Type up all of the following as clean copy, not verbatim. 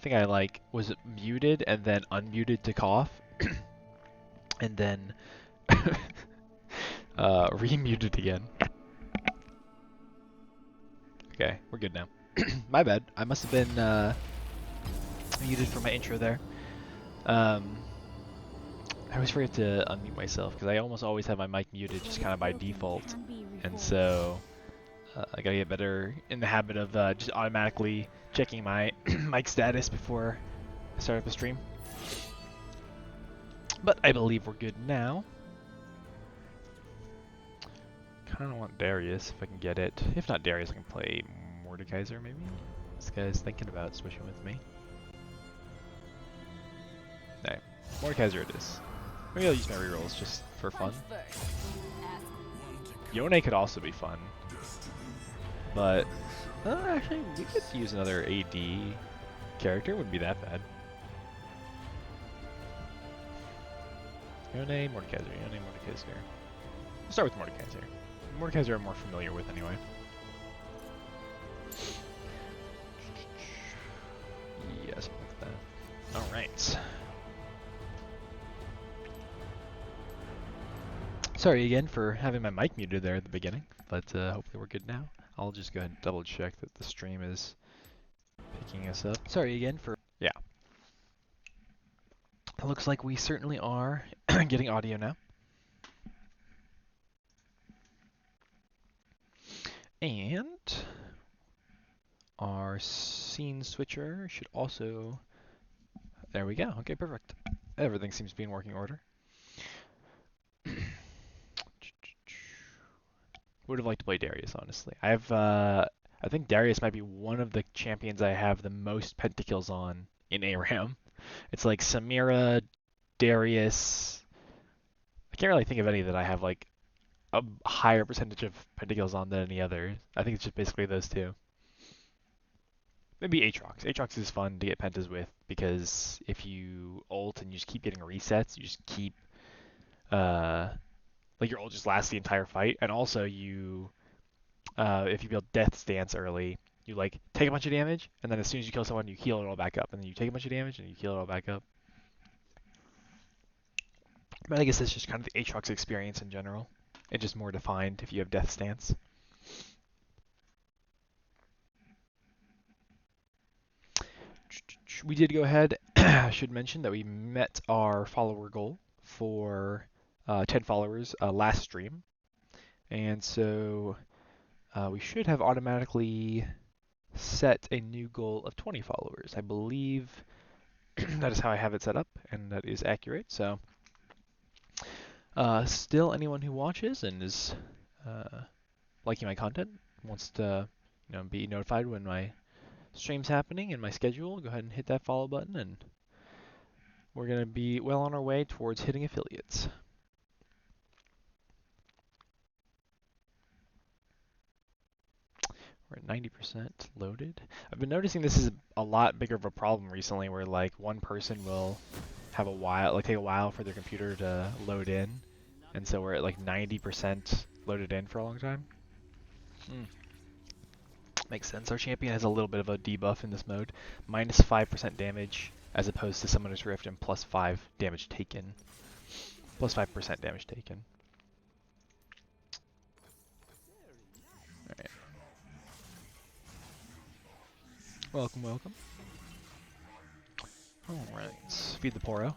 think I like was muted and then unmuted to cough, and then remuted again. Okay, we're good now. My bad. I must have been muted for my intro there. I always forget to unmute myself because I almost always have my mic muted just kind of by default, and so I gotta get better in the habit of just automatically checking my mic status before I start up a stream. But I believe we're good now. Kind of want Darius if I can get it. If not Darius, I can play Mordekaiser maybe. This guy's thinking about switching with me. Alright, Mordekaiser it is. Maybe I'll use my rerolls just for fun. Yone could also be fun. But, actually, we could use another AD character. Wouldn't be that bad. Yone, Mordekaiser, Yone, Mordekaiser. We'll start with Mordekaiser. Mordekaiser I'm more familiar with anyway. Yeah, something like that. Alright. Sorry again for having my mic muted there at the beginning, but hopefully we're good now. I'll just go ahead and double check that the stream is picking us up. Sorry again for... Yeah. It looks like we certainly are getting audio now. And our scene switcher should also... There we go. Okay, perfect. Everything seems to be in working order. Would have liked to play Darius, honestly. I think Darius might be one of the champions I have the most pentakills on in ARAM. It's like Samira, Darius. I can't really think of any that I have like a higher percentage of pentakills on than any other. I think it's just basically those two. Maybe Aatrox. Aatrox is fun to get pentas with because if you ult and you just keep getting resets, you just keep like your ult just lasts the entire fight, and also you if you build Death Stance early, you like take a bunch of damage, and then as soon as you kill someone, you heal it all back up, and then you take a bunch of damage and you heal it all back up. But I guess that's just kind of the Aatrox experience in general. It's just more defined if you have Death Stance. We did go ahead, I should mention that we met our follower goal for 10 followers last stream. And so we should have automatically set a new goal of 20 followers. I believe that is how I have it set up, and that is accurate. So still anyone who watches and is liking my content, wants to be notified when my stream's happening and my schedule, go ahead and hit that follow button, and we're going to be well on our way towards hitting affiliates. We're at 90% loaded. I've been noticing this is a lot bigger of a problem recently, where like one person will have take a while for their computer to load in, and so we're at like 90% loaded in for a long time. Makes sense. Our champion has a little bit of a debuff in this mode. Minus 5% damage as opposed to Summoner's Rift and plus 5 damage taken. Plus 5% damage taken. Alright. Welcome, welcome. Alright. Feed the Poro,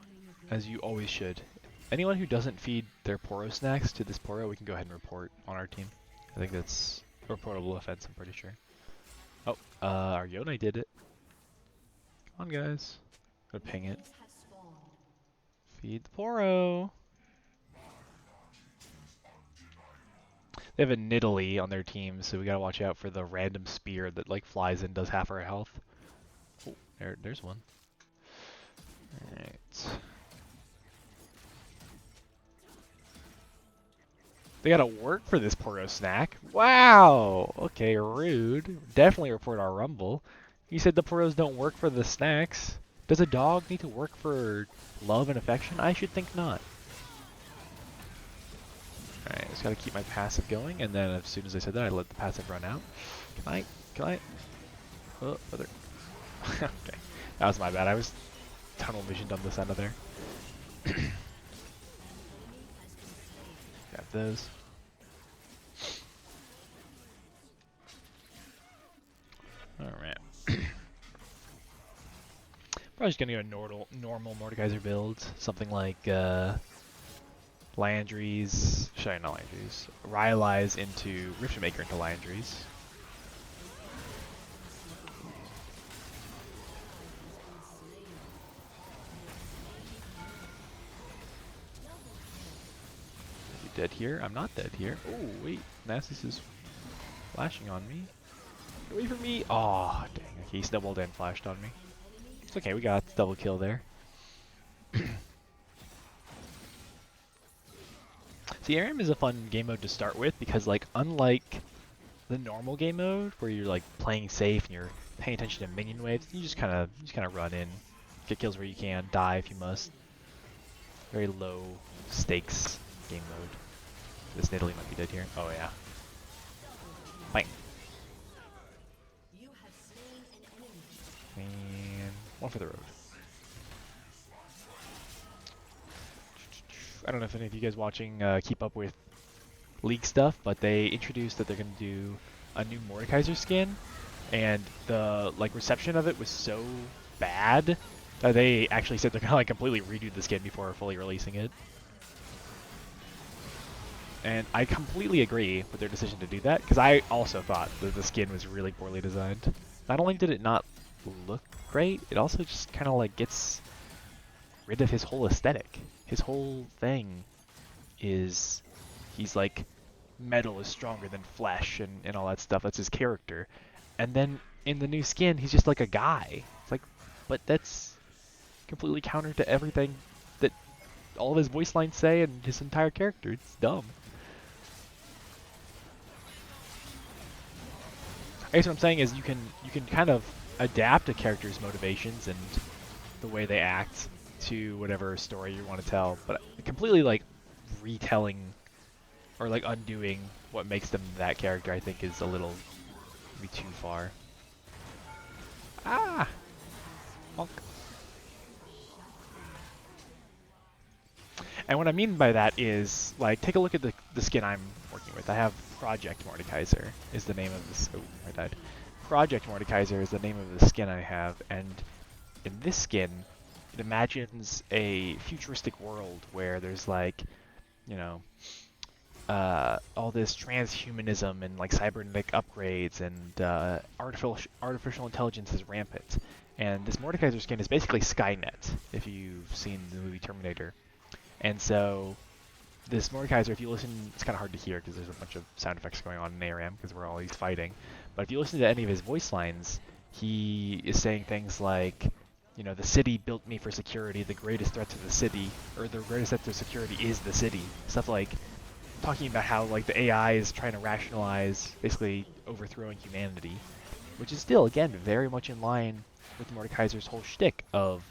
as you always should. Anyone who doesn't feed their Poro snacks to this Poro, we can go ahead and report on our team. I think that's a reportable offense, I'm pretty sure. Oh, our Yone did it. Come on, guys. Go ping it. Feed the Poro. They have a Nidalee on their team, so we gotta watch out for the random spear that like flies in, does half our health. Oh, there's one. Alright. They gotta work for this Poro snack. Wow! Okay, rude. Definitely report our Rumble. You said the Poros don't work for the snacks. Does a dog need to work for love and affection? I should think not. Alright, just gotta keep my passive going, and then as soon as I said that, I let the passive run out. Can I? Oh, other. Okay. That was my bad. I was tunnel visioned on this end of there. Grab those. Alright. Probably just gonna go normal Mordekaiser build. Something like Landry's, sorry, not Landry's, Rylai's into Riftmaker into Landry's. You dead here? I'm not dead here. Oh wait, Nasus is flashing on me. Get away from me! Aw, oh, dang, okay, he snowballed and flashed on me. It's okay, we got double kill there. See, ARAM is a fun game mode to start with because, like, unlike the normal game mode where you're like playing safe and you're paying attention to minion waves, you just kind of run in, get kills where you can, die if you must. Very low stakes game mode. This Nidalee might be dead here. Oh yeah. Bang. And one for the road. I don't know if any of you guys watching keep up with League stuff, but they introduced that they're going to do a new Mordekaiser skin, and the reception of it was so bad that they actually said they're going to completely redo the skin before fully releasing it. And I completely agree with their decision to do that, because I also thought that the skin was really poorly designed. Not only did it not look great, it also just kind of gets rid of his whole aesthetic. His whole thing is he's like, metal is stronger than flesh and all that stuff. That's his character. And then in the new skin, he's just like a guy. It's like, but that's completely counter to everything that all of his voice lines say and his entire character. It's dumb. I guess what I'm saying is you can kind of adapt a character's motivations and the way they act to whatever story you want to tell, but completely retelling or undoing what makes them that character, I think, is a little maybe too far. Ah! Monk. And what I mean by that is, take a look at the skin I'm working with. I have Project Mordekaiser is the name of this. Oh, I died. Project Mordekaiser is the name of the skin I have, and in this skin, it imagines a futuristic world where there's all this transhumanism and cybernetic upgrades and artificial intelligence is rampant. And this Mordekaiser skin is basically Skynet, if you've seen the movie Terminator. And so this Mordekaiser, if you listen, it's kind of hard to hear because there's a bunch of sound effects going on in ARAM because we're always fighting. But if you listen to any of his voice lines, he is saying things like, the city built me for security, the greatest threat to the city, or the greatest threat to security is the city. Stuff like talking about how the AI is trying to rationalize basically overthrowing humanity, which is still, again, very much in line with Mordekaiser's whole shtick of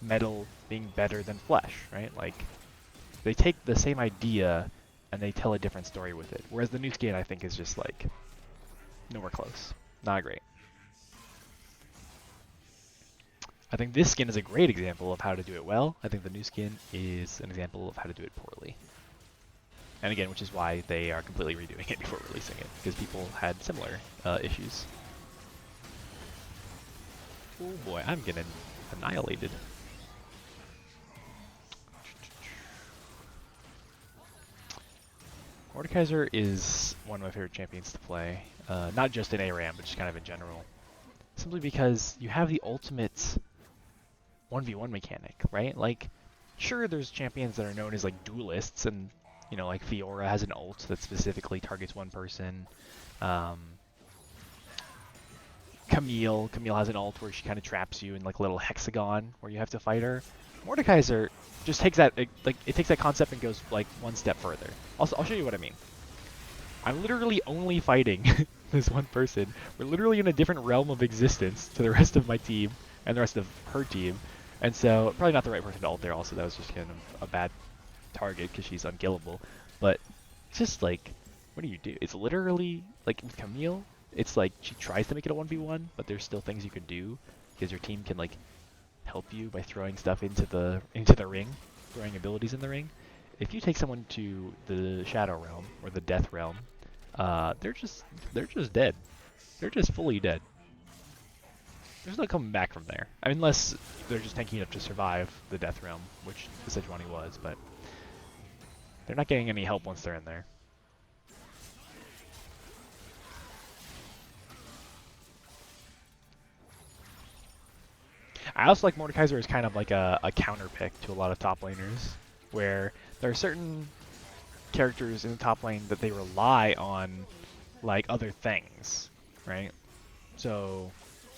metal being better than flesh, right? They take the same idea and they tell a different story with it. Whereas the new skin, I think, is just nowhere close. Not great. I think this skin is a great example of how to do it well. I think the new skin is an example of how to do it poorly. And again, which is why they are completely redoing it before releasing it, because people had similar issues. Oh boy, I'm getting annihilated. Mordekaiser is one of my favorite champions to play, not just in ARAM, but just kind of in general. Simply because you have the ultimate 1v1 mechanic, right? Sure, there's champions that are known as duelists, and Fiora has an ult that specifically targets one person. Camille has an ult where she kind of traps you in a little hexagon where you have to fight her. Mordekaiser just takes that it takes that concept and goes one step further. I'll show you what I mean. I'm literally only fighting this one person. We're literally in a different realm of existence to the rest of my team and the rest of her team. And so, probably not the right person to ult there also. That was just kind of a bad target because she's unkillable. But, it's just what do you do? It's literally, with Camille, it's she tries to make it a 1v1, but there's still things you can do because your team can, help you by throwing stuff into the ring, throwing abilities in the ring. If you take someone to the Shadow Realm or the Death Realm, they're just dead. They're just fully dead. There's no coming back from there. I mean, unless they're just tanky enough to survive the Death Realm, which the Sejuani was, but they're not getting any help once they're in there. I also like Mordekaiser as kind of like a counter pick to a lot of top laners, where there are certain characters in the top lane that they rely on like other things, right? So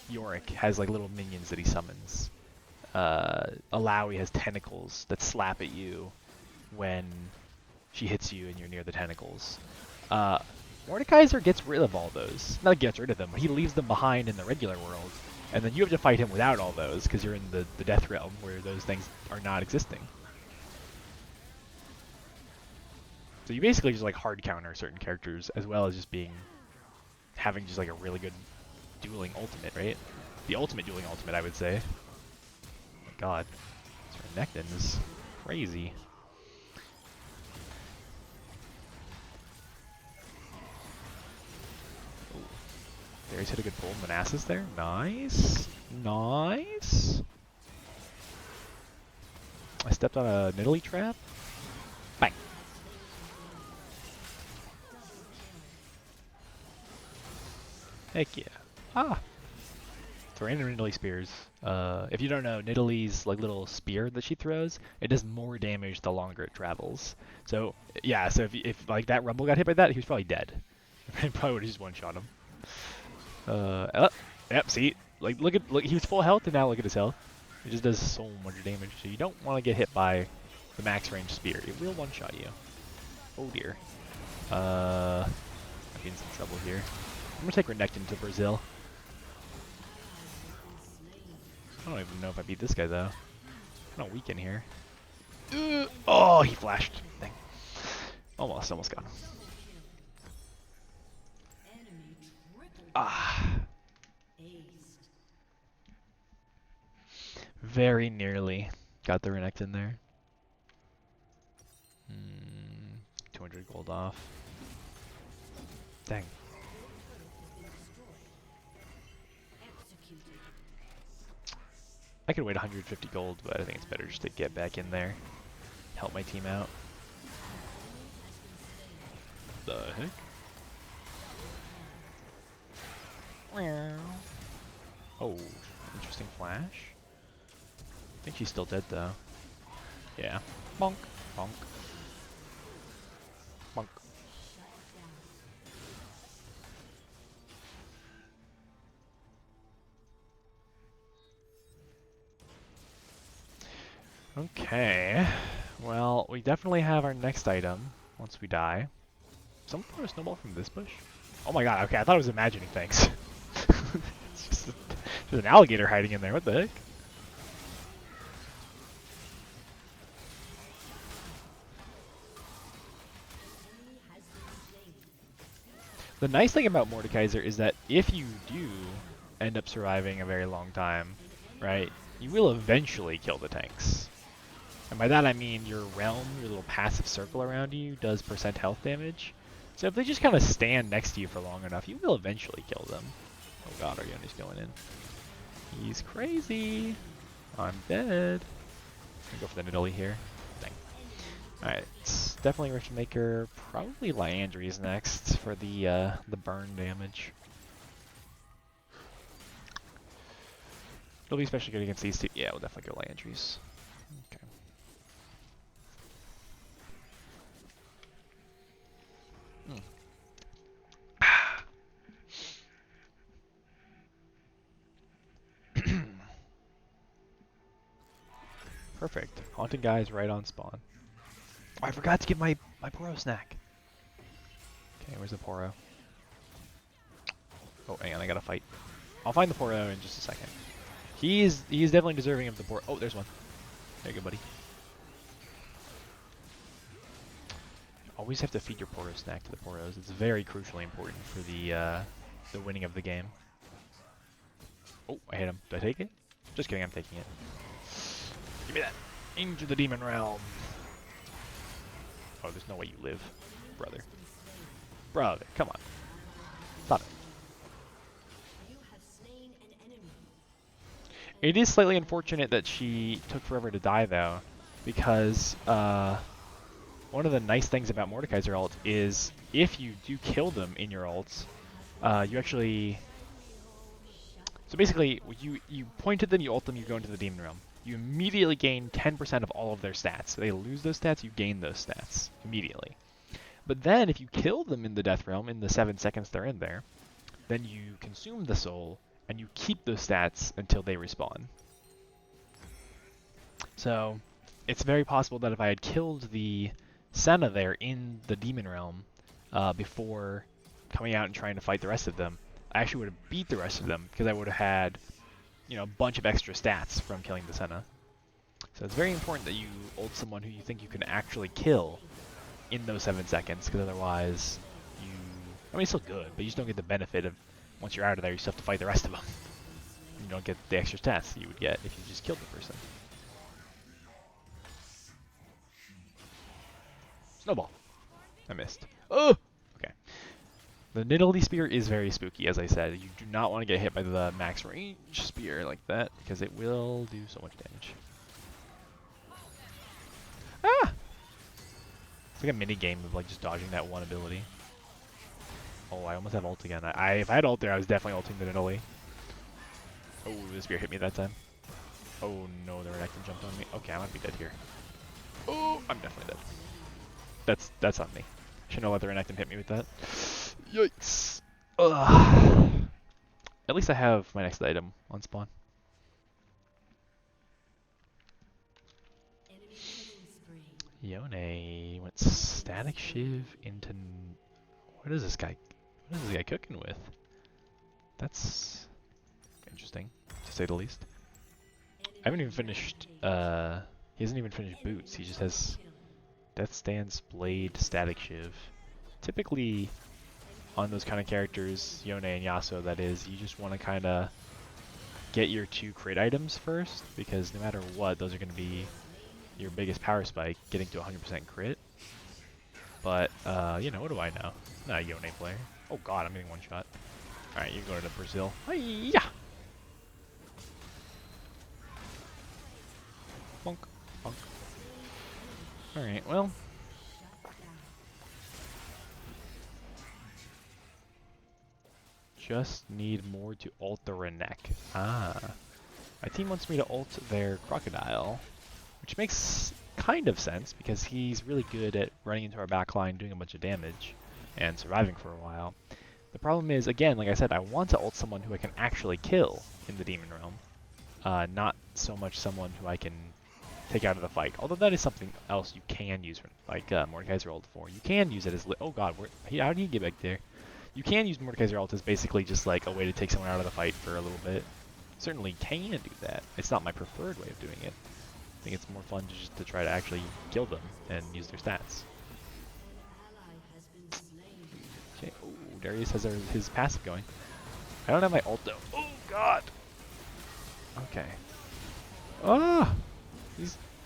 Yorick has like little minions that he summons. Alawi has tentacles that slap at you when she hits you and you're near the tentacles. Mordekaiser gets rid of all those. Not gets rid of them, but he leaves them behind in the regular world. And then you have to fight him without all those, because you're in the Death Realm, where those things are not existing. So you basically just like hard counter certain characters, as well as just having just like a really good dueling ultimate, right? The ultimate dueling ultimate, I would say. Oh my god. This Renekton is crazy. Darius hit a good pull. Manassas there. Nice. Nice. I stepped on a Nidalee trap. Bang. Heck yeah. Ah. So random Nidalee spears. If you don't know, Nidalee's like little spear that she throws, it does more damage the longer it travels. So yeah, so if like that Rumble got hit by that, he was probably dead. Probably would have just one-shot him. Yep, see? Like, look, he was full health, and now look at his health. It just does so much damage, so you don't want to get hit by the max range spear. It will one-shot you. Oh dear. I'm in some trouble here. I'm gonna take Renekton to Brazil. I don't even know if I beat this guy, though. Kind of weak in here. Oh, he flashed. Dang. Almost got him. Ah. Very nearly got the Renekton there. 200 gold off. Dang. I could wait 150 gold, but I think it's better just to get back in there. Help my team out. The heck? Oh, interesting flash. I think she's still dead though. Yeah. Bonk. Bonk. Bonk. Okay. Well, we definitely have our next item once we die. Someone throw a snowball from this bush? Oh my god, okay, I thought I was imagining things. It's just there's an alligator hiding in there, what the heck? The nice thing about Mordekaiser is that if you do end up surviving a very long time, right, you will eventually kill the tanks. And by that I mean your realm, your little passive circle around you, does % health damage. So if they just kind of stand next to you for long enough, you will eventually kill them. Oh god, Arione's going in. He's crazy. I'm dead. I'm gonna go for the Nidalee here. Dang. Alright, it's definitely Rift Maker. Probably Liandry's next for the burn damage. It'll be especially good against these two. Yeah, we'll definitely go Liandry's. Okay. Perfect. Haunted guys right on spawn. Oh, I forgot to get my Poro snack. Okay, where's the Poro? Oh, hang on, I gotta fight. I'll find the Poro in just a second. He's definitely deserving of the Poro. Oh, there's one. There you go, buddy. Always have to feed your Poro snack to the Poros. It's very crucially important for the winning of the game. Oh, I hit him. Did I take it? Just kidding, I'm taking it. Give me that. Into the demon realm. Oh, there's no way you live, brother. Brother, come on. Stop it. It is slightly unfortunate that she took forever to die, though, because one of the nice things about Mordekaiser ult is if you do kill them in your ults, you actually... So basically, you point at them, you ult them, you go into the Demon Realm. You immediately gain 10% of all of their stats. They lose those stats, you gain those stats immediately. But then if you kill them in the Death Realm in the 7 seconds they're in there, then you consume the soul, and you keep those stats until they respawn. So it's very possible that if I had killed the Senna there in the Demon Realm before coming out and trying to fight the rest of them, I actually would have beat the rest of them because I would have had, you know, a bunch of extra stats from killing the Senna. So it's very important that you ult someone who you think you can actually kill in those 7 seconds, because otherwise you... I mean, it's still good, but you just don't get the benefit of, once you're out of there, you still have to fight the rest of them. You don't get the extra stats that you would get if you just killed the person. Snowball. I missed. Oh! Okay. The Nidalee Spear is very spooky, as I said. You do not want to get hit by the max range spear like that, because it will do so much damage. Ah! It's like a mini game of like just dodging that one ability. Oh, I almost have ult again. If I had ult there, I was definitely ulting the Nidalee. Oh, the spear hit me that time. Oh no, the Renekton jumped on me. Okay, I might be dead here. Oh, I'm definitely dead. That's on me. Shouldn't have let the Renekton hit me with that. Yikes. Ugh. At least I have my next item on spawn. Yone went Static Shiv into... What is this guy cooking with? That's interesting, to say the least. I haven't even finished, he hasn't even finished Boots. He just has Death Stance, Blade, Static Shiv. Typically, on those kind of characters, Yone and Yasuo that is, you just want to kind of get your 2 crit items first, because no matter what, those are going to be your biggest power spike, getting to 100% crit. But, you know, what do I know? I'm not a Yone player. Oh god, I'm getting one shot. Alright, you go to Brazil. Hi-ya! Bonk, bonk. Alright, well. Just need more to ult the Renek. Ah. My team wants me to ult their Crocodile, which makes kind of sense because he's really good at running into our backline, doing a bunch of damage, and surviving for a while. The problem is, again, like I said, I want to ult someone who I can actually kill in the Demon Realm, not so much someone who I can take out of the fight. Although that is something else you can use, like Mordekaiser ult for. You can use it as... Oh god, how did he get back there? You can use Mordekaiser ult as basically just like a way to take someone out of the fight for a little bit. Certainly can do that. It's not my preferred way of doing it. I think it's more fun to just try to actually kill them and use their stats. Okay, oh, Darius has his passive going. I don't have my ult though. Oh god! Okay. Ah!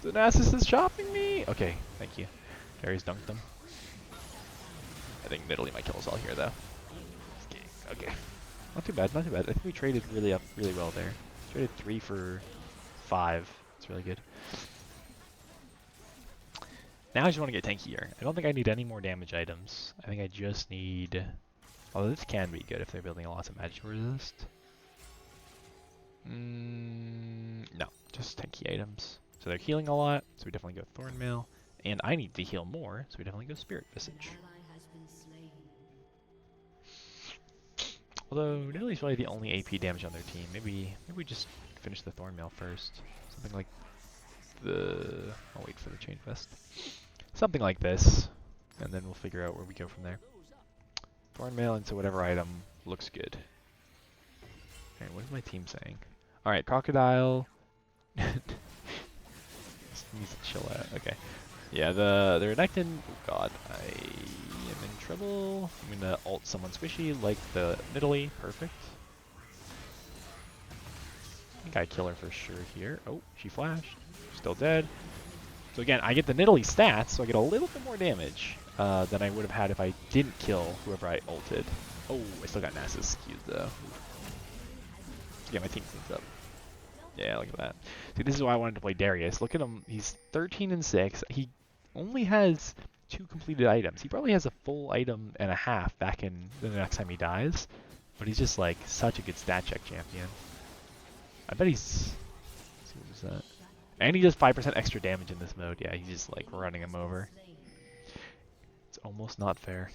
The Nasus is chopping me! Okay, thank you. Darius dunked them. I think Nidalee might kill us all here though. Okay. Not too bad, not too bad. I think we traded really well there. Traded 3 for 5. It's really good. Now I just want to get tankier. I don't think I need any more damage items. I think I just need... Although this can be good if they're building a lot of magic resist. No, just tanky items. So they're healing a lot, so we definitely go Thornmail. And I need to heal more, so we definitely go Spirit Visage. Although Nidalee's probably the only AP damage on their team. Maybe we just finish the Thornmail first. Something like the... I'll wait for the Chain Vest. Something like this, and then we'll figure out where we go from there. Thornmail into whatever item looks good. Alright, what is my team saying? Alright, Crocodile... Just needs to chill out. Okay. Yeah, the Renekton... Oh god, I am in trouble. I'm gonna ult someone squishy like the Nidalee. Perfect. think I kill her for sure here. Oh, she flashed. Still dead. So again, I get the Nidalee stats, so I get a little bit more damage than I would have had if I didn't kill whoever I ulted. Oh, I still got Nasus skewed though. Yeah, my team cleans up. Yeah, look at that. See, this is why I wanted to play Darius. Look at him. He's 13 and 6. He only has 2 completed items. He probably has a full item and a half back in the next time he dies. But he's just like such a good stat check champion. I bet he's... Let's see, what is that? And he does 5% extra damage in this mode. Yeah, he's just like running him over. It's almost not fair.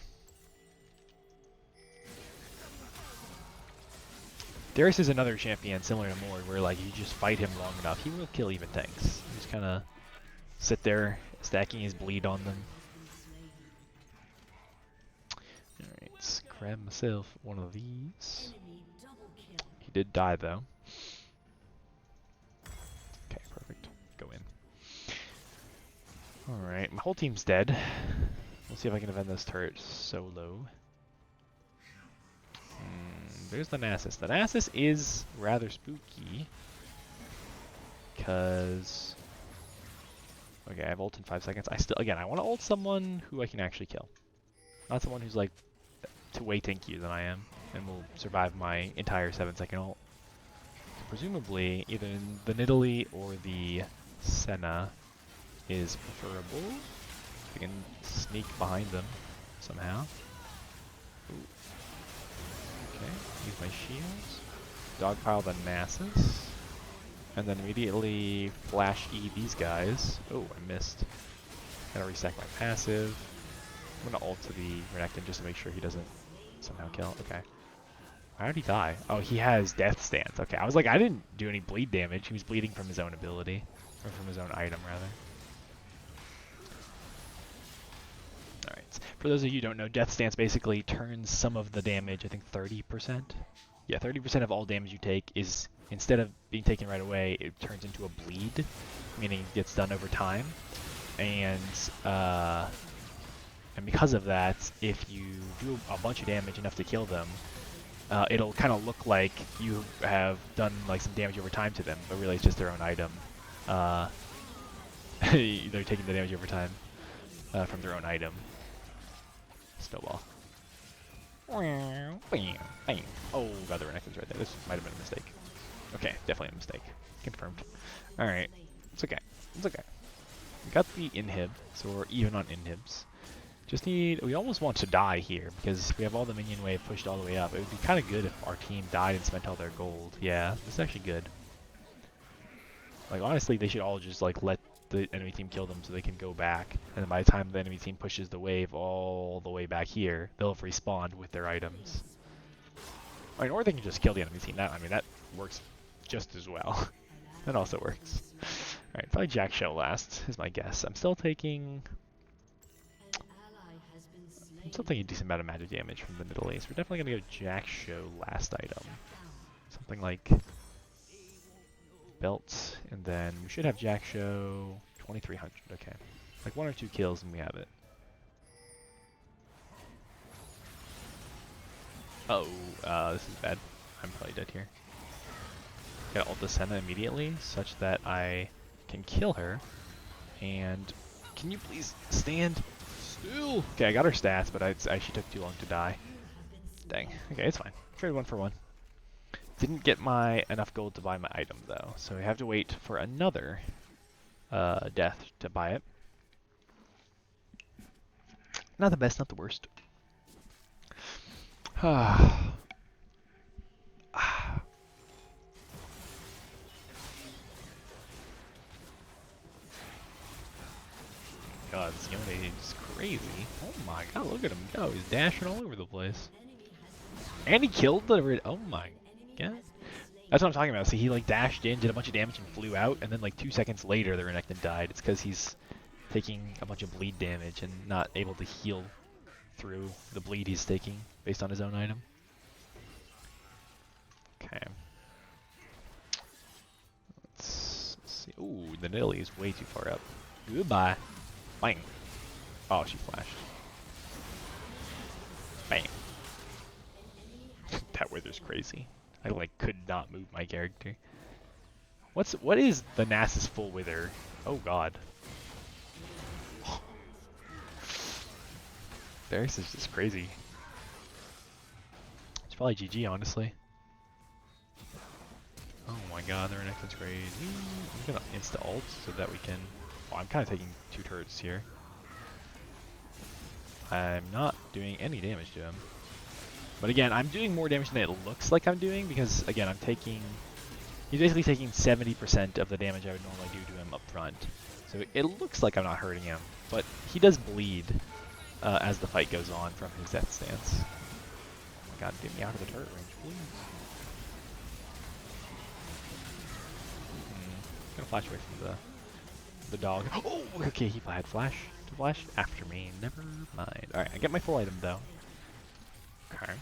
Darius is another champion similar to Mord where like you just fight him long enough, he will kill even tanks. You just kind of sit there stacking his bleed on them. Alright, let's grab myself one of these. He did die though. Okay, perfect. Go in. Alright, my whole team's dead. We'll see if I can defend this turret solo. There's the Nasus. The Nasus is rather spooky. Because... Okay, I have ult in 5 seconds. I want to ult someone who I can actually kill. Not someone who's like way tankier than I am and will survive my entire 7-second ult. So presumably, either the Nidalee or the Senna is preferable. I can sneak behind them somehow. Ooh. Okay, use my shields. Dogpile the Nasus. And then immediately flash E these guys. Oh, I missed. Gotta reset my passive. I'm gonna ult to the Renekton just to make sure he doesn't somehow kill. Okay. How did he die? Oh, he has Death Stance. Okay, I was like, I didn't do any bleed damage. He was bleeding from his own ability. Or from his own item, rather. Alright, for those of you who don't know, Death Stance basically turns some of the damage, I think 30%? Yeah, 30% of all damage you take is, instead of being taken right away, it turns into a bleed, meaning it gets done over time. And because of that, if you do a bunch of damage enough to kill them, it'll kind of look like you have done like some damage over time to them, but really it's just their own item. They're taking the damage over time from their own item. Snowball. Oh, god, the Renekton's right there. This might have been a mistake. Okay, definitely a mistake. Confirmed. Alright. It's okay. It's okay. We got the inhib, so we're even on inhibs. Just need... We almost want to die here, because we have all the minion wave pushed all the way up. It would be kind of good if our team died and spent all their gold. Yeah, this is actually good. Like, honestly, they should all just, like, let the enemy team kill them so they can go back. And then by the time the enemy team pushes the wave all the way back here, they'll have respawned with their items. I mean, or they can just kill the enemy team. I mean, that works just as well. That also works. Alright, probably Jack Show last, is my guess. I'm still taking a decent amount of magic damage from the Nidalee, so we're definitely going to go Jack Show last item. Something like Belt, and then we should have Jack Show 2300, okay. Like 1 or 2 kills and we have it. Oh, this is bad. I'm probably dead here. Gotta ult the Senna immediately, such that I can kill her. And can you please stand still? Okay, I got her stats, but she took too long to die. Dang. Okay, it's fine. Trade 1 for 1. Didn't get enough gold to buy my item though, so I have to wait for another death to buy it. Not the best, not the worst. God, this young lady is crazy. Oh my god, look at him go. He's dashing all over the place. And he killed the... Oh my god. That's what I'm talking about. See, he like dashed in, did a bunch of damage, and flew out, and then like 2 seconds later the Renekton died. It's because he's taking a bunch of bleed damage and not able to heal through the bleed he's taking based on his own item. Okay. Let's see. Ooh, the Nidalee is way too far up. Goodbye. Bang. Oh, she flashed. Bang. That wither's crazy. I like could not move my character. What is the Nasus full wither? Oh god. Darius is just crazy. It's probably GG, honestly. Oh my god, their next one's crazy. I'm gonna insta ult so that we can. Oh, I'm kind of taking 2 turrets here. I'm not doing any damage to him. But again, I'm doing more damage than it looks like I'm doing because, again, I'm taking... He's basically taking 70% of the damage I would normally do to him up front. So it looks like I'm not hurting him, but he does bleed as the fight goes on from his death stance. Oh my god, get me out of the turret range, please. Gonna flash away from the dog. Oh, okay, he had flash. To flash after me. Never mind. Alright, I get my full item though. Okay.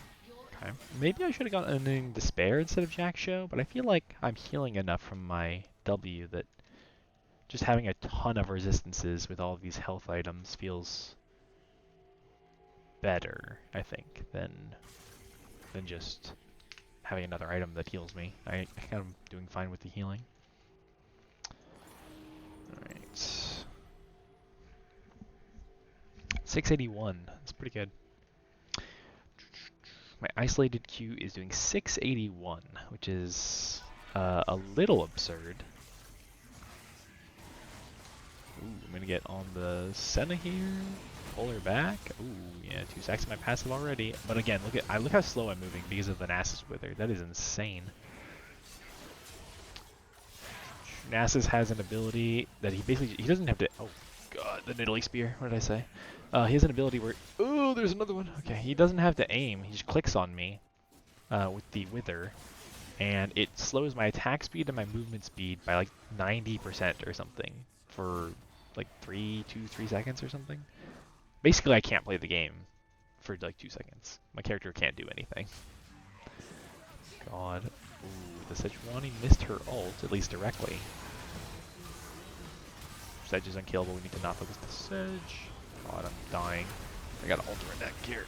Okay. Maybe I should have gotten in Despair instead of Jack Show, but I feel like I'm healing enough from my W that just having a ton of resistances with all of these health items feels better, I think, than just having another item that heals me. I think I'm doing fine with the healing. Alright. 681. That's pretty good. My isolated Q is doing 681, which is a little absurd. Ooh, I'm gonna get on the Senna here, pull her back. Ooh, yeah, 2 stacks of my passive already. But again, look how slow I'm moving because of the Nasus Wither. That is insane. Nasus has an ability that he doesn't have to. Oh god, the Nidalee Spear. What did I say? He has an ability where. Oh, there's another one. Okay, he doesn't have to aim. He just clicks on me with the Wither, and it slows my attack speed and my movement speed by like 90% or something for like 3 seconds or something. Basically, I can't play the game for like 2 seconds. My character can't do anything. God. Ooh, the Sejuani missed her ult, at least directly. Sedge is unkillable, we need to not focus the Sedge. God, I'm dying. I got an ultimate neck here.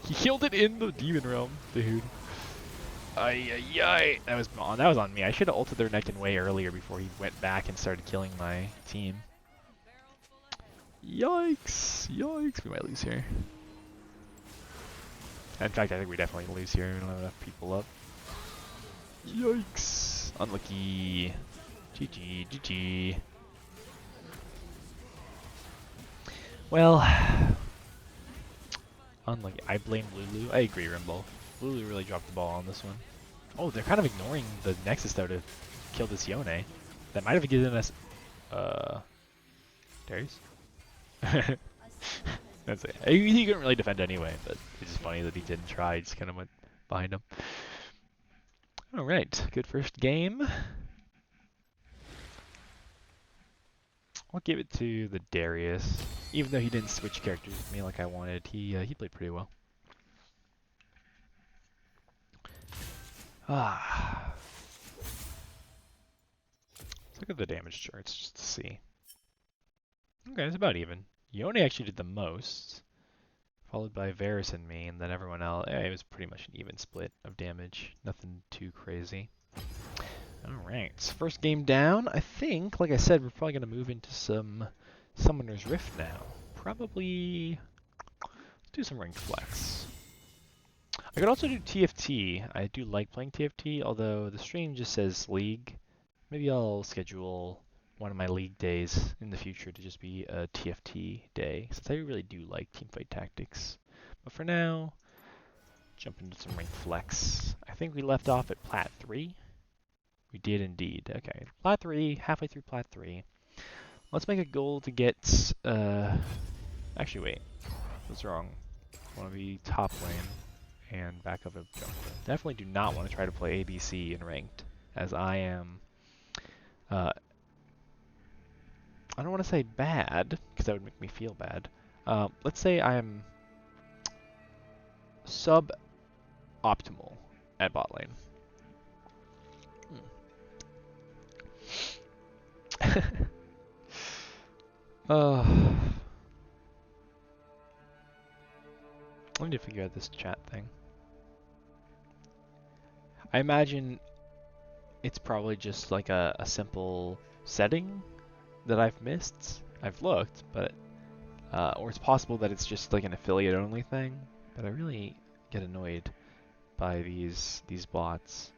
He killed it in the Demon Realm, dude. Ay, ay, ay. That was on me. I should have ulted their neck in way earlier before he went back and started killing my team. Yikes. Yikes. We might lose here. In fact, I think we definitely lose here. We don't have enough people up. Yikes. Unlucky. GG. GG. Well, unlucky. I blame Lulu. I agree, Rimble. Lulu really dropped the ball on this one. Oh, they're kind of ignoring the Nexus though to kill this Yone. That might have given us Darius? That's it. He couldn't really defend anyway, but it's just funny that he didn't try. He just kind of went behind him. Alright, good first game. I'll give it to the Darius. Even though he didn't switch characters with me like I wanted, he played pretty well. Ah. Let's look at the damage charts just to see. Okay, it's about even. Yone actually did the most, followed by Varus and me, and then everyone else. It was pretty much an even split of damage. Nothing too crazy. Alright, so first game down. I think, like I said, we're probably going to move into some Summoner's Rift now. Probably let's do some ranked flex. I could also do TFT. I do like playing TFT, although the stream just says League. Maybe I'll schedule one of my League days in the future to just be a TFT day, since I really do like teamfight tactics. But for now, jump into some ranked flex. I think we left off at Plat 3. We did indeed. Okay, Plat 3, halfway through Plat 3. Let's make a goal to get, actually wait, what's wrong? I want to be top lane and back up a jump. Definitely do not want to try to play ABC in ranked, as I am, I don't want to say bad, because that would make me feel bad. Let's say I'm sub-optimal at bot lane. I need to figure out this chat thing. I imagine it's probably just like a simple setting that I've missed. I've looked, but or it's possible that it's just like an affiliate only thing. But I really get annoyed by these bots.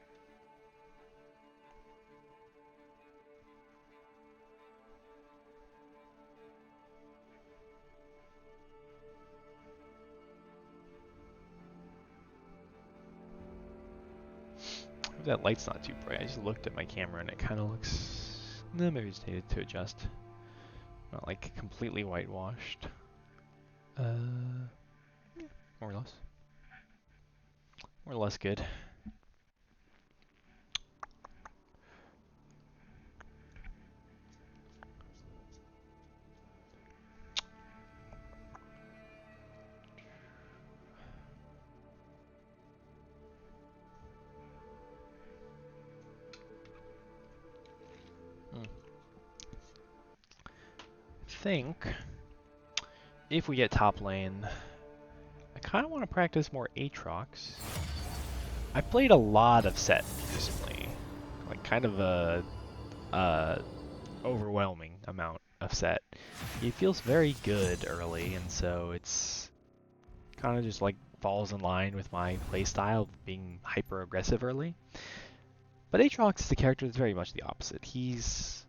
That light's not too bright. I just looked at my camera and it kind of looks. No, maybe it's needed to adjust. Not like completely whitewashed. Yeah, more or less. More or less good. I think if we get top lane, I kind of want to practice more Aatrox. I played a lot of set recently, like kind of a overwhelming amount of set. He feels very good early, and so it's kind of just like falls in line with my playstyle of being hyper aggressive early. But Aatrox is a character that's very much the opposite. He's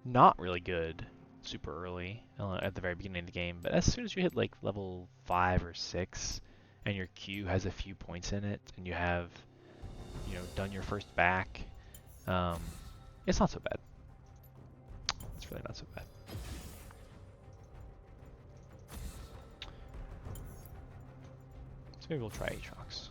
not really good super early at the very beginning of the game, but as soon as you hit like level 5 or 6 and your Q has a few points in it and you have, you know, done your first back, it's not so bad. It's really not so bad. So maybe we'll try Aatrox.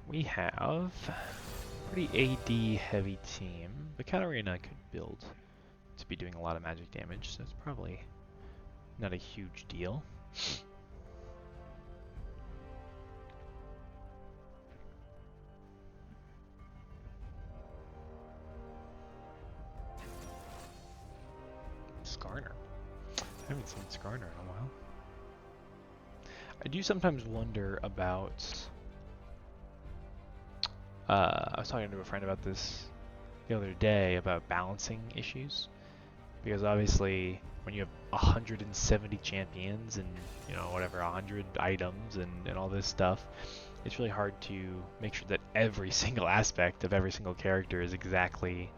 We have a pretty AD heavy team. The Katarina could build to be doing a lot of magic damage, so it's probably not a huge deal. Skarner. I haven't seen Skarner in a while. I do sometimes wonder about... I was talking to a friend about this the other day, about balancing issues. Because obviously, when you have 170 champions and, you know, whatever, 100 items and all this stuff, it's really hard to make sure that every single aspect of every single character is exactly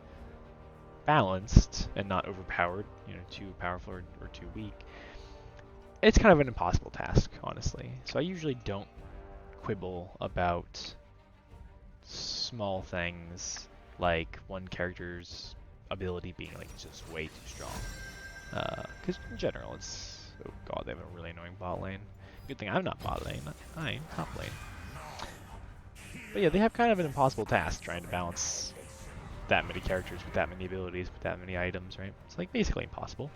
balanced and not overpowered, you know, too powerful or too weak. It's kind of an impossible task, honestly. So I usually don't quibble about small things like one character's ability being like just way too strong. Because in general, it's... Oh god, they have a really annoying bot lane. Good thing I'm not bot lane, I'm top lane. But yeah, they have kind of an impossible task trying to balance that many characters with that many abilities, with that many items, right? It's like basically impossible.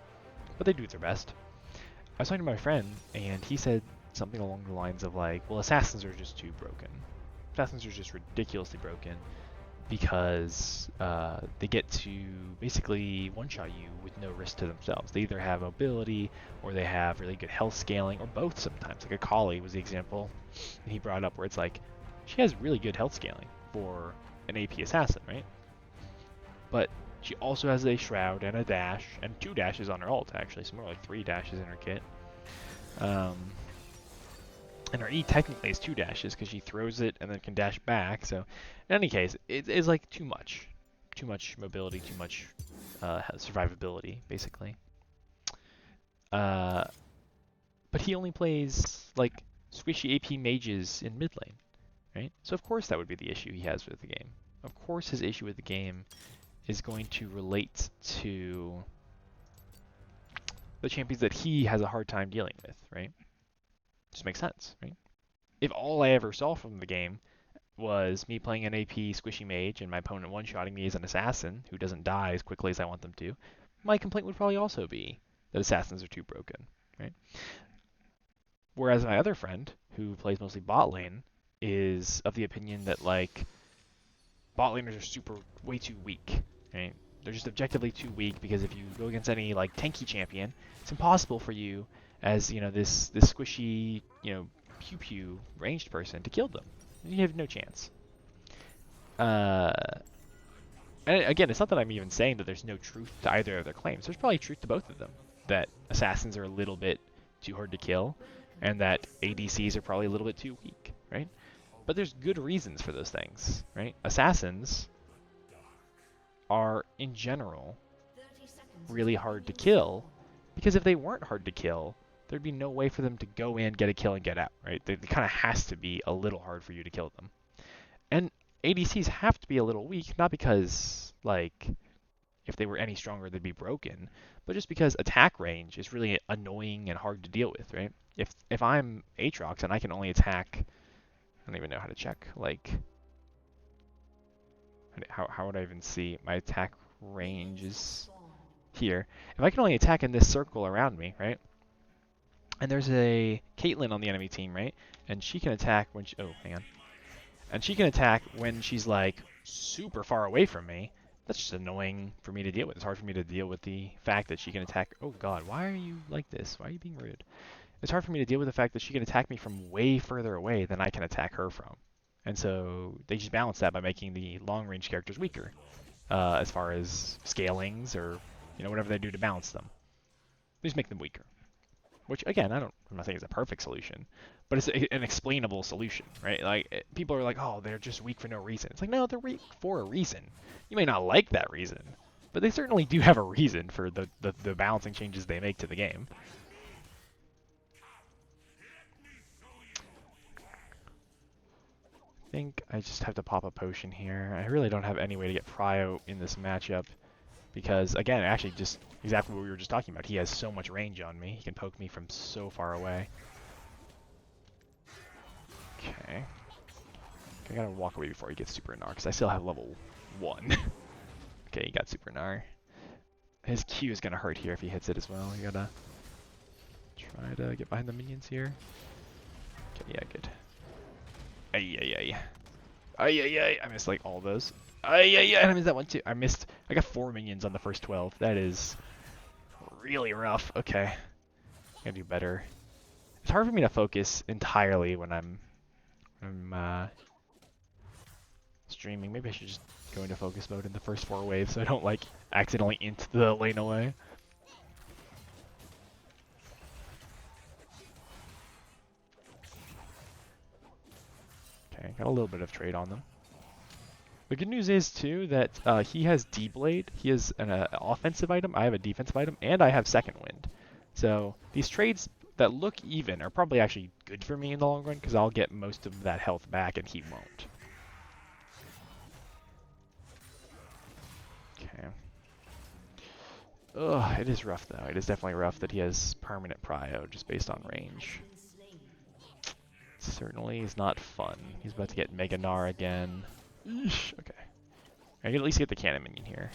But they do their best. I was talking to my friend, and he said something along the lines of like, well, assassins are just too broken. Assassins are just ridiculously broken because they get to basically one-shot you with no risk to themselves. They either have mobility or they have really good health scaling, or both sometimes. Like Akali was the example that he brought up where it's like, she has really good health scaling for an AP assassin, right? But she also has a shroud and a dash, and 2 dashes on her ult actually, so more like 3 dashes in her kit. And her E technically is 2 dashes because she throws it and then can dash back. So in any case, it's like too much mobility, too much survivability, basically. But he only plays like squishy AP mages in mid lane, right? So of course that would be the issue he has with the game. Of course his issue with the game is going to relate to the champions that he has a hard time dealing with, right? Just makes sense, right? If all I ever saw from the game was me playing an AP squishy mage and my opponent one-shotting me as an assassin who doesn't die as quickly as I want them to, my complaint would probably also be, that assassins are too broken, right? Whereas my other friend, who plays mostly bot lane, is of the opinion that like bot laners are way too weak, right? They're just objectively too weak because if you go against any like tanky champion, it's impossible for you as this squishy pew pew ranged person to kill them. You have no chance. Uh, and again, it's not that I'm even saying that there's no truth to either of their claims. There's probably truth to both of them. That assassins are a little bit too hard to kill, and that ADCs are probably a little bit too weak, right? But there's good reasons for those things, right? Assassins are, in general, really hard to kill, because if they weren't hard to kill, there'd be no way for them to go in, get a kill, and get out, right? It kind of has to be a little hard for you to kill them. And ADCs have to be a little weak, not because, like, if they were any stronger, they'd be broken, but just because attack range is really annoying and hard to deal with, right? If I'm Aatrox and I can only attack, I don't even know how to check, like, how would I even see? My attack range is here. If I can only attack in this circle around me, right? And there's a Caitlyn on the enemy team, right? And she can attack when oh, hang on. And she can attack when she's like super far away from me. That's just annoying for me to deal with. It's hard for me to deal with the fact that she can attack. Oh god, why are you like this? Why are you being rude? It's hard for me to deal with the fact that she can attack me from way further away than I can attack her from. And so they just balance that by making the long range characters weaker, as far as scalings or whatever they do to balance them. They just make them weaker. Which again, I'm not saying it's a perfect solution, but it's an explainable solution, right? Like people are like, oh, they're just weak for no reason. It's like, no, they're weak for a reason. You may not like that reason, but they certainly do have a reason for the balancing changes they make to the game. I think I just have to pop a potion here. I really don't have any way to get Prio in this matchup because, again, actually just exactly what we were just talking about. He has so much range on me. He can poke me from so far away. Okay. I gotta walk away before he gets Super Gnar because I still have level 1. Okay, he got Super Gnar. His Q is gonna hurt here if he hits it as well. You gotta try to get behind the minions here. Okay, yeah, good. Ay, ay, ay. Ay, ay, ay. I missed like all those. Ay, ay, ay. I missed that one too. I got 4 minions on the first 12. That is really rough. Okay. I gotta do better. It's hard for me to focus entirely when I'm streaming. Maybe I should just go into focus mode in the first 4 waves so I don't like accidentally into the lane away. Okay, got a little bit of trade on them. The good news is, too, that he has D-Blade. He has an offensive item, I have a defensive item, and I have Second Wind. So these trades that look even are probably actually good for me in the long run, because I'll get most of that health back and he won't. Okay. Ugh, it is rough, though. It is definitely rough that he has permanent prio just based on range. Certainly is not fun. He's about to get Mega Gnar again. Eesh. Okay. I can at least get the cannon minion here.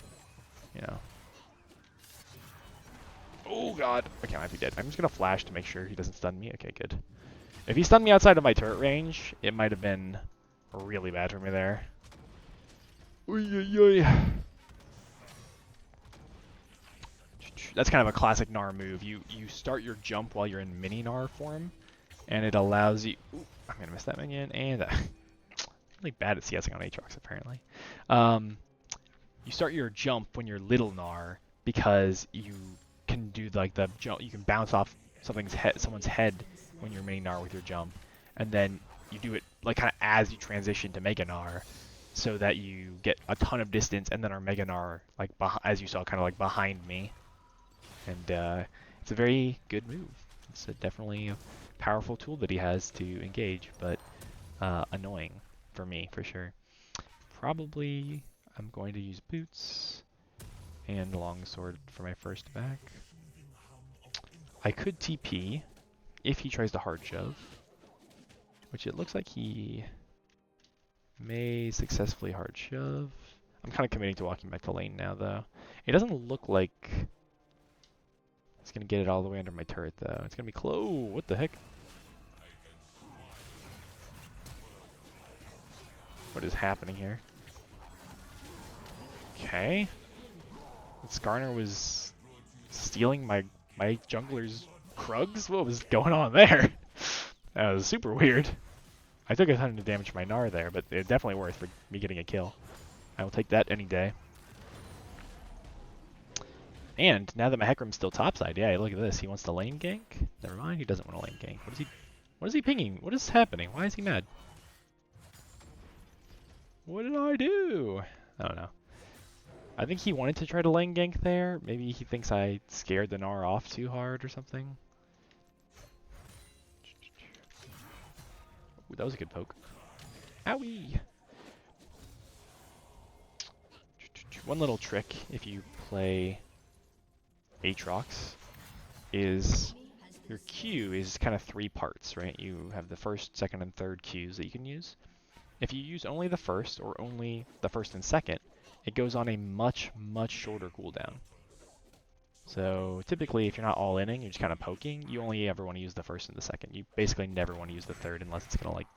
Oh god. Okay, I might be dead. I'm just gonna flash to make sure he doesn't stun me. Okay, good. If he stunned me outside of my turret range, it might have been really bad for me there. Oy, oy, oy. That's kind of a classic Gnar move. You start your jump while you're in mini Gnar form, and it allows you... Ooh, I'm gonna miss that minion, and... really bad at CSing on Aatrox, apparently. You start your jump when you're little Gnar, because you can do like the jump. You can bounce off someone's head when you're mini Gnar with your jump, and then you do it like kind of as you transition to Mega Gnar, so that you get a ton of distance, and then our Mega Gnar, like as you saw, kind of like behind me, and it's a very good move. It's definitely a powerful tool that he has to engage, but annoying for me for sure. Probably I'm going to use boots and longsword for my first back. I could TP if he tries to hard shove, which it looks like he may successfully hard shove. I'm kind of committing to walking back to lane now, though. It doesn't look like It's gonna get it all the way under my turret though. It's gonna be close. What the heck? What is happening here? Okay. Skarner was stealing my jungler's Krugs? What was going on there? That was super weird. I took a ton of damage from my Gnar there, but it's definitely worth for me getting a kill. I will take that any day. And now that my Hecarim's still topside, yeah, look at this. He wants to lane gank? Never mind, he doesn't want to lane gank. What is he pinging? What is happening? Why is he mad? What did I do? I don't know. I think he wanted to try to lane gank there. Maybe he thinks I scared the Gnar off too hard or something. Ooh, that was a good poke. Owie! One little trick if you play Aatrox is your Q is kind of 3 parts, right? You have the first, second, and third Qs that you can use. If you use only the first or only the first and second, it goes on a much, much shorter cooldown. So typically if you're not all inning, you're just kind of poking, you only ever want to use the first and the second. You basically never want to use the third unless it's going to like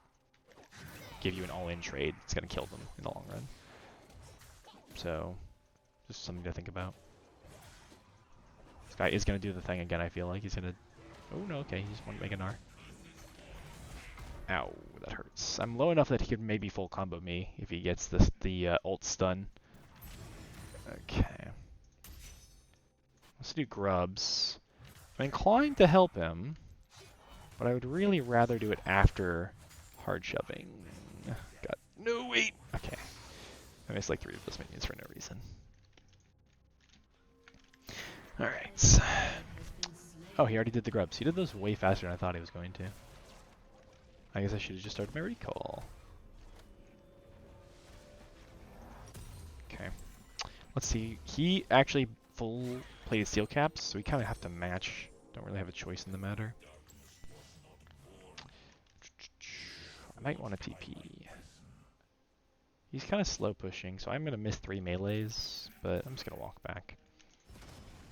give you an all-in trade. It's going to kill them in the long run. So just something to think about. This guy is going to do the thing again, I feel like. He's going to... Oh no, okay, he just wanted to make an R. Ow, that hurts. I'm low enough that he could maybe full combo me if he gets the ult stun. Okay. Let's do grubs. I'm inclined to help him, but I would really rather do it after hard shoving. God, no, wait! Okay. I missed like 3 of those minions for no reason. Alright. Oh, he already did the grubs. He did those way faster than I thought he was going to. I guess I should have just started my recall. Okay. Let's see. He actually full played steel caps, so we kind of have to match. Don't really have a choice in the matter. I might want to TP. He's kind of slow pushing, so I'm going to miss 3 melees, but I'm just going to walk back.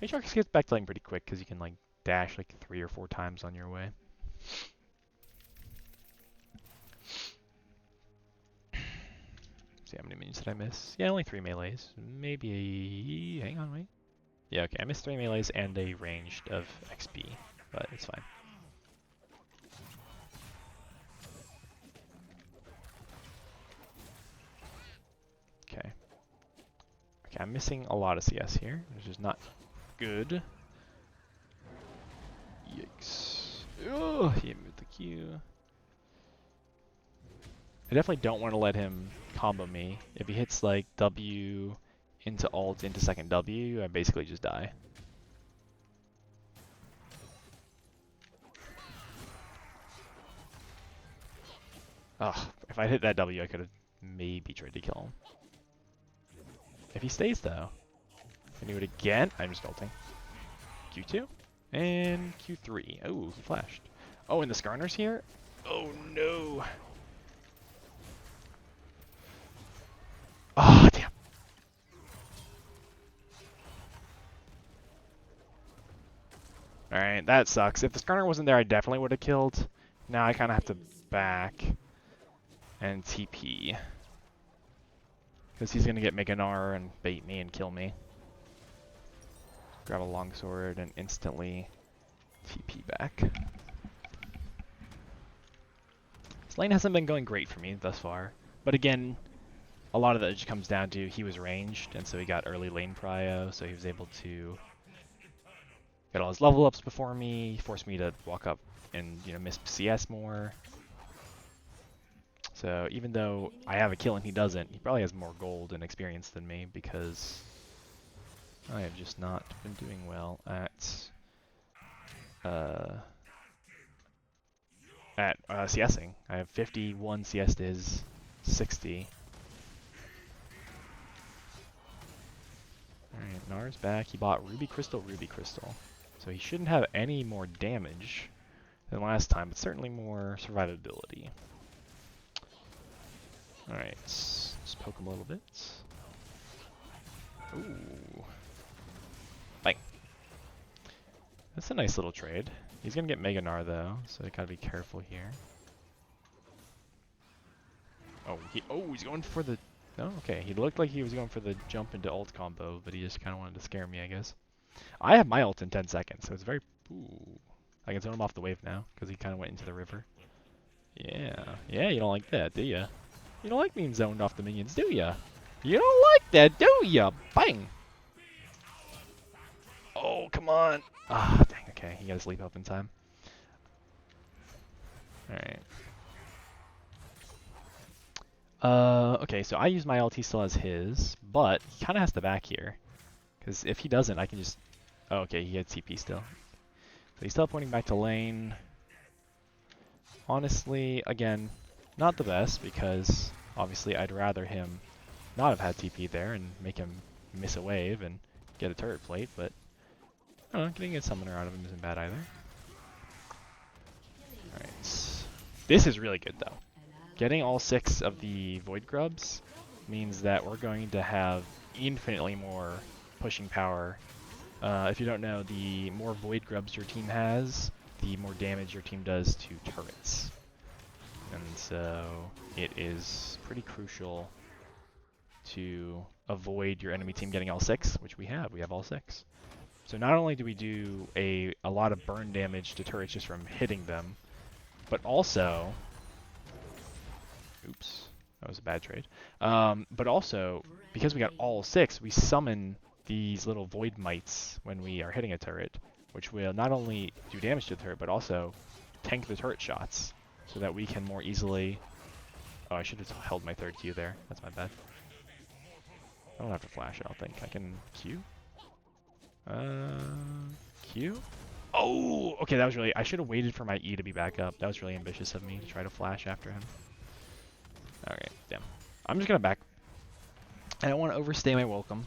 Aatrox gets back to lane pretty quick because you can like dash like 3 or 4 times on your way. See how many minions did I miss? Yeah, only 3 melees. Maybe... Hang on, wait. Yeah, okay, I missed 3 melees and a ranged of XP, but it's fine. Okay. Okay, I'm missing a lot of CS here, which is not good. Yikes. Oh, he moved the Q. I definitely don't want to let him combo me. If he hits like W into ult into second W, I basically just die. Ugh, if I hit that W, I could have maybe tried to kill him. If he stays though. Can do it again. I'm just ulting. Q2 and Q3. Oh, he flashed. Oh, and the Skarner's here? Oh no. Oh, damn. Alright, that sucks. If the Skarner wasn't there, I definitely would have killed. Now I kind of have to back and TP. Because he's going to get Mega Gnar and bait me and kill me. Grab a longsword and instantly TP back. This lane hasn't been going great for me thus far. But again, a lot of that just comes down to he was ranged, and so he got early lane prio, so he was able to get all his level ups before me, forced me to walk up and miss CS more. So even though I have a kill and he doesn't, he probably has more gold and experience than me because I have just not been doing well at CSing. I have 51 CS to his 60. Alright, Gnar's back. He bought Ruby Crystal, Ruby Crystal. So he shouldn't have any more damage than last time, but certainly more survivability. Alright, let's just poke him a little bit. Ooh. Bang. That's a nice little trade. He's gonna get Mega Gnar though, so I gotta be careful here. Oh, he's going for the... Oh, okay. He looked like he was going for the jump into ult combo, but he just kind of wanted to scare me, I guess. I have my ult in 10 seconds, so it's very... Ooh. I can throw him off the wave now, because he kind of went into the river. Yeah. Yeah, you don't like that, do ya? You don't like being zoned off the minions, do ya? You don't like that, do ya? Bang! Oh, come on! Ah, dang, okay. He got his leap up in time. Alright. Okay, so I use my ult, he still has his, but he kind of has to back here. Because if he doesn't, I can just... Oh, okay, he had CP still. So he's teleporting back to lane. Honestly, again, not the best, because obviously I'd rather him not have had TP there and make him miss a wave and get a turret plate, but I don't know, getting a summoner out of him isn't bad either. Alright. This is really good, though. Getting all 6 of the Void Grubs means that we're going to have infinitely more pushing power. If you don't know, the more Void Grubs your team has, the more damage your team does to turrets. And so it is pretty crucial to avoid your enemy team getting all 6, which we have. We have all 6. So not only do we do a lot of burn damage to turrets just from hitting them, but also... Oops, that was a bad trade. But also, because we got all 6, we summon these little void mites when we are hitting a turret, which will not only do damage to the turret, but also tank the turret shots, so that we can more easily... Oh, I should have held my third Q there. That's my bad. I don't have to flash, I don't think. I can Q? Q? Oh! Okay, that was really... I should have waited for my E to be back up. That was really ambitious of me to try to flash after him. Alright, damn. I'm just gonna back. I don't want to overstay my welcome.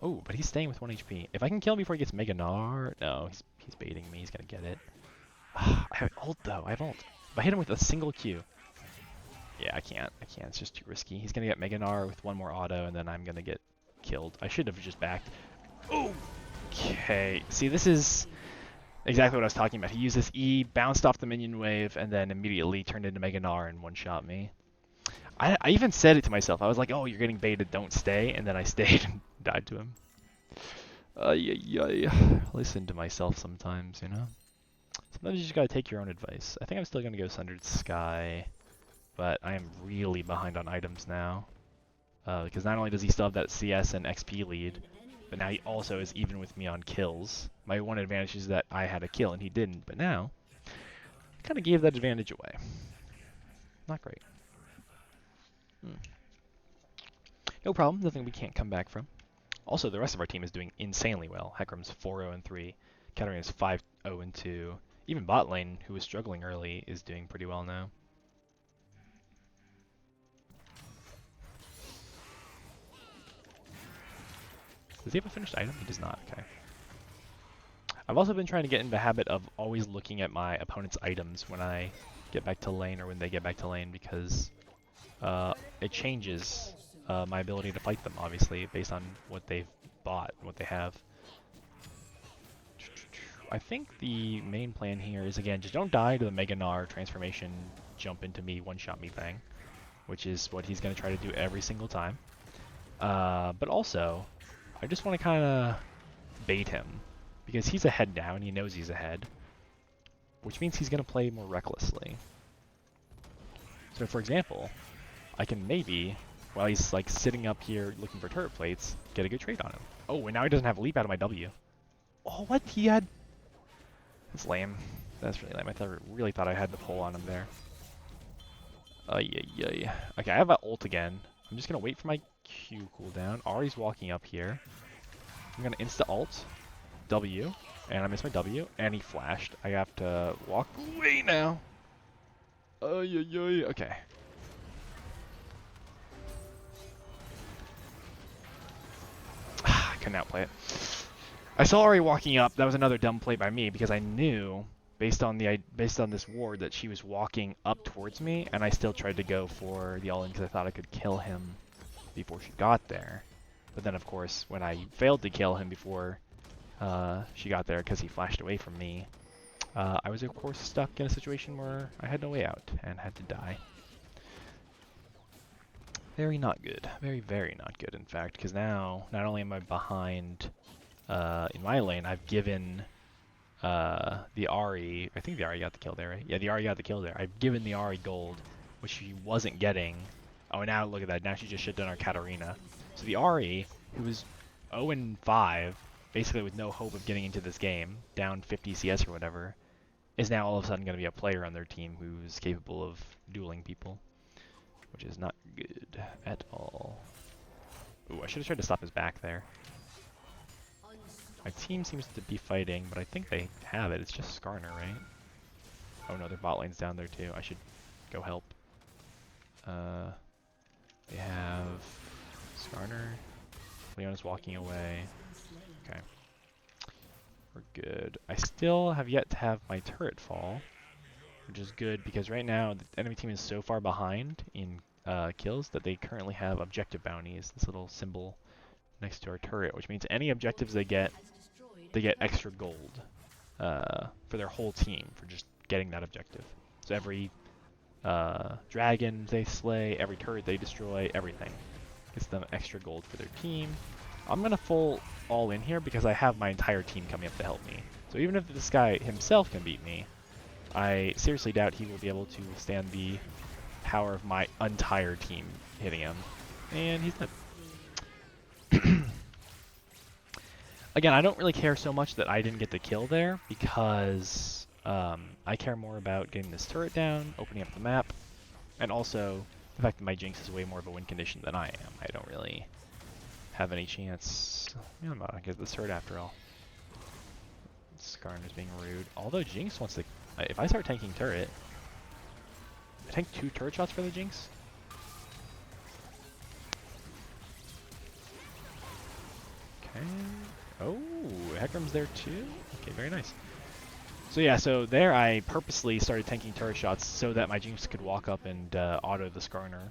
Oh, but he's staying with 1 HP. If I can kill him before he gets Mega Gnar... No, he's baiting me. He's gonna get it. I have ult, though. I have ult. If I hit him with a single Q... Yeah, I can't. It's just too risky. He's gonna get Mega Gnar with 1 more auto, and then I'm gonna get killed. I should have just backed. Oh! Okay. See, this is exactly what I was talking about. He used this E, bounced off the minion wave, and then immediately turned into Mega Gnar and one-shot me. I even said it to myself. I was like, oh, you're getting baited, don't stay. And then I stayed and died to him. Listen to myself sometimes, you know? Sometimes you just gotta take your own advice. I think I'm still gonna go Sundered Sky, but I am really behind on items now. Because not only does he still have that CS and XP lead, but now he also is even with me on kills. My one advantage is that I had a kill and he didn't, but now, I kinda gave that advantage away. Not great. No problem, nothing we can't come back from. Also, the rest of our team is doing insanely well. Hecarim's 4-0-3, Katarina's 5-0-2. Even bot lane, who was struggling early, is doing pretty well now. Does he have a finished item? He does not, okay. I've also been trying to get in the habit of always looking at my opponent's items when I get back to lane or when they get back to lane, because it changes my ability to fight them, obviously, based on what they've bought, what they have. I think the main plan here is, again, just don't die to the Mega Gnar transformation, jump into me, one-shot me thing, which is what he's going to try to do every single time. But also, I just want to kind of bait him, because he's ahead now, and he knows he's ahead, which means he's going to play more recklessly. So, for example, I can maybe, while he's like sitting up here looking for turret plates, get a good trade on him. Oh, and now he doesn't have a leap out of my W. Oh, what? He had... That's lame. That's really lame. I really thought I had the pull on him there. Okay, I have an ult again. I'm just going to wait for my Q cooldown. Ari's walking up here. I'm going to insta-ult. W. And I missed my W. And he flashed. I have to walk away now. Okay. I couldn't outplay it. I saw Ari walking up. That was another dumb play by me because I knew, based on this ward, that she was walking up towards me, and I still tried to go for the all-in because I thought I could kill him before she got there. But then, of course, when I failed to kill him before she got there because he flashed away from me. I was of course stuck in a situation where I had no way out and had to die. Very not good. Very, very not good, in fact, because now, not only am I behind in my lane, I've given the Ahri, I think the Ahri got the kill there, right? Yeah, the Ahri got the kill there. I've given the Ahri gold, which she wasn't getting. Oh, and now look at that. Now she just shit down our Katarina. So the Ahri, who was 0-5, basically with no hope of getting into this game, down 50 CS or whatever, is now all of a sudden going to be a player on their team who's capable of dueling people, which is not good at all. Ooh, I should have tried to stop his back there. My team seems to be fighting, but I think they have it. It's just Skarner, right? Oh no, their bot lane's down there too. I should go help. They have Skarner. Leona's walking away. Okay. We're good. I still have yet to have my turret fall, which is good because right now the enemy team is so far behind in kills that they currently have objective bounties, this little symbol next to our turret, which means any objectives they get extra gold for their whole team for just getting that objective. So every dragon they slay, every turret they destroy, everything gets them extra gold for their team. I'm gonna full all in here because I have my entire team coming up to help me. So even if this guy himself can beat me, I seriously doubt he will be able to withstand the power of my entire team hitting him. And he's dead. Again, I don't really care so much that I didn't get the kill there because I care more about getting this turret down, opening up the map, and also the fact that my Jinx is way more of a win condition than I am. I don't really have any chance. Yeah, I'm about to get this turret after all. Skarner's being rude. Although Jinx wants to... if I start tanking turret... I tank 2 turret shots for the Jinx? Okay. Oh, Hecarim's there too? Okay, very nice. So yeah, so there I purposely started tanking turret shots so that my Jinx could walk up and auto the Skarner.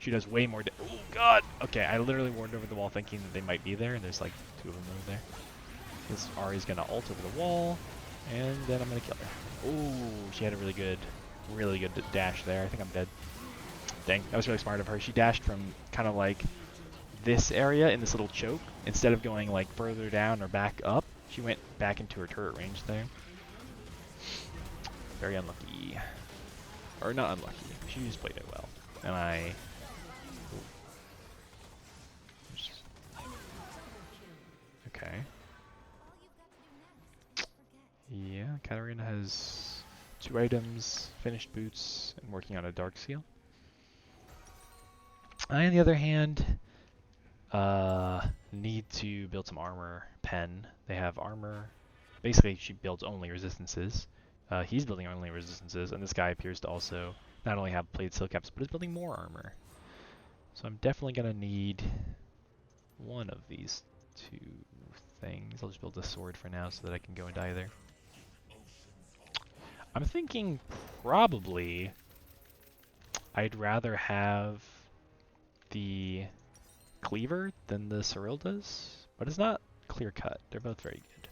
She does way more oh god! Okay, I literally warned over the wall thinking that they might be there, and there's like 2 of them over there. This Ahri's gonna ult over the wall, and then I'm gonna kill her. Ooh, she had a really good dash there. I think I'm dead. Dang, that was really smart of her. She dashed from kind of like this area in this little choke. Instead of going like further down or back up, she went back into her turret range there. Very unlucky. Or not unlucky. She just played it well. And I... Okay. Yeah, Katarina has 2 items, finished boots, and working on a dark seal. I, on the other hand, need to build some armor pen. They have armor. Basically, she builds only resistances. He's building only resistances, and this guy appears to also not only have plated steel caps, but is building more armor. So I'm definitely going to need one of these 2 things. I'll just build a sword for now so that I can go and die there. I'm thinking probably I'd rather have the cleaver than the Cyrildas, but it's not clear cut. They're both very good.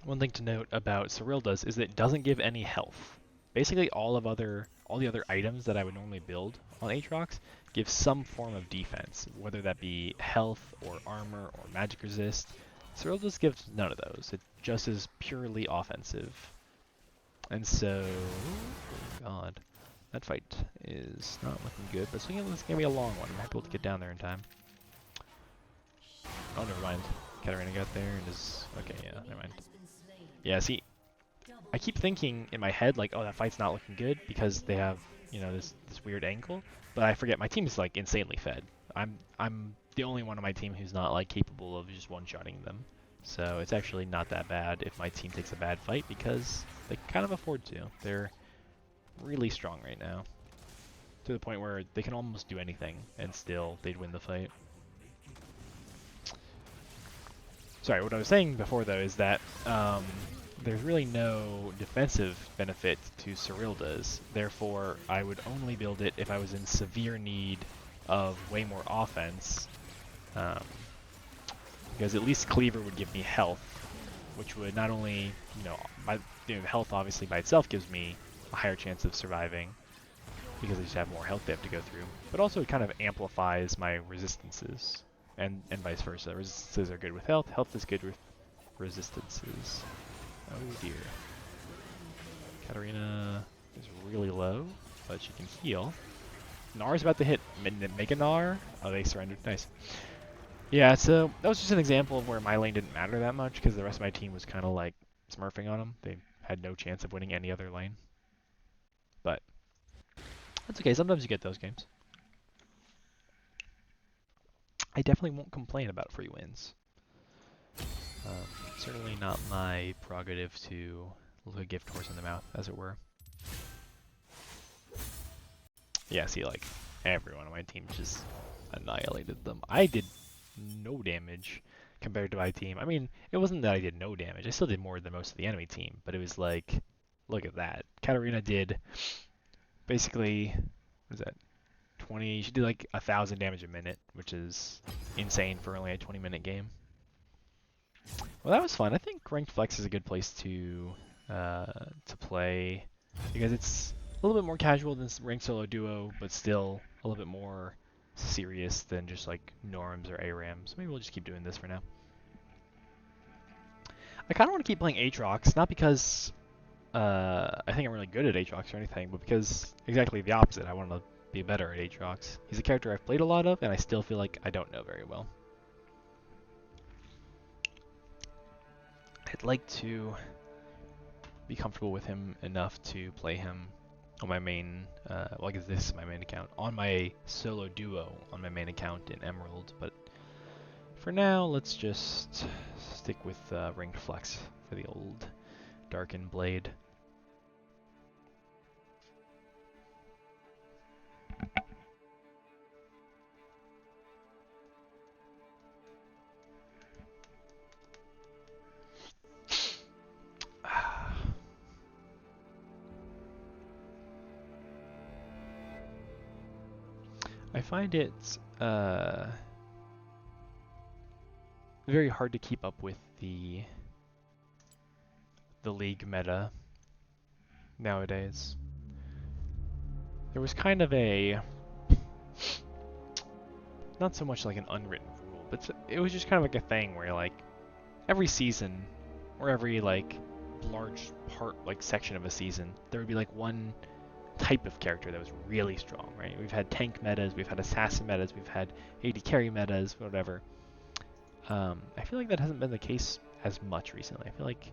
One thing to note about Cyrildas is that it doesn't give any health. Basically all the other items that I would normally build on Aatrox give some form of defense, whether that be health or armor or magic resist. Cyrildas gives none of those. It just is purely offensive. And so, oh god, that fight is not looking good, but it's going to be a long one. I'm happy to get down there in time. Oh, never mind. Katarina got there and is... okay, yeah, never mind. Yeah, see, I keep thinking in my head, like, oh, that fight's not looking good because they have, you know, this weird angle, but I forget my team is, like, insanely fed. I'm the only one on my team who's not, like, capable of just one-shotting them. So it's actually not that bad if my team takes a bad fight because they kind of afford to. They're really strong right now, to the point where they can almost do anything and still they'd win the fight. Sorry, what I was saying before though is that there's really no defensive benefit to Cyrildas, therefore I would only build it if I was in severe need of way more offense, um, because at least Cleaver would give me health, which would not only, health obviously by itself gives me a higher chance of surviving, because I just have more health they have to go through, but also it kind of amplifies my resistances, and vice versa. Resistances are good with health, health is good with resistances. Oh dear. Katarina is really low, but she can heal. Nar's about to hit Mega Nar. Oh, they surrendered. Nice. Yeah, so that was just an example of where my lane didn't matter that much because the rest of my team was kind of like smurfing on them. They had no chance of winning any other lane. But that's okay. Sometimes you get those games. I definitely won't complain about free wins. Certainly not my prerogative to look a gift horse in the mouth, as it were. Yeah, see, like, everyone on my team just annihilated them. I did no damage compared to my team. I mean, it wasn't that I did no damage. I still did more than most of the enemy team, but it was like, look at that. Katarina did basically, what is that, 20, she did like 1,000 damage a minute, which is insane for only a 20-minute game. Well, that was fun. I think Ranked Flex is a good place to play because it's a little bit more casual than Ranked Solo Duo, but still a little bit more serious than just like Norms or ARAMs. So maybe we'll just keep doing this for now. I kind of want to keep playing Aatrox, not because I think I'm really good at Aatrox or anything, but because exactly the opposite. I want to be better at Aatrox. He's a character I've played a lot of, and I still feel like I don't know very well. I'd like to be comfortable with him enough to play him on my main, well I guess this is my main account, on my solo duo on my main account in Emerald, but for now let's just stick with Ranked Flex for the old Darkened Blade. I find it very hard to keep up with the League meta nowadays. There was kind of a, not so much like an unwritten rule, but it was just kind of like a thing where like every season or every like large part, like section of a season, there would be like one type of character that was really strong, right? We've had tank metas, we've had assassin metas, we've had AD carry metas, whatever. I feel like that hasn't been the case as much recently. I feel like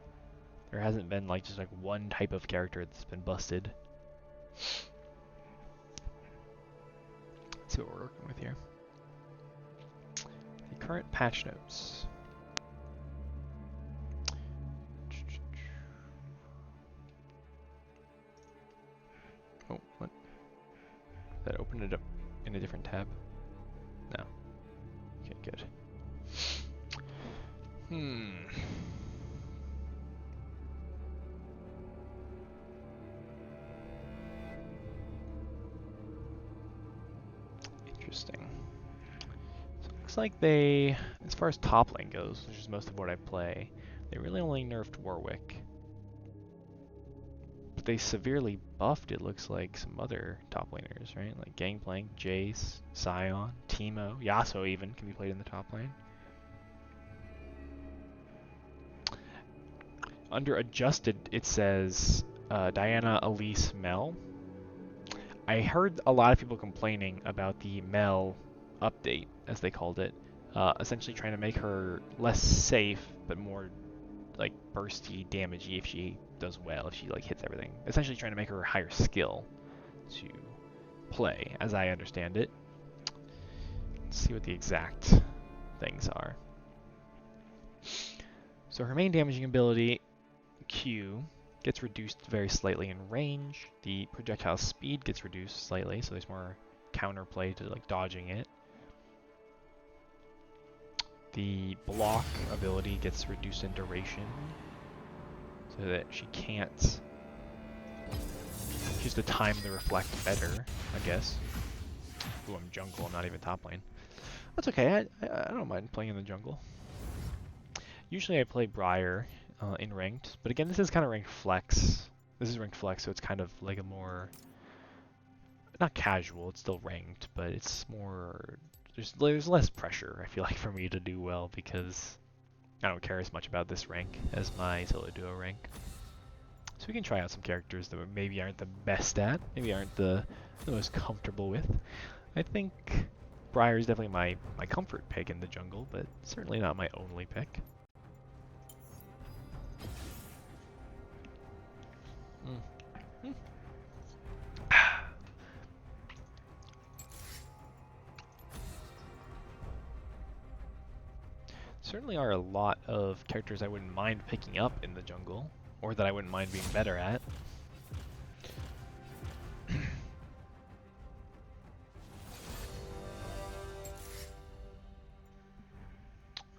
there hasn't been like just like one type of character that's been busted. Let's see what we're working with here. The current patch notes. Oh, what? That opened it up in a different tab? No. Okay, good. Interesting. So it looks like they, as far as top lane goes, which is most of what I play, they really only nerfed Warwick. But they severely buffed, it looks like, some other top laners, right? Like Gangplank, Jace, Sion, Teemo, Yasuo even can be played in the top lane. Under adjusted, it says Diana, Elise, Mel. I heard a lot of people complaining about the Mel update, as they called it, essentially trying to make her less safe, but more like bursty, damagey if she does well, if she like hits everything. Essentially trying to make her higher skill to play, as I understand it. Let's see what the exact things are. So her main damaging ability, Q, gets reduced very slightly in range. The projectile speed gets reduced slightly, so there's more counterplay to like dodging it. The block ability gets reduced in duration, so that she can't use the time to reflect better, I guess. Ooh, I'm jungle, I'm not even top lane. That's okay, I don't mind playing in the jungle. Usually I play Briar in ranked, but again, this is kind of ranked flex. This is ranked flex, so it's kind of like a more, not casual, it's still ranked, but it's more, there's less pressure, I feel like, for me to do well, because I don't care as much about this rank as my solo duo rank. So we can try out some characters that maybe aren't the best at, maybe aren't the most comfortable with. I think Briar is definitely my comfort pick in the jungle, but certainly not my only pick. Certainly are a lot of characters I wouldn't mind picking up in the jungle, or that I wouldn't mind being better at.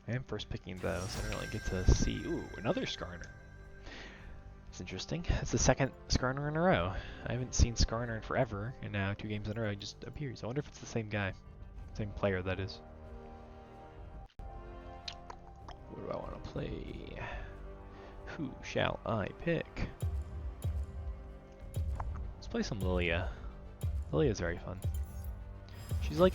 I am first picking those, so I don't really get to see. Ooh, another Skarner. It's interesting. It's the second Skarner in a row. I haven't seen Skarner in forever, and now 2 games in a row he just appears. I wonder if it's the same guy. Same player, that is. What do I want to play? Who shall I pick? Let's play some Lilia. Lilia's very fun. She's like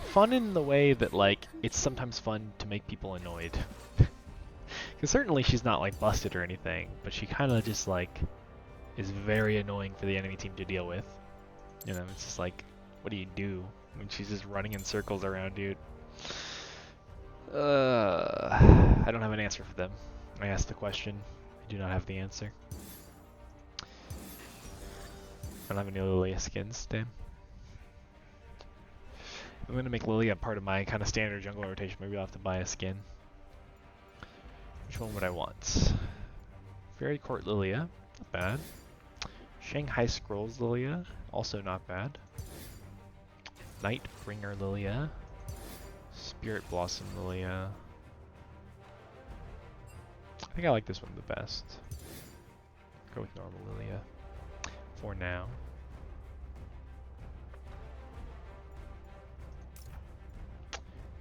fun in the way that like it's sometimes fun to make people annoyed. Because certainly she's not like busted or anything, but she kind of just like is very annoying for the enemy team to deal with. You know, it's just like, what do you do when she's just running in circles around you? I don't have an answer for them. I asked the question. I do not have the answer. I don't have any Lilia skins, damn. I'm going to make Lilia part of my kind of standard jungle rotation. Maybe I'll have to buy a skin. Which one would I want? Fairy Court Lilia, not bad. Shanghai Scrolls Lilia, also not bad. Nightbringer Lilia. Spirit Blossom Lilia. I think I like this one the best. Go with normal Lilia for now.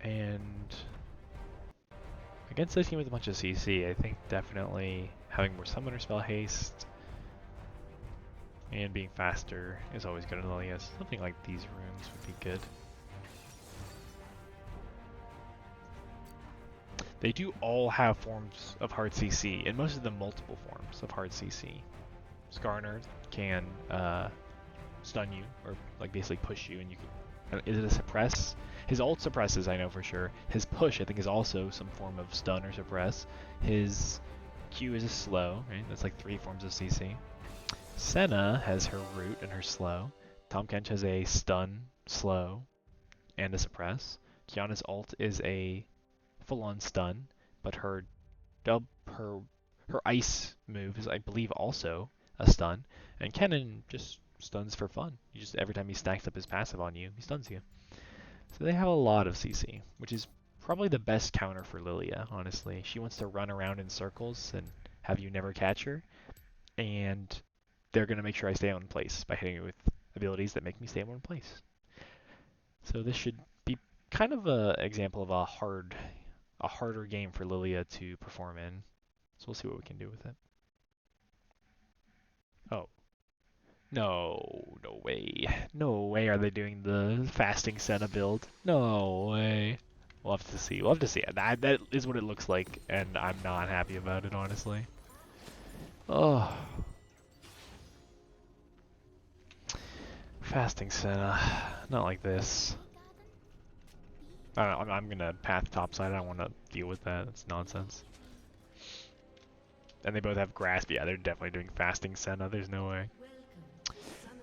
And against this team with a bunch of CC, I think definitely having more summoner spell haste and being faster is always good in Lilia. Something like these runes would be good. They do all have forms of hard CC, and most of them multiple forms of hard CC. Skarner can stun you, or like basically push you, and you can. Is it a suppress? His ult suppresses, I know for sure. His push, I think, is also some form of stun or suppress. His Q is a slow, right? That's like 3 forms of CC. Senna has her root and her slow. Tahm Kench has a stun, slow, and a suppress. Qiyana's ult is a full-on stun, but her ice move is, I believe, also a stun. And Kennen just stuns for fun. You just every time he stacks up his passive on you, he stuns you. So they have a lot of CC, which is probably the best counter for Lilia, honestly. She wants to run around in circles and have you never catch her, and they're going to make sure I stay in one place by hitting her with abilities that make me stay in one place. So this should be kind of an example of a harder game for Lilia to perform in. So we'll see what we can do with it. Oh. No way. No way are they doing the fasting Senna build. No way. We'll have to see. We'll have to see. That is what it looks like, and I'm not happy about it, honestly. Oh. Fasting Senna. Not like this. I don't know, I'm gonna path topside. I don't want to deal with that. That's nonsense. And they both have grasp. Yeah, they're definitely doing fasting Senna. There's no way.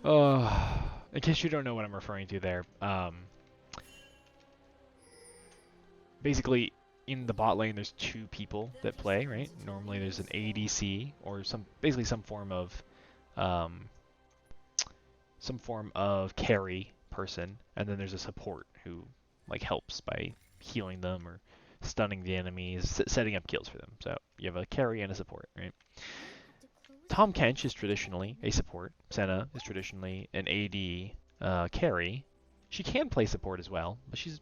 Oh, in case you don't know what I'm referring to there, basically in the bot lane there's 2 people that play, right? Normally there's an ADC or basically some form of carry person, and then there's a support who like helps by healing them or stunning the enemies, setting up kills for them. So you have a carry and a support, right? Tahm Kench is traditionally a support. Senna is traditionally an AD carry. She can play support as well, but she's,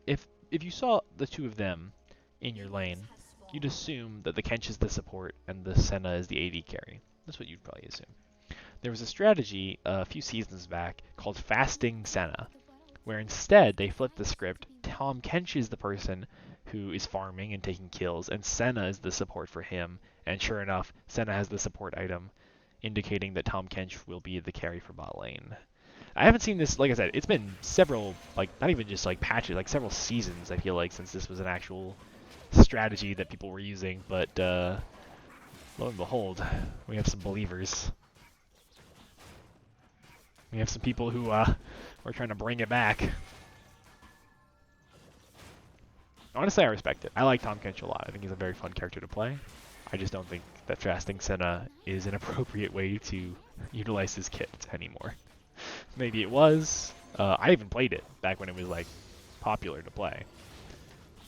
if you saw the two of them in your lane, you'd assume that the Kench is the support and the Senna is the AD carry. That's what you'd probably assume. There was a strategy a few seasons back called Fasting Senna, where instead they flipped the script. Tahm Kench is the person who is farming and taking kills, and Senna is the support for him. And sure enough, Senna has the support item, indicating that Tahm Kench will be the carry for bot lane. I haven't seen this, like I said, it's been several, not even just patches, several seasons, I feel like, since this was an actual strategy that people were using, but lo and behold, we have some believers. We have some people who are trying to bring it back. Honestly, I respect it. I like Tahm Kench a lot. I think he's a very fun character to play. I just don't think that Fasting Senna is an appropriate way to utilize his kit anymore. Maybe it was. I even played it back when it was popular to play,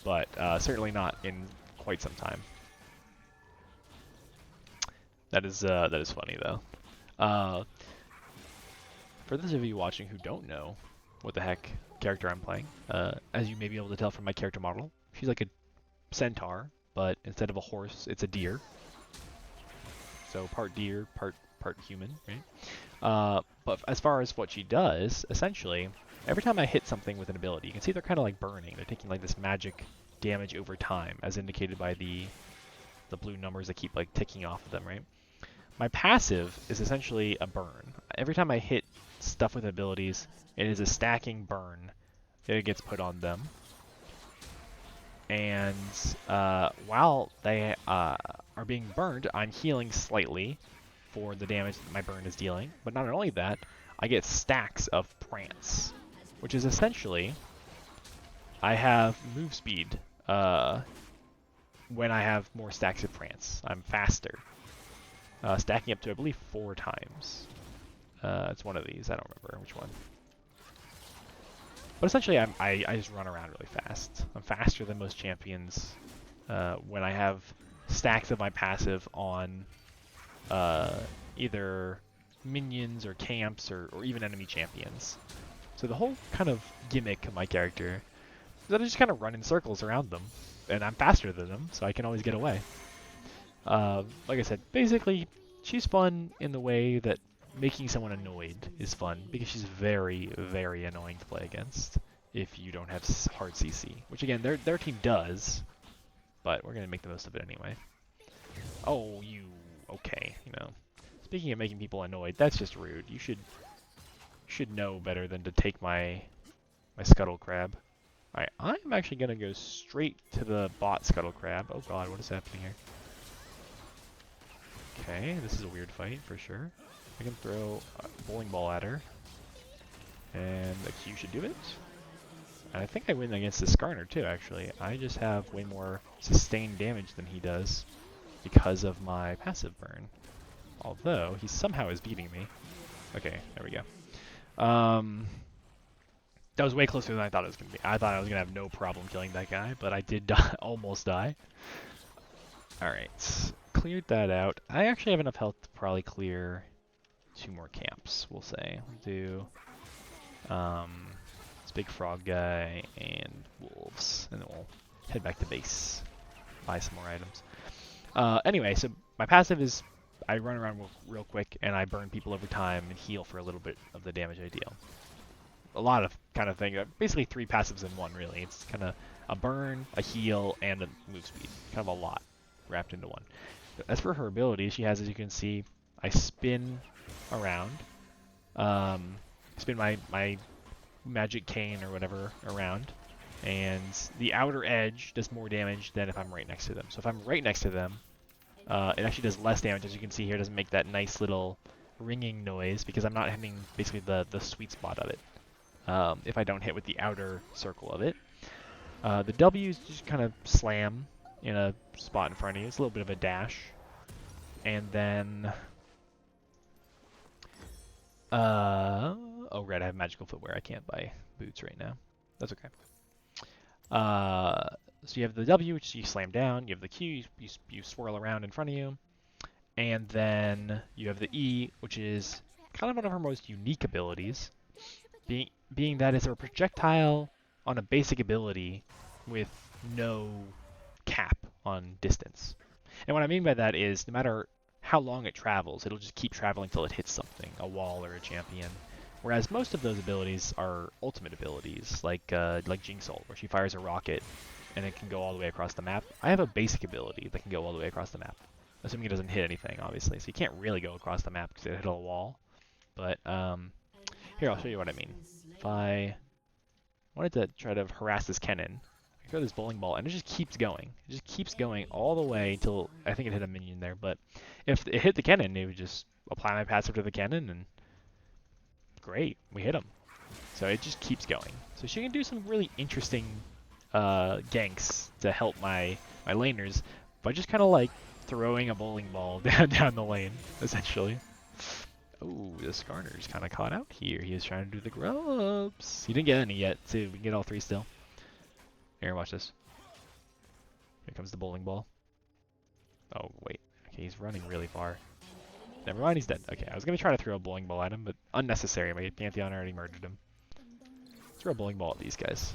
but certainly not in quite some time. That is funny though. For those of you watching who don't know what the heck character I'm playing, as you may be able to tell from my character model, she's like a centaur, but instead of a horse, it's a deer. So part deer, part human, right? But as far as what she does, essentially, every time I hit something with an ability, you can see they're kind of like burning. They're taking this magic damage over time, as indicated by the blue numbers that keep ticking off of them, right? My passive is essentially a burn. Every time I hit stuff with abilities, it is a stacking burn that gets put on them. And while they are being burned, I'm healing slightly for the damage that my burn is dealing. But not only that, I get stacks of prance, which is essentially I have move speed when I have more stacks of prance. I'm faster. Stacking up to, I believe, 4 times. It's one of these. I don't remember which one. But essentially, I just run around really fast. I'm faster than most champions when I have stacks of my passive on either minions or camps or even enemy champions. So the whole kind of gimmick of my character is that I just kind of run in circles around them. And I'm faster than them, so I can always get away. Like I said, basically, she's fun in the way that making someone annoyed is fun, because she's very, very annoying to play against if you don't have hard CC. Which, again, their team does, but we're going to make the most of it anyway. Oh, okay, Speaking of making people annoyed, that's just rude. You should know better than to take my Scuttle Crab. Alright, I'm actually going to go straight to the bot Scuttle Crab. Oh god, what is happening here? Okay, this is a weird fight for sure. I can throw a bowling ball at her, and the Q should do it. And I think I win against this Skarner too, actually. I just have way more sustained damage than he does because of my passive burn. Although, he somehow is beating me. Okay, there we go. That was way closer than I thought it was going to be. I thought I was going to have no problem killing that guy, but I did almost die. Alright, cleared that out. I actually have enough health to probably clear 2 more camps, we'll say. We'll do this big frog guy and wolves, and then we'll head back to base, buy some more items. Anyway, so my passive is I run around real quick, and I burn people over time and heal for a little bit of the damage I deal. A lot of kind of thing, basically 3 passives in one, really. It's kind of a burn, a heal, and a move speed. Kind of a lot wrapped into one. As for her ability, she has, as you can see, I spin around, spin my magic cane or whatever around, and the outer edge does more damage than if I'm right next to them. So if I'm right next to them, it actually does less damage. As you can see here, it doesn't make that nice little ringing noise because I'm not hitting basically the sweet spot of it. If I don't hit with the outer circle of it. The W's just kind of slam in a spot in front of you. It's a little bit of a dash. And then... oh, right, I have magical footwear. I can't buy boots right now. That's okay. So you have the W, which you slam down. You have the Q, you swirl around in front of you. And then you have the E, which is kind of one of her most unique abilities. being that it's a projectile on a basic ability with no cap on distance. And what I mean by that is no matter how long it travels, it'll just keep traveling till it hits something, a wall or a champion. Whereas most of those abilities are ultimate abilities, like Jinx ult, where she fires a rocket and it can go all the way across the map. I have a basic ability that can go all the way across the map, assuming it doesn't hit anything, obviously. So you can't really go across the map because it hit a wall. But here, I'll show you what I mean. If I wanted to try to harass this cannon, I throw this bowling ball, and it just keeps going. It just keeps going all the way until I think it hit a minion there. But if it hit the cannon, it would just apply my passive to the cannon, and great, we hit him. So it just keeps going. So she can do some really interesting ganks to help my laners by just kind of like throwing a bowling ball down the lane, essentially. Oh, the Skarner's kind of caught out here. He was trying to do the grubs. He didn't get any yet, too. We can get all three still. Here, watch this. Here comes the bowling ball. Oh, wait. Okay, he's running really far. Never mind, he's dead. Okay, I was going to try to throw a bowling ball at him, but unnecessary. My Pantheon already murdered him. Let's throw a bowling ball at these guys.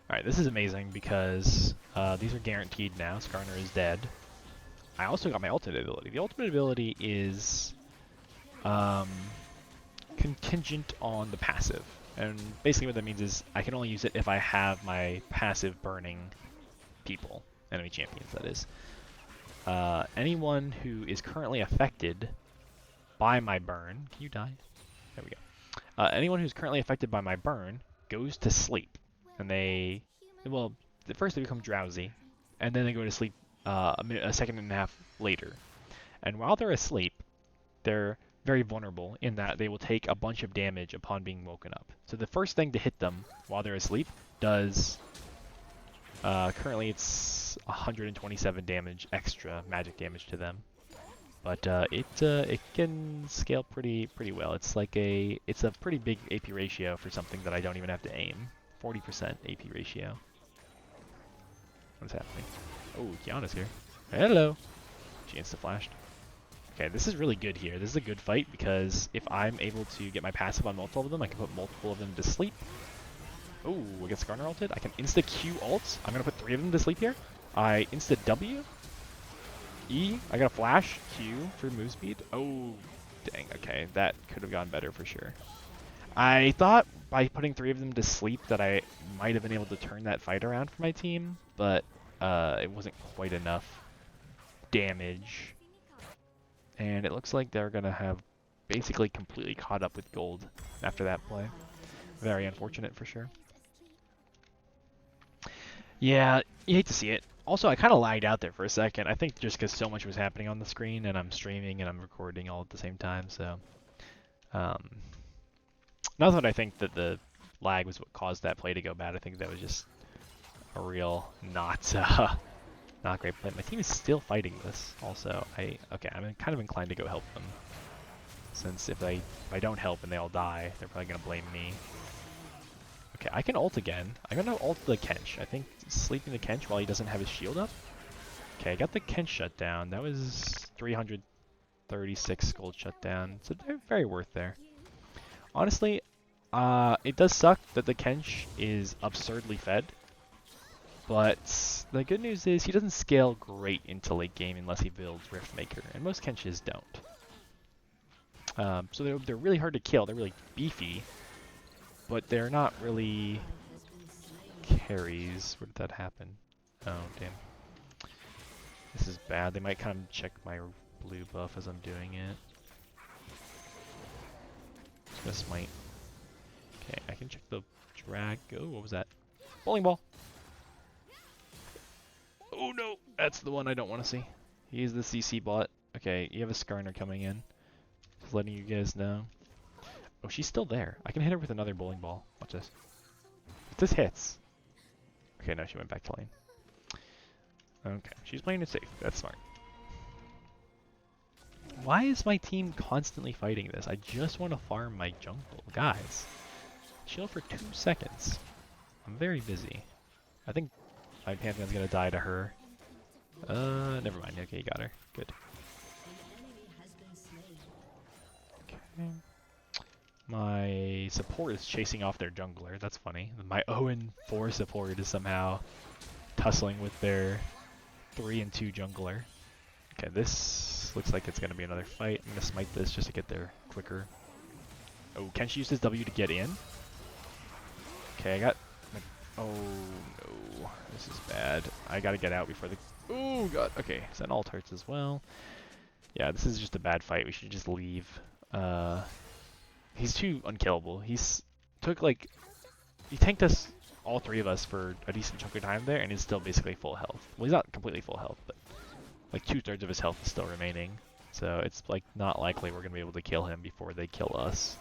Alright, this is amazing because these are guaranteed now. Skarner is dead. I also got my ultimate ability. The ultimate ability is contingent on the passive. And basically what that means is I can only use it if I have my passive burning people. Enemy champions, that is. Anyone who is currently affected by my burn... Can you die? There we go. Anyone who's currently affected by my burn goes to sleep. And they... Well, at first they become drowsy. And then they go to sleep a second and a half later. And while they're asleep, they're very vulnerable in that they will take a bunch of damage upon being woken up. So the first thing to hit them while they're asleep does, currently it's 127 damage extra magic damage to them. But it can scale pretty well. It's a pretty big AP ratio for something that I don't even have to aim. 40% AP ratio. What's happening? Oh, Kiana's here. Hello! She insta-flashed. Okay, this is really good here. This is a good fight because if I'm able to get my passive on multiple of them, I can put multiple of them to sleep. Oh, we get Skarner ulted. I can insta-Q ult. I'm going to put 3 of them to sleep here. I insta-W. E. I got a flash. Q for move speed. Oh, dang. Okay, that could have gone better for sure. I thought by putting 3 of them to sleep that I might have been able to turn that fight around for my team, but it wasn't quite enough damage. And it looks like they're going to have basically completely caught up with gold after that play. Very unfortunate for sure. Yeah, you hate to see it. Also, I kind of lagged out there for a second. I think just because so much was happening on the screen, and I'm streaming and I'm recording all at the same time, so... not that I think that the lag was what caused that play to go bad. I think that was just a real not great play. My team is still fighting this. Also, I'm kind of inclined to go help them, since if I don't help and they all die, they're probably gonna blame me. Okay, I can ult again. I'm gonna ult the Kench. I think sleeping the Kench while he doesn't have his shield up. Okay, I got the Kench shut down. That was 336 gold shut down. So they're very worth there. Honestly, it does suck that the Kench is absurdly fed. But the good news is he doesn't scale great into late game unless he builds Riftmaker, and most Kenches don't. So they're really hard to kill. They're really beefy, but they're not really carries. Where did that happen? Oh, damn. This is bad. They might kind of check my blue buff as I'm doing it. This might... Okay, I can check the drag. Oh, what was that? Bowling ball! Oh no! That's the one I don't want to see. He's the CC bot. Okay, you have a Skarner coming in. Just letting you guys know. Oh, she's still there. I can hit her with another bowling ball. Watch this. If this hits... Okay, no, she went back to lane. Okay, she's playing it safe. That's smart. Why is my team constantly fighting this? I just want to farm my jungle. Guys, chill for 2 seconds. I'm very busy. I think my Pantheon's gonna die to her. Never mind. Okay, you got her. Good. Okay. Okay. My support is chasing off their jungler. That's funny. My 0-4 support is somehow tussling with their 3-2 jungler. Okay, this looks like it's going to be another fight. I'm going to smite this just to get there quicker. Oh, can she use this W to get in? Okay, I got... Oh, no. This is bad. I got to get out before the... Oh, God. Okay, Zen ult hurts as well. Yeah, this is just a bad fight. We should just leave. He's too unkillable. He's took, like... He tanked us, all three of us, for a decent chunk of time there, and he's still basically full health. Well, he's not completely full health, but... Like 2/3 of his health is still remaining. So it's like not likely we're going to be able to kill him before they kill us.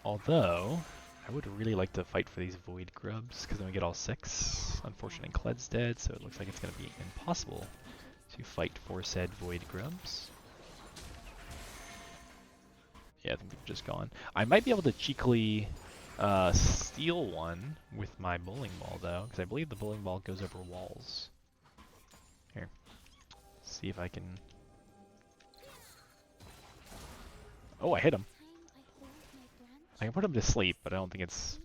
Although, I would really like to fight for these Void Grubs, because then we get all 6. Unfortunately, Kled's dead, so it looks like it's going to be impossible to fight for said Void Grubs. Yeah, I think they've just gone. I might be able to cheekily steal one with my bowling ball, though, because I believe the bowling ball goes over walls. Here. See if I can... Oh, I hit him. I can put him to sleep, but I don't think it's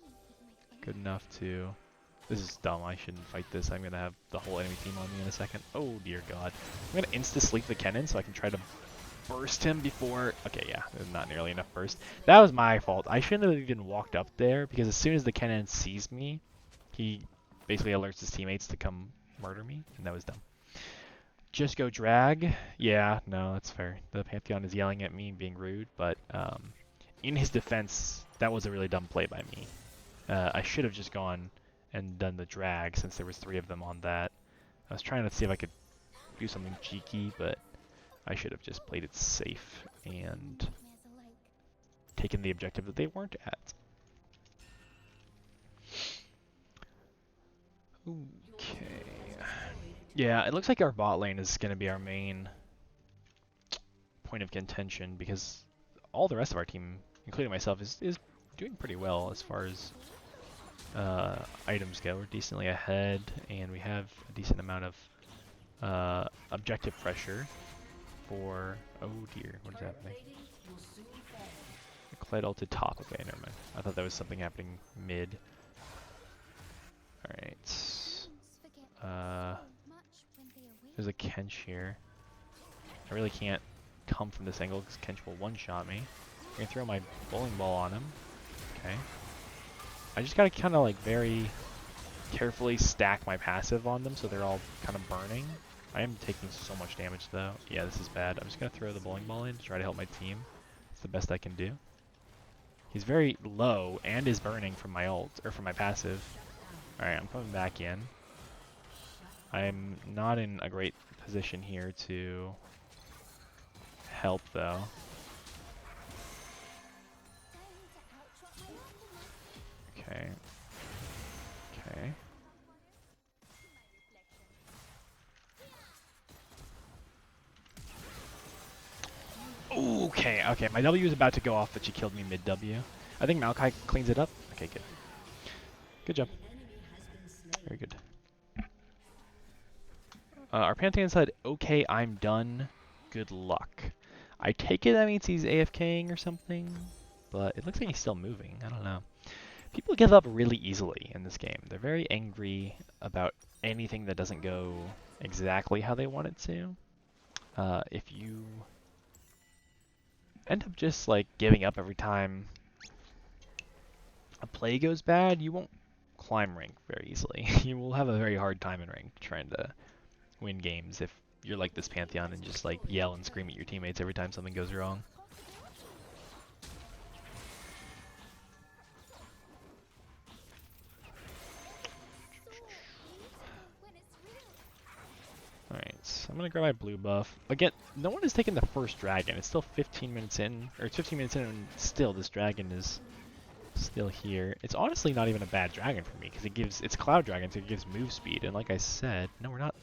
good enough to... This is dumb. I shouldn't fight this. I'm going to have the whole enemy team on me in a second. Oh, dear God. I'm going to insta-sleep the Kennen so I can try to burst him before... Okay, yeah. There's not nearly enough burst. That was my fault. I shouldn't have even walked up there, because as soon as the Kennen sees me, he basically alerts his teammates to come murder me, and that was dumb. Just go drag. Yeah, no, that's fair. The Pantheon is yelling at me, being rude, but in his defense, that was a really dumb play by me. I should have just gone and done the drag since there was 3 of them on that. I was trying to see if I could do something cheeky, but I should have just played it safe and taken the objective that they weren't at. Okay. Yeah, it looks like our bot lane is going to be our main point of contention because all the rest of our team, including myself, is doing pretty well as far as items go. We're decently ahead, and we have a decent amount of objective pressure for... Oh dear, what is happening? Kled ulted top. Okay, never mind. I thought that was something happening mid. Alright. There's a Kench here. I really can't come from this angle because Kench will one-shot me. I'm gonna throw my bowling ball on him. Okay. I just gotta kind of like very carefully stack my passive on them so they're all kind of burning. I am taking so much damage though. Yeah, this is bad. I'm just gonna throw the bowling ball in to try to help my team. It's the best I can do. He's very low and is burning from my ult, or from my passive. Alright, I'm coming back in. I'm not in a great position here to help though. Okay. Okay. Okay, okay. My W is about to go off, but she killed me mid-W. I think Maokai cleans it up. Okay, good. Good job. Very good. Our Pantheon said, okay, I'm done. Good luck. I take it that means he's AFKing or something, but it looks like he's still moving. I don't know. People give up really easily in this game. They're very angry about anything that doesn't go exactly how they want it to. If you end up just like giving up every time a play goes bad, you won't climb rank very easily. You will have a very hard time in rank trying to win games if you're like this Pantheon and just like yell and scream at your teammates every time something goes wrong. Alright, so I'm gonna grab my blue buff. Again, no one has taken the first dragon. It's still 15 minutes in, or it's 15 minutes in, and still this dragon is still here. It's honestly not even a bad dragon for me, because it's Cloud Dragon, so it gives move speed, and like I said, no, we're not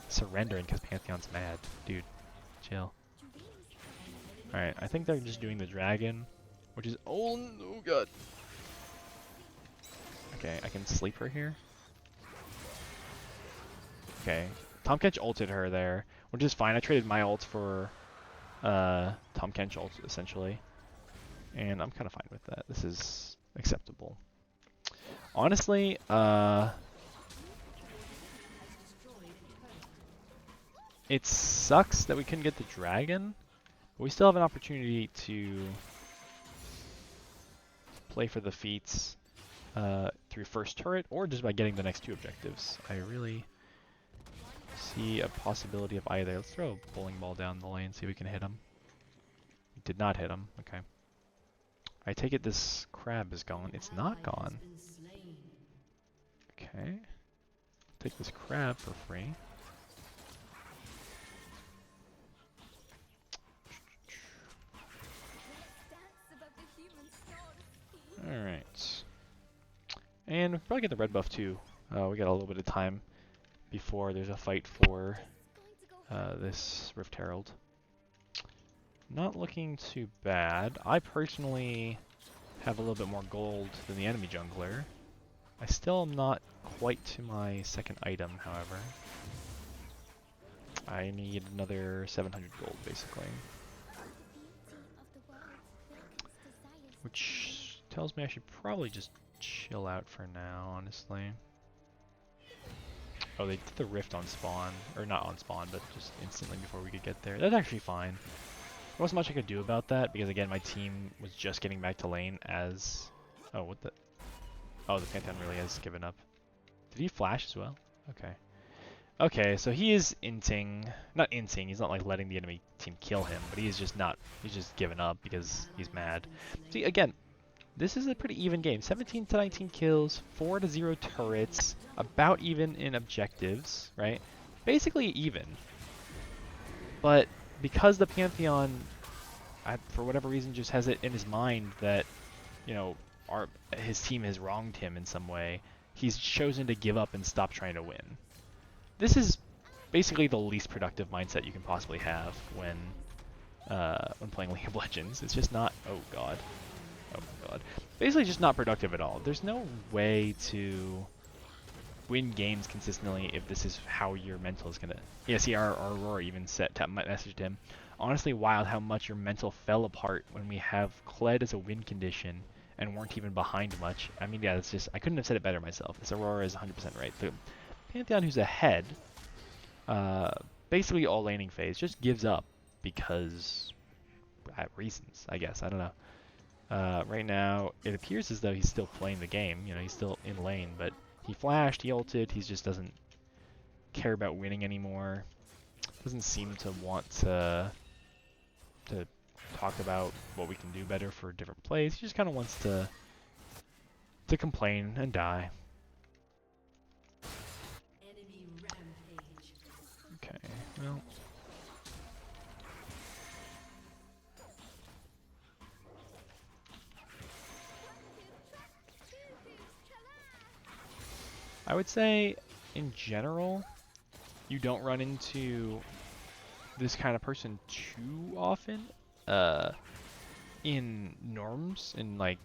surrendering because Pantheon's mad. Dude, chill. Alright, I think they're just doing the dragon, which is... Oh, God. Okay, I can sleep her here. Okay. Tahm Kench ulted her there, which is fine. I traded my ult for Tom Kench ult, essentially. And I'm kind of fine with that. This is acceptable. Honestly, it sucks that we couldn't get the dragon, but we still have an opportunity to play for the feats through first turret or just by getting the next 2 objectives. I really see a possibility of either. Let's throw a bowling ball down the lane, see if we can hit him. Did not hit him. Okay. I take it this crab is gone. It's not gone. Okay. Take this crab for free. Alright. And we'll probably get the red buff too. We got a little bit of time before there's a fight for this Rift Herald. Not looking too bad. I personally have a little bit more gold than the enemy jungler. I still am not quite to my second item, however. I need another 700 gold, basically. Which tells me I should probably just chill out for now, honestly. Oh, they did the rift on spawn. Or not on spawn, but just instantly before we could get there. That's actually fine. There wasn't much I could do about that, because again, my team was just getting back to lane as... Oh, what the... Oh, the Pantheon really has given up. Did he flash as well? Okay. Okay, so he is inting... Not inting, he's not like letting the enemy team kill him, but he's just not... He's just given up because he's mad. See, again, this is a pretty even game. 17 to 19 kills, 4 to 0 turrets, about even in objectives, right? Basically even. But because the Pantheon, for whatever reason, just has it in his mind that, you know, his team has wronged him in some way, he's chosen to give up and stop trying to win. This is basically the least productive mindset you can possibly have when playing League of Legends. It's just not... Oh god. Oh god. Basically just not productive at all. There's no way to win games consistently if this is how your mental is gonna... Yeah, see, our Aurora even messaged him. Honestly, wild how much your mental fell apart when we have Kled as a win condition and weren't even behind much. I mean, yeah, it's just... I couldn't have said it better myself. This Aurora is 100% right. The Pantheon who's ahead, basically all laning phase, just gives up because... reasons, I guess. I don't know. Right now, it appears as though he's still playing the game. You know, he's still in lane, but he flashed, he ulted, he just doesn't care about winning anymore. Doesn't seem to want to talk about what we can do better for different plays. He just kind of wants to complain and die. Okay, well... I would say, in general, you don't run into this kind of person too often in norms, in like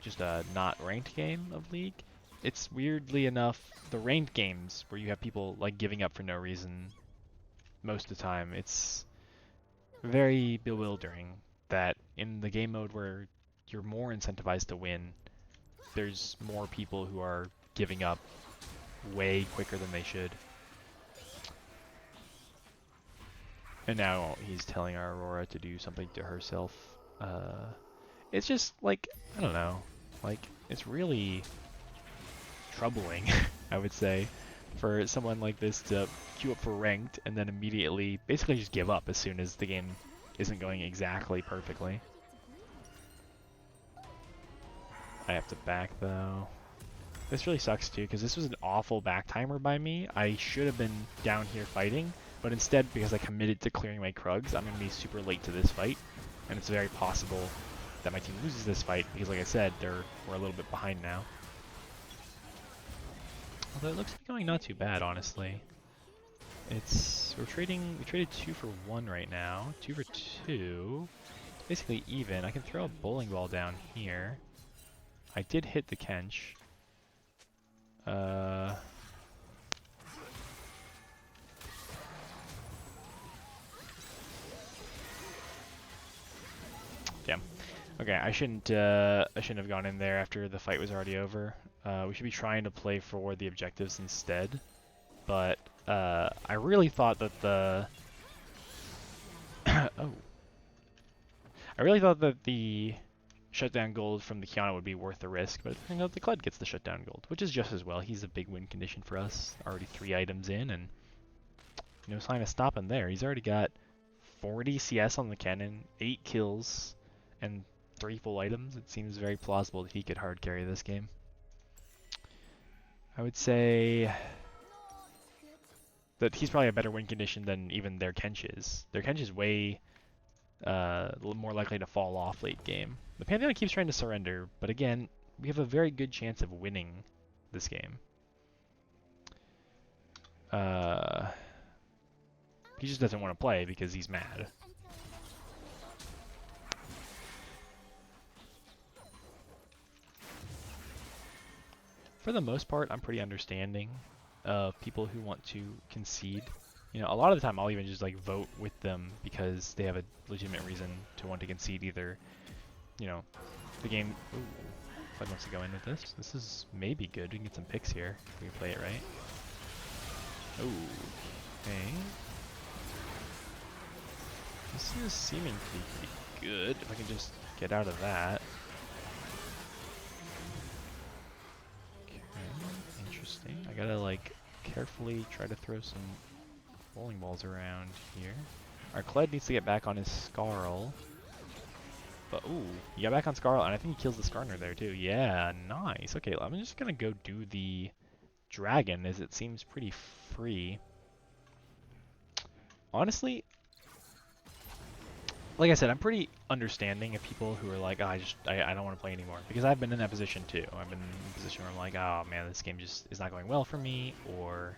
just a not ranked game of League. It's weirdly enough the ranked games where you have people like giving up for no reason most of the time. It's very bewildering that in the game mode where you're more incentivized to win, there's more people who are giving up way quicker than they should. And now he's telling our Aurora to do something to herself. It's just like, I don't know, like it's really troubling, I would say, for someone like this to queue up for ranked and then immediately basically just give up as soon as the game isn't going exactly perfectly. I have to back though. This really sucks too, because this was an awful back timer by me. I should have been down here fighting, but instead, because I committed to clearing my Krugs, I'm going to be super late to this fight, and it's very possible that my team loses this fight, because like I said, we're a little bit behind now. Although it looks to be going not too bad, honestly. We traded 2 for 1 right now, 2 for 2, basically even. I can throw a bowling ball down here. I did hit the Kench. Okay, I shouldn't have gone in there after the fight was already over. We should be trying to play for the objectives instead. But I really thought that the oh, I really thought that the shutdown gold from the Kiana would be worth the risk, but it turns out the Kled gets the shutdown gold, which is just as well. He's a big win condition for us. Already 3 items in, and no sign of stopping there. He's already got 40 CS on the cannon, 8 kills, and 3 full items. It seems very plausible that he could hard carry this game. I would say that he's probably a better win condition than even their Kench is. Their Kench is way more likely to fall off late game. The Pantheon keeps trying to surrender, but again, we have a very good chance of winning this game. He just doesn't want to play because he's mad. For the most part, I'm pretty understanding of people who want to concede. You know, a lot of the time I'll even just like vote with them because they have a legitimate reason to want to concede either, you know, the game. Ooh, Fred wants to go in with this. This is maybe good. We can get some picks here if we play it right. Ooh, okay. This is seeming to be pretty good if I can just get out of that. Okay, interesting. I gotta like carefully try to throw some bowling balls around here. Our Kled needs to get back on his Skarl. But ooh, he got back on Skarl, and I think he kills the Skarner there too. Yeah, nice. Okay, I'm just gonna go do the dragon as it seems pretty free. Honestly, like I said, I'm pretty understanding of people who are like, oh, I don't want to play anymore, because I've been in that position too. I've been in a position where I'm like, oh man, this game just is not going well for me, or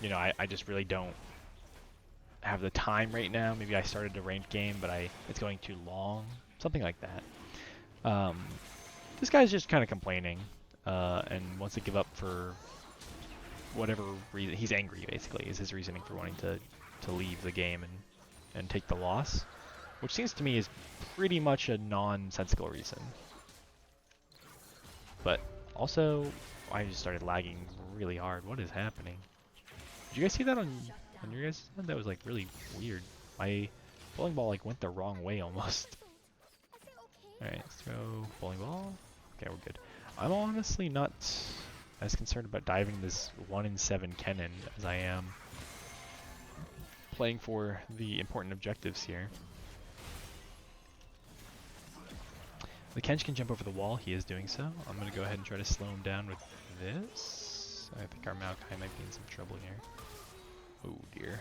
you know, I just really don't have the time right now. Maybe I started a ranked game, but it's going too long, something like that. This guy's just kind of complaining and wants to give up for whatever reason. He's angry, basically, is his reasoning for wanting to leave the game and take the loss, which seems to me is pretty much a nonsensical reason. But also, I just started lagging really hard. What is happening? Did you guys see that on your guys' end? That was like really weird. My bowling ball like went the wrong way almost. Alright, let's throw bowling ball. Okay, we're good. I'm honestly not as concerned about diving this 1 in 7 cannon as I am playing for the important objectives here. The Kench can jump over the wall. He is doing so. I'm going to go ahead and try to slow him down with this. I think our Maokai might be in some trouble here. Oh dear.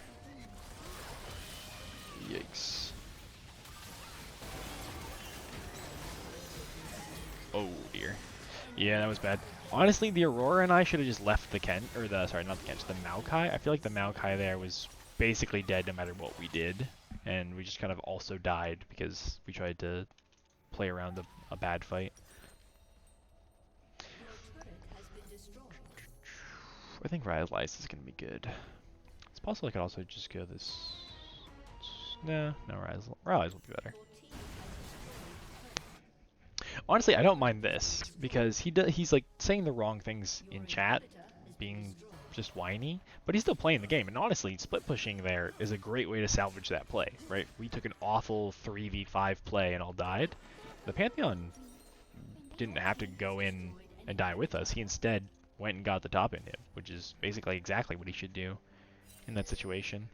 Yikes. Oh dear. Yeah, that was bad. Honestly, the Aurora and I should have just left the Kench, or the, sorry, not the Kench, the Maokai. I feel like the Maokai there was basically dead no matter what we did, and we just kind of also died because we tried to play around a bad fight. I think Rise Lice is going to be good. It's possible I could also just go this... No Rise will be better. Honestly, I don't mind this because he's like saying the wrong things in chat, being just whiny, but he's still playing the game. And honestly, split pushing there is a great way to salvage that play, right? We took an awful 3v5 play and all died. The Pantheon didn't have to go in and die with us. He instead went and got the top inhib, which is basically exactly what he should do in that situation.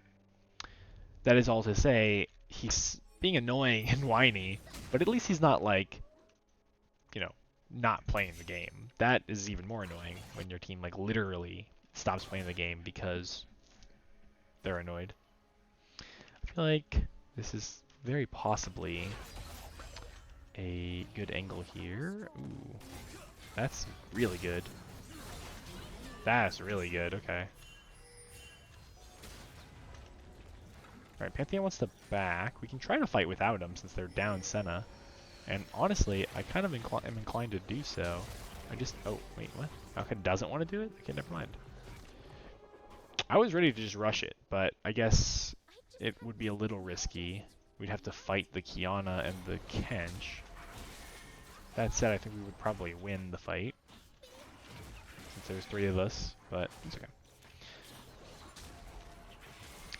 That is all to say, he's being annoying and whiny, but at least he's not like, you know, not playing the game. That is even more annoying when your team like literally stops playing the game because they're annoyed. I feel like this is very possibly a good angle here. Ooh, that's really good. That's really good, okay. Alright, Pantheon wants to back. We can try to fight without him since they're down Senna. And honestly, I kind of am inclined to do so. I just... Oh, wait, what? Malka doesn't want to do it? Okay, never mind. I was ready to just rush it, but I guess it would be a little risky. we'd have to fight the Kiana and the Kench. That said, I think we would probably win the fight, since there's 3 of us, but it's okay.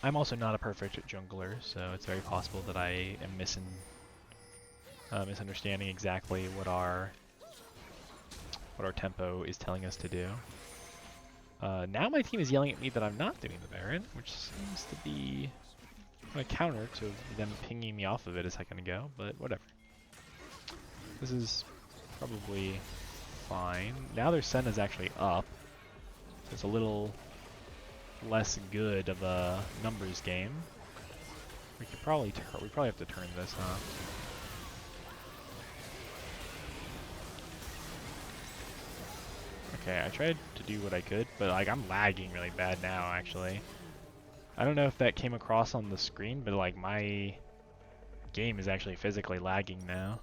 I'm also not a perfect jungler, so it's very possible that I am misunderstanding exactly what our tempo is telling us to do. Now my team is yelling at me that I'm not doing the Baron, which seems to be a counter to them pinging me off of it a second ago, but whatever. This is probably fine. Now their Senna's actually up. So it's a little less good of a numbers game. We probably have to turn this, huh? Okay, I tried to do what I could, but like I'm lagging really bad now actually. I don't know if that came across on the screen, but like my game is actually physically lagging now.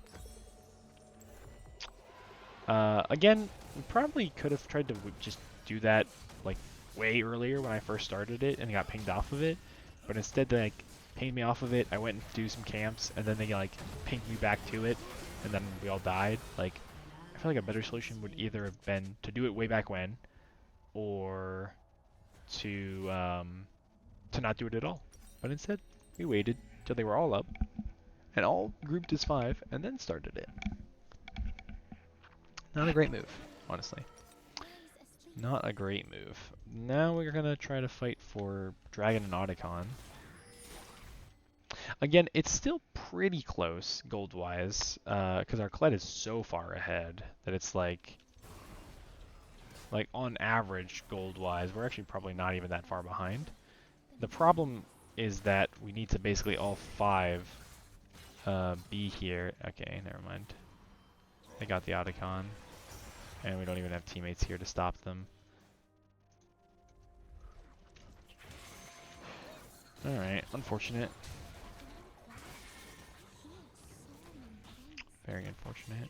Again, we probably could have tried to just do that like way earlier when I first started it and got pinged off of it, but instead they like pinged me off of it. I went and do some camps, and then they like pinged me back to it, and then we all died. Like, I feel like a better solution would either have been to do it way back when, or to not do it at all. But instead, we waited till they were all up, and all grouped as 5, and then started it. Not a great move, honestly. Not a great move. Now we're gonna try to fight for Dragon and Otacon. Again, it's still pretty close gold-wise, because our Kled is so far ahead that it's like on average gold-wise, we're actually probably not even that far behind. The problem is that we need to basically all 5 be here. Okay, never mind. They got the Otacon, and we don't even have teammates here to stop them. Alright, unfortunate. Very unfortunate.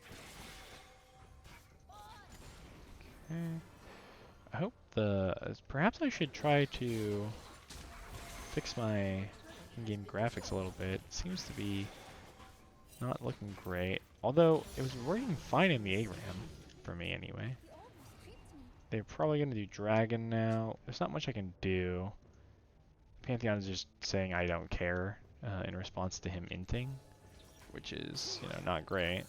Okay. I hope perhaps I should try to fix my in-game graphics a little bit. It seems to be not looking great. Although, it was working fine in the ARAM, for me anyway. They're probably going to do Dragon now. There's not much I can do. Pantheon is just saying I don't care in response to him inting, which is, you know, not great.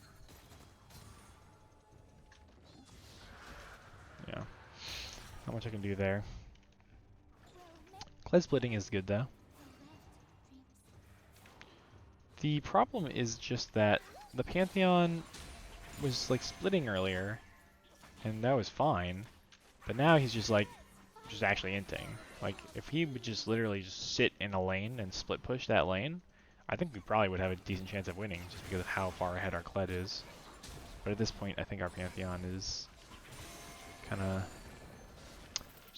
Yeah. Not much I can do there. Kled splitting is good though. The problem is just that the Pantheon was like splitting earlier, and that was fine. But now he's just like, just actually inting. Like, if he would just literally just sit in a lane and split push that lane, I think we probably would have a decent chance of winning, just because of how far ahead our Kled is. But at this point, I think our Pantheon is kind of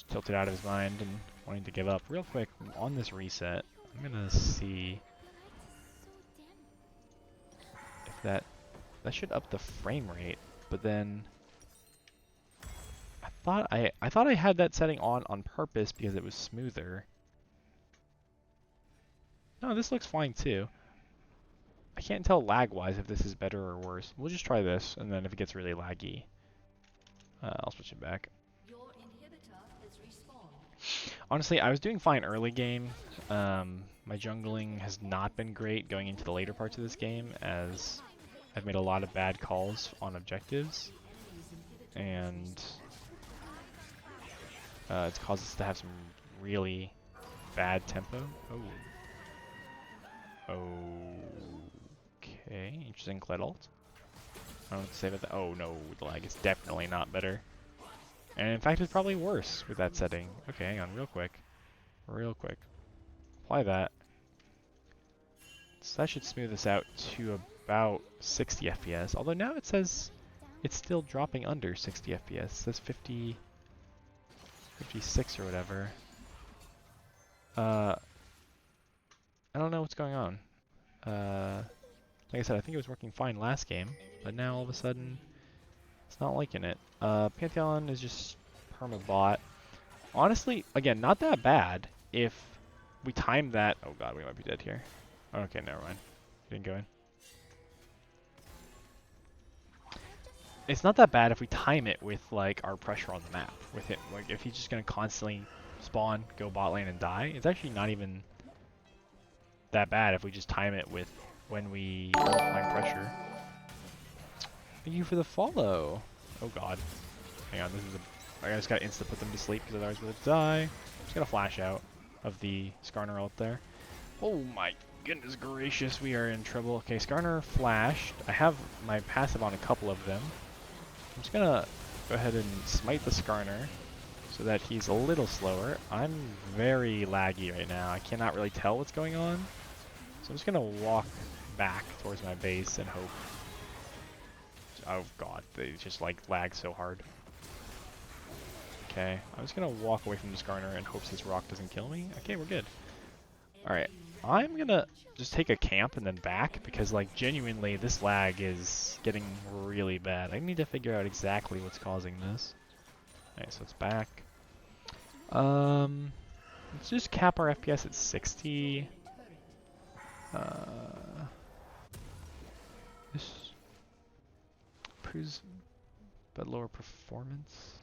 tilted out of his mind and wanting to give up. Real quick, on this reset, I'm going to see if that should up the frame rate, but then I thought I had that setting on purpose because it was smoother. No, this looks fine too. I can't tell lag-wise if this is better or worse. We'll just try this, and then if it gets really laggy, I'll switch it back. Honestly, I was doing fine early game. My jungling has not been great going into the later parts of this game, as I've made a lot of bad calls on objectives, and it's caused us to have some really bad tempo. Okay, interesting Kled ult. I don't know what to say about that. Oh no, the lag is definitely not better. And in fact, it's probably worse with that setting. Okay, hang on, real quick. Apply that. So that should smooth this out to about 60 FPS. Although now it says it's still dropping under 60 FPS. It says 50, 56 or whatever. I don't know what's going on. Like I said, I think it was working fine last game, but now all of a sudden, it's not liking it. Pantheon is just perma-bot. Honestly, again, not that bad if we time that. Oh god, we might be dead here. Okay, never mind. didn't go in. It's not that bad if we time it with like our pressure on the map. With it, like if he's just gonna constantly spawn, go bot lane and die, it's actually not even that bad if we just time it with when we are applying pressure. Thank you for the follow. Oh god. Hang on, this is a... I just gotta insta put them to sleep because otherwise we'll die. I'm just gonna flash out of the Skarner ult there. Oh my goodness gracious, we are in trouble. Okay, Skarner flashed. I have my passive on a couple of them. I'm just gonna go ahead and smite the Skarner so that he's a little slower. I'm very laggy right now. I cannot really tell what's going on. So I'm just gonna walk back towards my base and hope. Oh god, they just like lag so hard. Okay, I'm just gonna walk away from the Skarner and hopes this rock doesn't kill me. Okay, we're good. Alright, I'm gonna just take a camp and then back because like genuinely this lag is getting really bad. I need to figure out exactly what's causing this. Alright, so it's back. Let's just cap our FPS at 60. This proves but lower performance.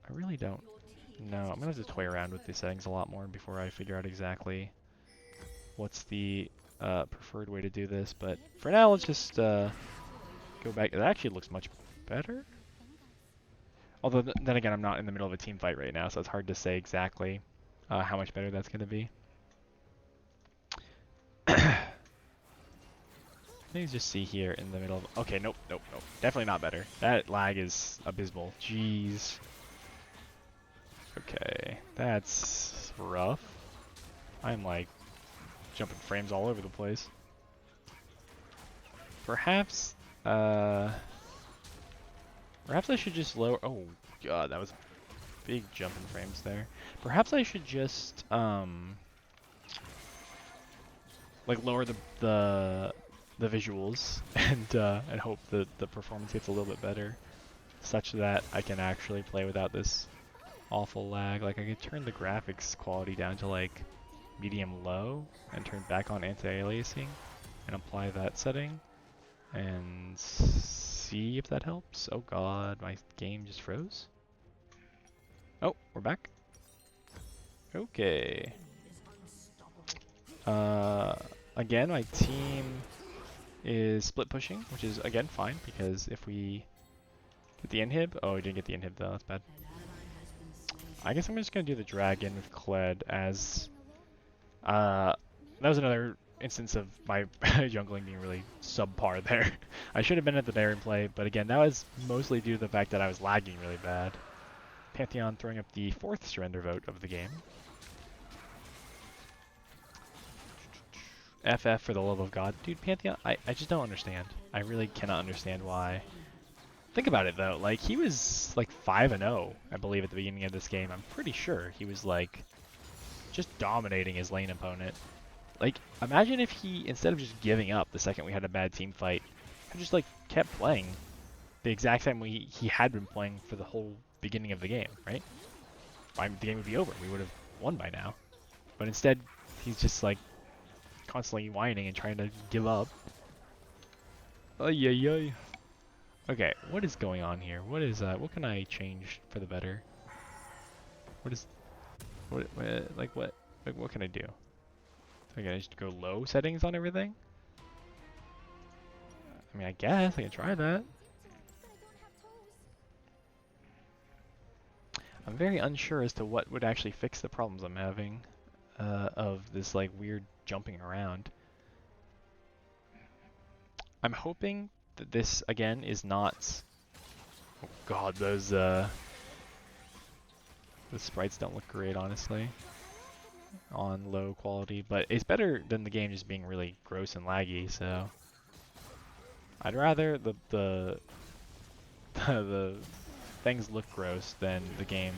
I really don't know. I'm gonna have to toy around with the settings a lot more before I figure out exactly what's the preferred way to do this. But for now, let's just go back. It actually looks much better. Although then again, I'm not in the middle of a team fight right now, so it's hard to say exactly how much better that's gonna be. Let me just see here in the middle of... Okay, nope. Definitely not better. That lag is abysmal. Jeez. Okay, that's rough. I'm like jumping frames all over the place. Perhaps I should just lower... Oh god, that was a big jump in frames there. Perhaps I should just like lower the visuals and hope that the performance gets a little bit better, such that I can actually play without this awful lag. Like I could turn the graphics quality down to like medium low and turn back on anti-aliasing and apply that setting and see if that helps. Oh god, my game just froze. Oh, we're back. Okay. Again, my team is split pushing, which is again fine because if we get the inhib, oh, we didn't get the inhib though, that's bad. I guess I'm just gonna do the dragon with Kled as that was another instance of my jungling being really subpar there. I should have been at the Baron play, but again, that was mostly due to the fact that I was lagging really bad. Pantheon throwing up the 4th surrender vote of the game. FF for the love of God. Dude, Pantheon, I just don't understand. I really cannot understand why. Think about it though, like he was like 5-0, I believe, at the beginning of this game. I'm pretty sure he was like just dominating his lane opponent. Like, imagine if he, instead of just giving up the second we had a bad team fight, had just like kept playing the exact same way he had been playing for the whole beginning of the game, right? The game would be over. We would have won by now. But instead, he's just like constantly whining and trying to give up. Ay ay ay. Okay, what is going on here? What is what can I change for the better? What can I do? Am I just go low settings on everything? I mean, I guess I can try that. I'm very unsure as to what would actually fix the problems I'm having of this like weird jumping around. I'm hoping that this again is not... Oh god, those the sprites don't look great, honestly, on low quality, but it's better than the game just being really gross and laggy, so I'd rather the things look gross than the game.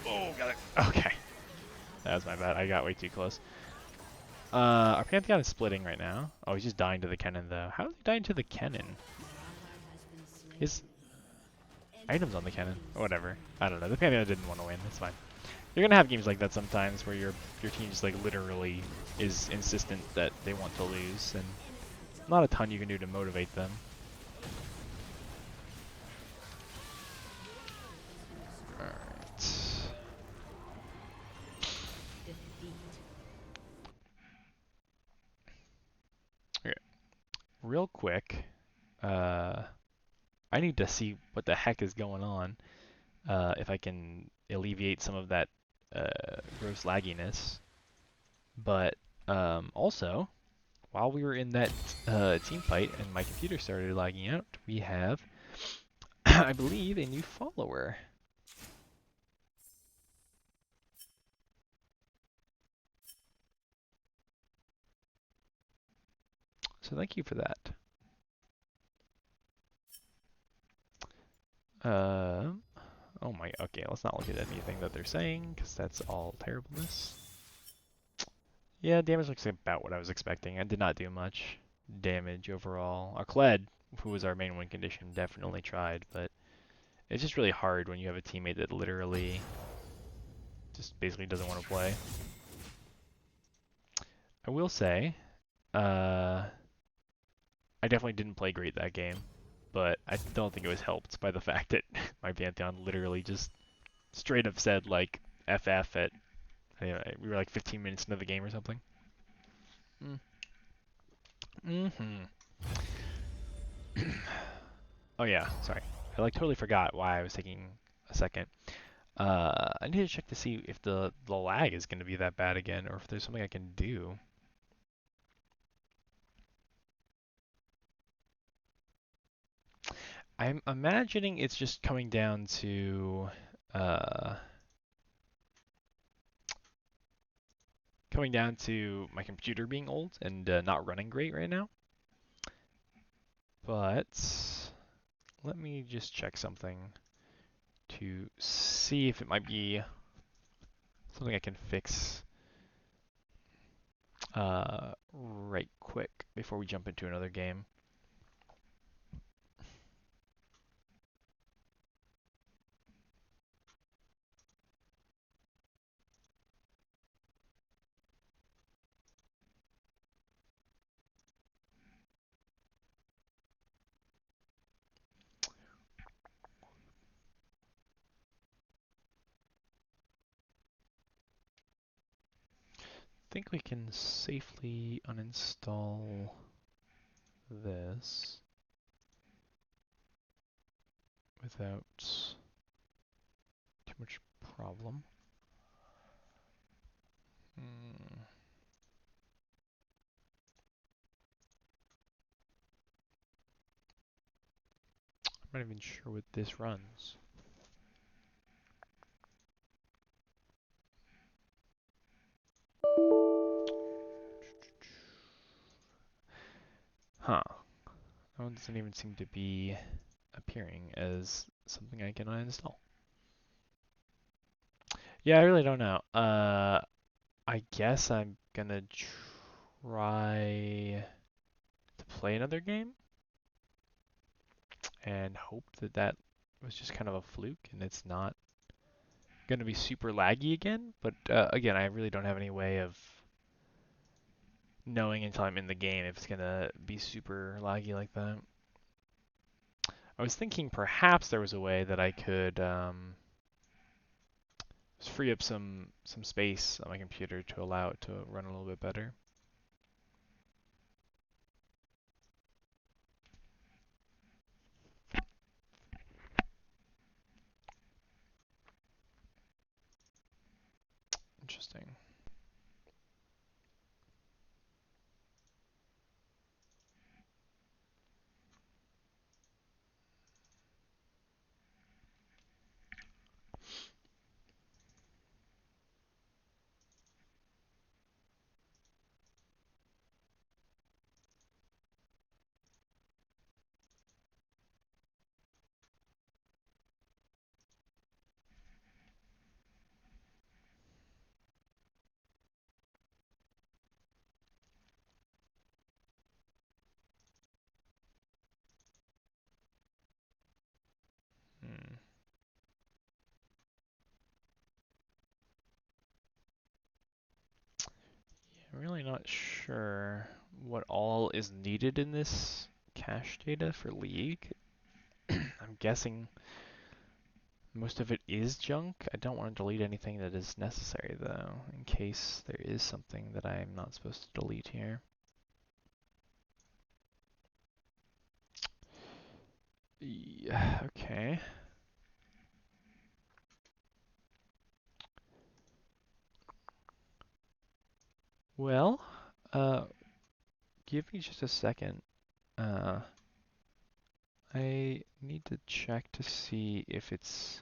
Oh, got it. Okay. That was my bad. I got way too close. Our Pantheon is splitting right now. Oh, he's just dying to the cannon, though. How is he dying to the cannon? His items on the cannon. Or whatever. I don't know. The Pantheon didn't want to win. It's fine. You're gonna have games like that sometimes where your team just like literally is insistent that they want to lose, and not a ton you can do to motivate them. Alright. Okay. Real quick, I need to see what the heck is going on. If I can alleviate some of that gross lagginess. But also, while we were in that team fight and my computer started lagging out, we have, I believe, a new follower. So thank you for that. Oh my, okay, let's not look at anything that they're saying, because that's all terribleness. Yeah, damage looks about what I was expecting. I did not do much damage overall. Our Kled, who was our main win condition, definitely tried, but it's just really hard when you have a teammate that literally just basically doesn't want to play. I will say, I definitely didn't play great that game, but I don't think it was helped by the fact that my Pantheon literally just straight up said like FF at, we were like 15 minutes into the game or something. Mm-hmm. Oh yeah, sorry. I like totally forgot why I was taking a second. I need to check to see if the lag is going to be that bad again, or if there's something I can do. I'm imagining it's just coming down to uh, my computer being old and not running great right now. But let me just check something to see if it might be something I can fix right quick before we jump into another game. I think we can safely uninstall this without too much problem. I'm not even sure what this runs. Huh. That one doesn't even seem to be appearing as something I can uninstall. Yeah, I really don't know. I guess I'm gonna try to play another game and hope that that was just kind of a fluke and it's not gonna be super laggy again. But again, I really don't have any way of knowing until I'm in the game if it's gonna be super laggy like that. I was thinking perhaps there was a way that I could just free up some space on my computer to allow it to run a little bit better. Interesting. sure what all is needed in this cache data for League. I'm guessing most of it is junk. I don't want to delete anything that is necessary though, in case there is something that I'm not supposed to delete here. Yeah, okay. Well, uh, give me just a second. Uh, I need to check to see if it's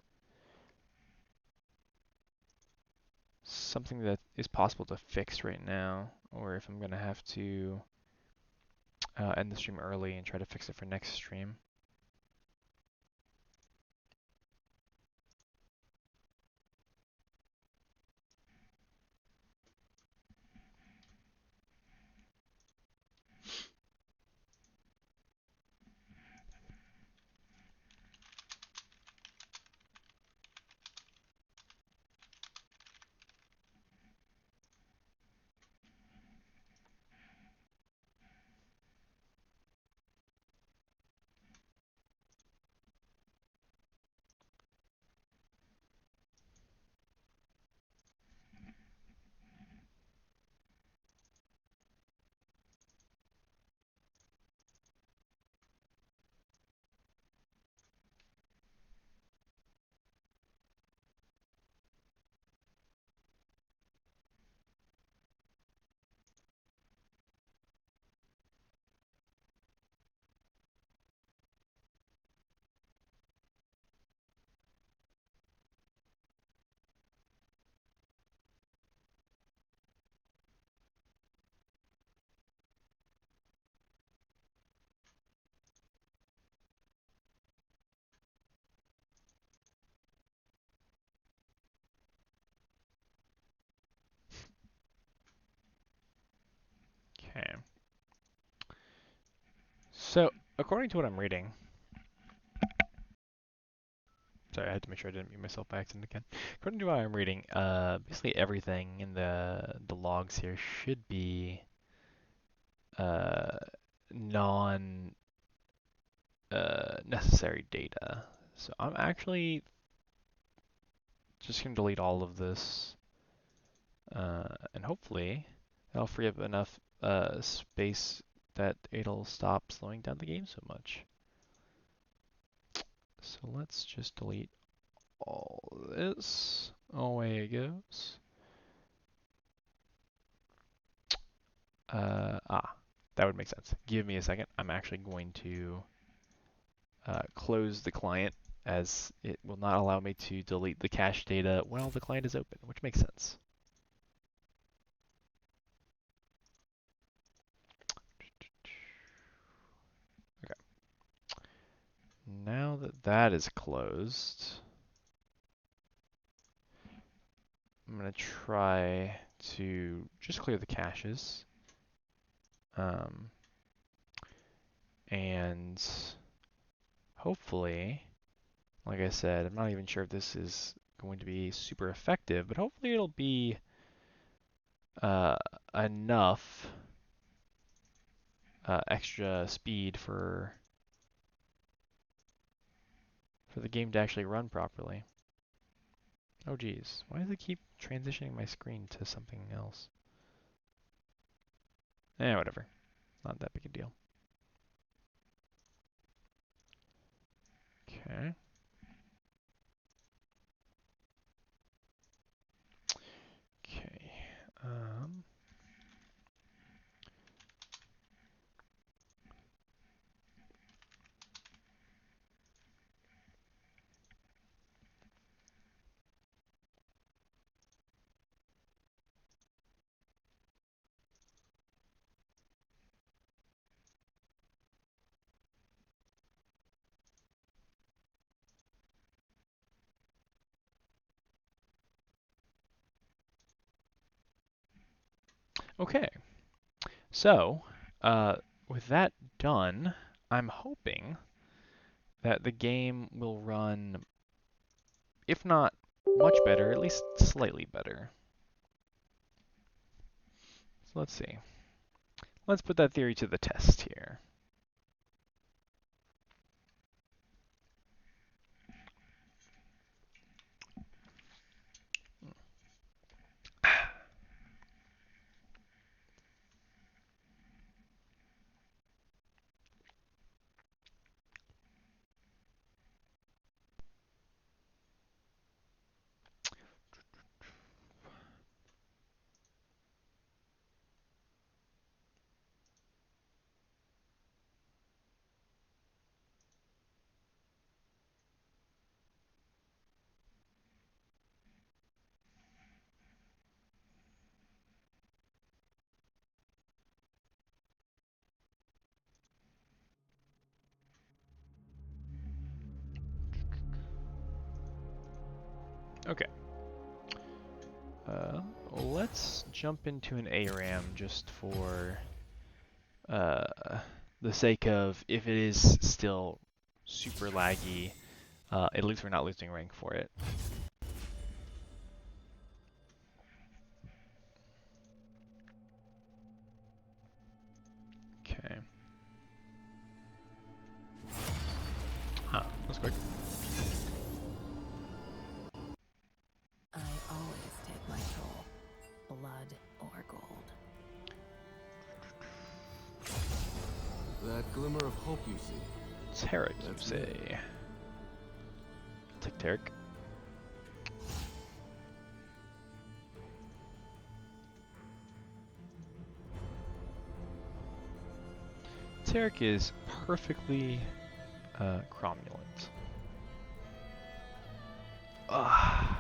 something that is possible to fix right now, or if I'm gonna have to end the stream early and try to fix it for next stream. Okay. So, according to what I'm reading, sorry, I had to make sure I didn't mute myself by accident again. According to what I'm reading, basically everything in the logs here should be uh, non necessary data. So I'm actually just gonna delete all of this, and hopefully that'll free up enough space that it'll stop slowing down the game so much. So let's just delete all this. Away it goes. That would make sense. Give me a second. I'm actually going to close the client as it will not allow me to delete the cache data while the client is open, which makes sense. Okay. Now that that is closed, I'm going to try to just clear the caches. Um, and hopefully, like I said, I'm not even sure if this is going to be super effective, but hopefully it'll be uh, enough extra speed for the game to actually run properly. Oh geez, why does it keep transitioning my screen to something else? Eh, whatever. Not that big a deal. Okay. Okay. Okay. So, with that done, I'm hoping that the game will run, if not much better, at least slightly better. So let's see. let's put that theory to the test here. Okay. Let's jump into an ARAM just for the sake of if it is still super laggy, at least we're not losing rank for it. Okay. Huh, that's quick. I always take my toll, blood or gold. That glimmer of hope you see. Tarek, you That's say. me. Take Tarek. Tarek is perfectly cromulent. Ugh.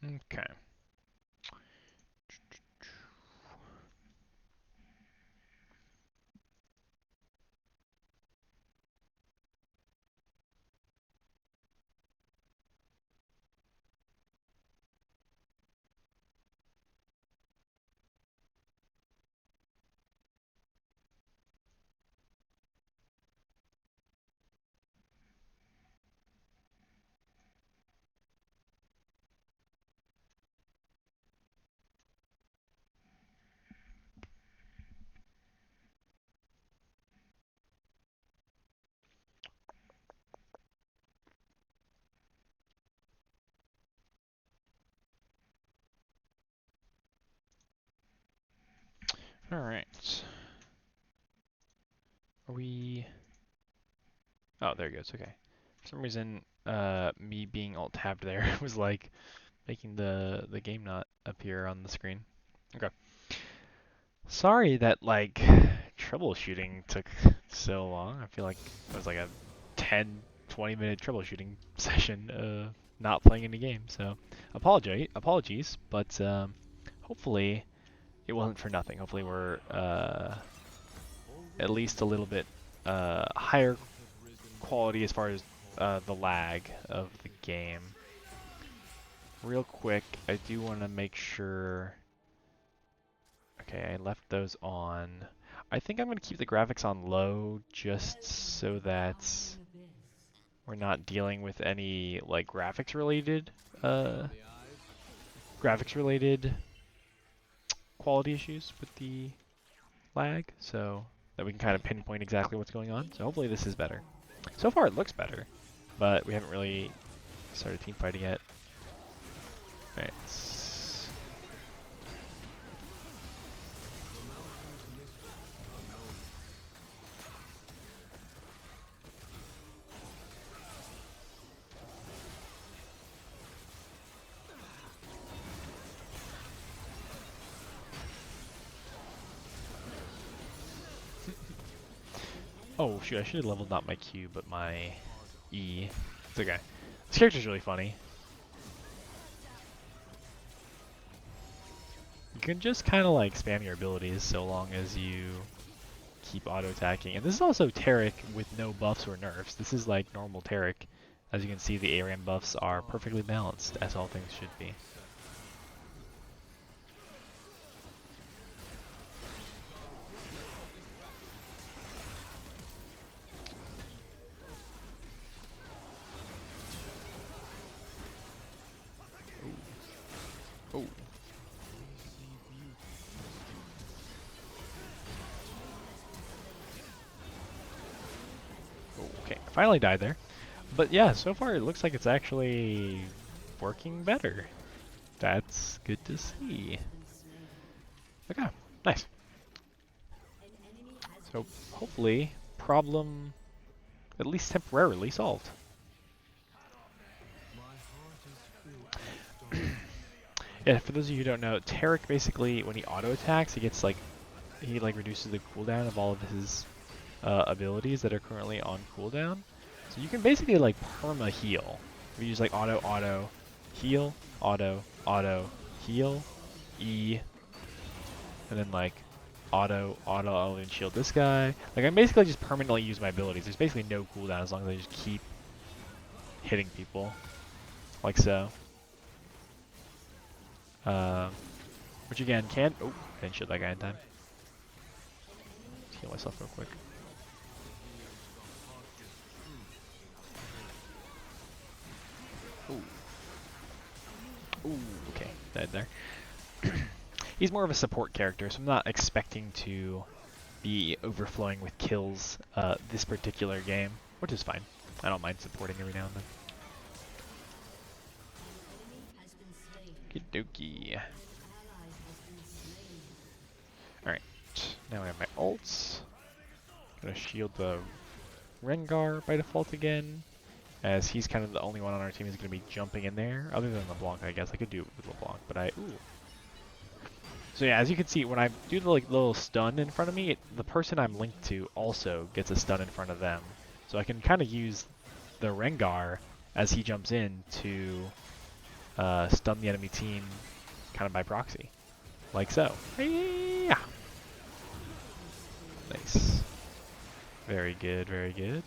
Okay. All right. Are we? Oh, there it goes. Okay. For some reason, me being alt tabbed there was like making the game not appear on the screen. Okay. Sorry that like troubleshooting took so long. I feel like it was like a 10, 20-minute troubleshooting session not playing any game. So apologies, but hopefully it wasn't for nothing. Hopefully we're at least a little bit higher quality as far as the lag of the game. Real quick, I do want to make sure. Okay, I left those on. I think I'm going to keep the graphics on low just so that we're not dealing with any like graphics related quality issues with the lag, so that we can kind of pinpoint exactly what's going on. So hopefully this is better. So far it looks better, but we haven't really started team fighting yet. All right. Oh shoot, I should have leveled not my Q but my E. It's okay. This character's really funny. You can just kind of like spam your abilities so long as you keep auto-attacking. And this is also Taric with no buffs or nerfs. This is like normal Taric. As you can see, the ARAM buffs are perfectly balanced, as all things should be. Oh. Okay, finally died there. But yeah, so far it looks like it's actually working better. That's good to see. Okay, nice. So hopefully, problem at least temporarily solved. Yeah, for those of you who don't know, Taric basically, when he auto attacks, he gets like, he like reduces the cooldown of all of his abilities that are currently on cooldown. So you can basically like perma heal. We use like auto, heal, auto, heal, E, and then like auto, and shield this guy. Like I'm basically just permanently use my abilities. There's basically no cooldown as long as I just keep hitting people, like so. Which again can. Oh, I didn't shield that guy in time. Let's heal myself real quick. Ooh, okay, died there. He's more of a support character, so I'm not expecting to be overflowing with kills this particular game, which is fine. I don't mind supporting every now and then. Okie dokie. Alright, now I have my ults. Gonna shield the Rengar by default again, as he's kind of the only one on our team who's gonna be jumping in there, other than LeBlanc, I guess. I could do it with LeBlanc, but ooh. So yeah, as you can see, when I do the like little stun in front of me, the person I'm linked to also gets a stun in front of them. So I can kind of use the Rengar as he jumps in to stun the enemy team kind of by proxy. Like so. Yeah. Nice. Very good, very good.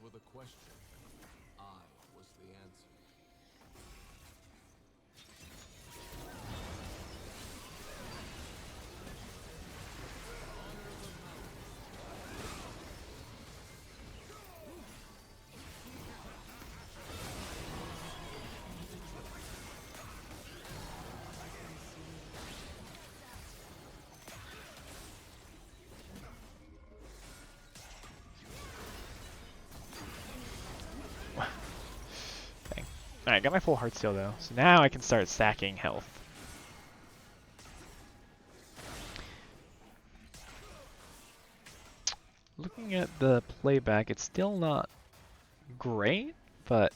Were the question. I was the answer. Alright, got my full heart steal though, so now I can start stacking health. Looking at the playback, it's still not great, but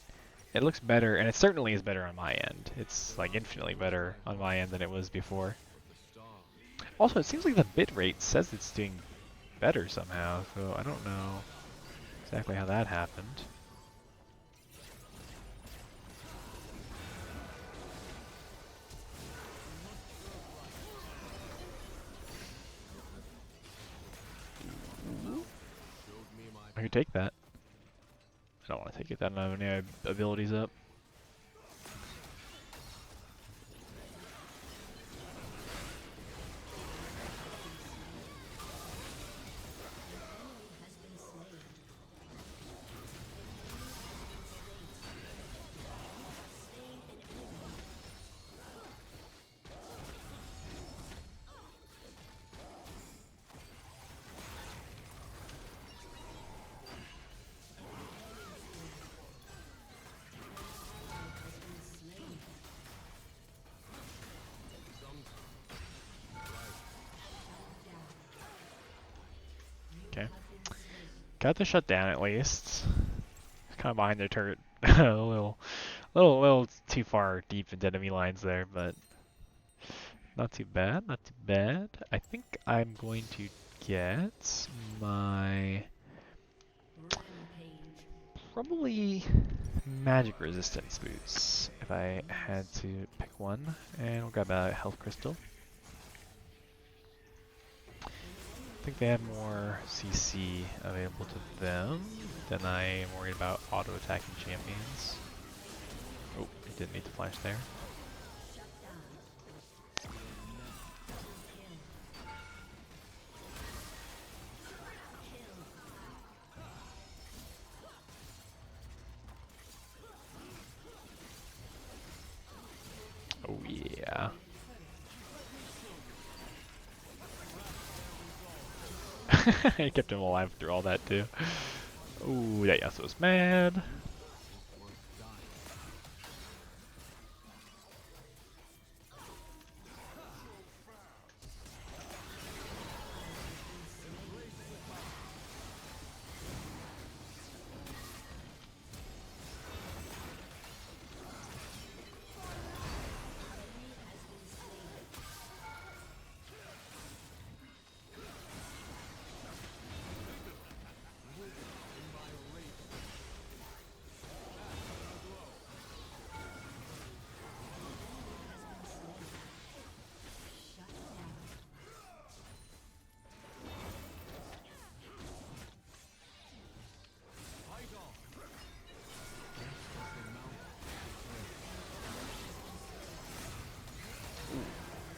it looks better, and it certainly is better on my end. It's like infinitely better on my end than it was before. Also, it seems like the bitrate says it's doing better somehow, so I don't know exactly how that happened. I could take that. I don't want to take it. I don't have any abilities up. Got the shut down at least. Kind of behind their turret. a little too far deep into enemy lines there, but not too bad, not too bad. I think I'm going to get my probably magic resistance boots if I had to pick one, and we'll grab a health crystal. I think they have more CC available to them than I am worried about auto-attacking champions. Oh, I didn't need to flash there. Oh yeah. I kept him alive through all that too. Ooh, that Yasuo's mad.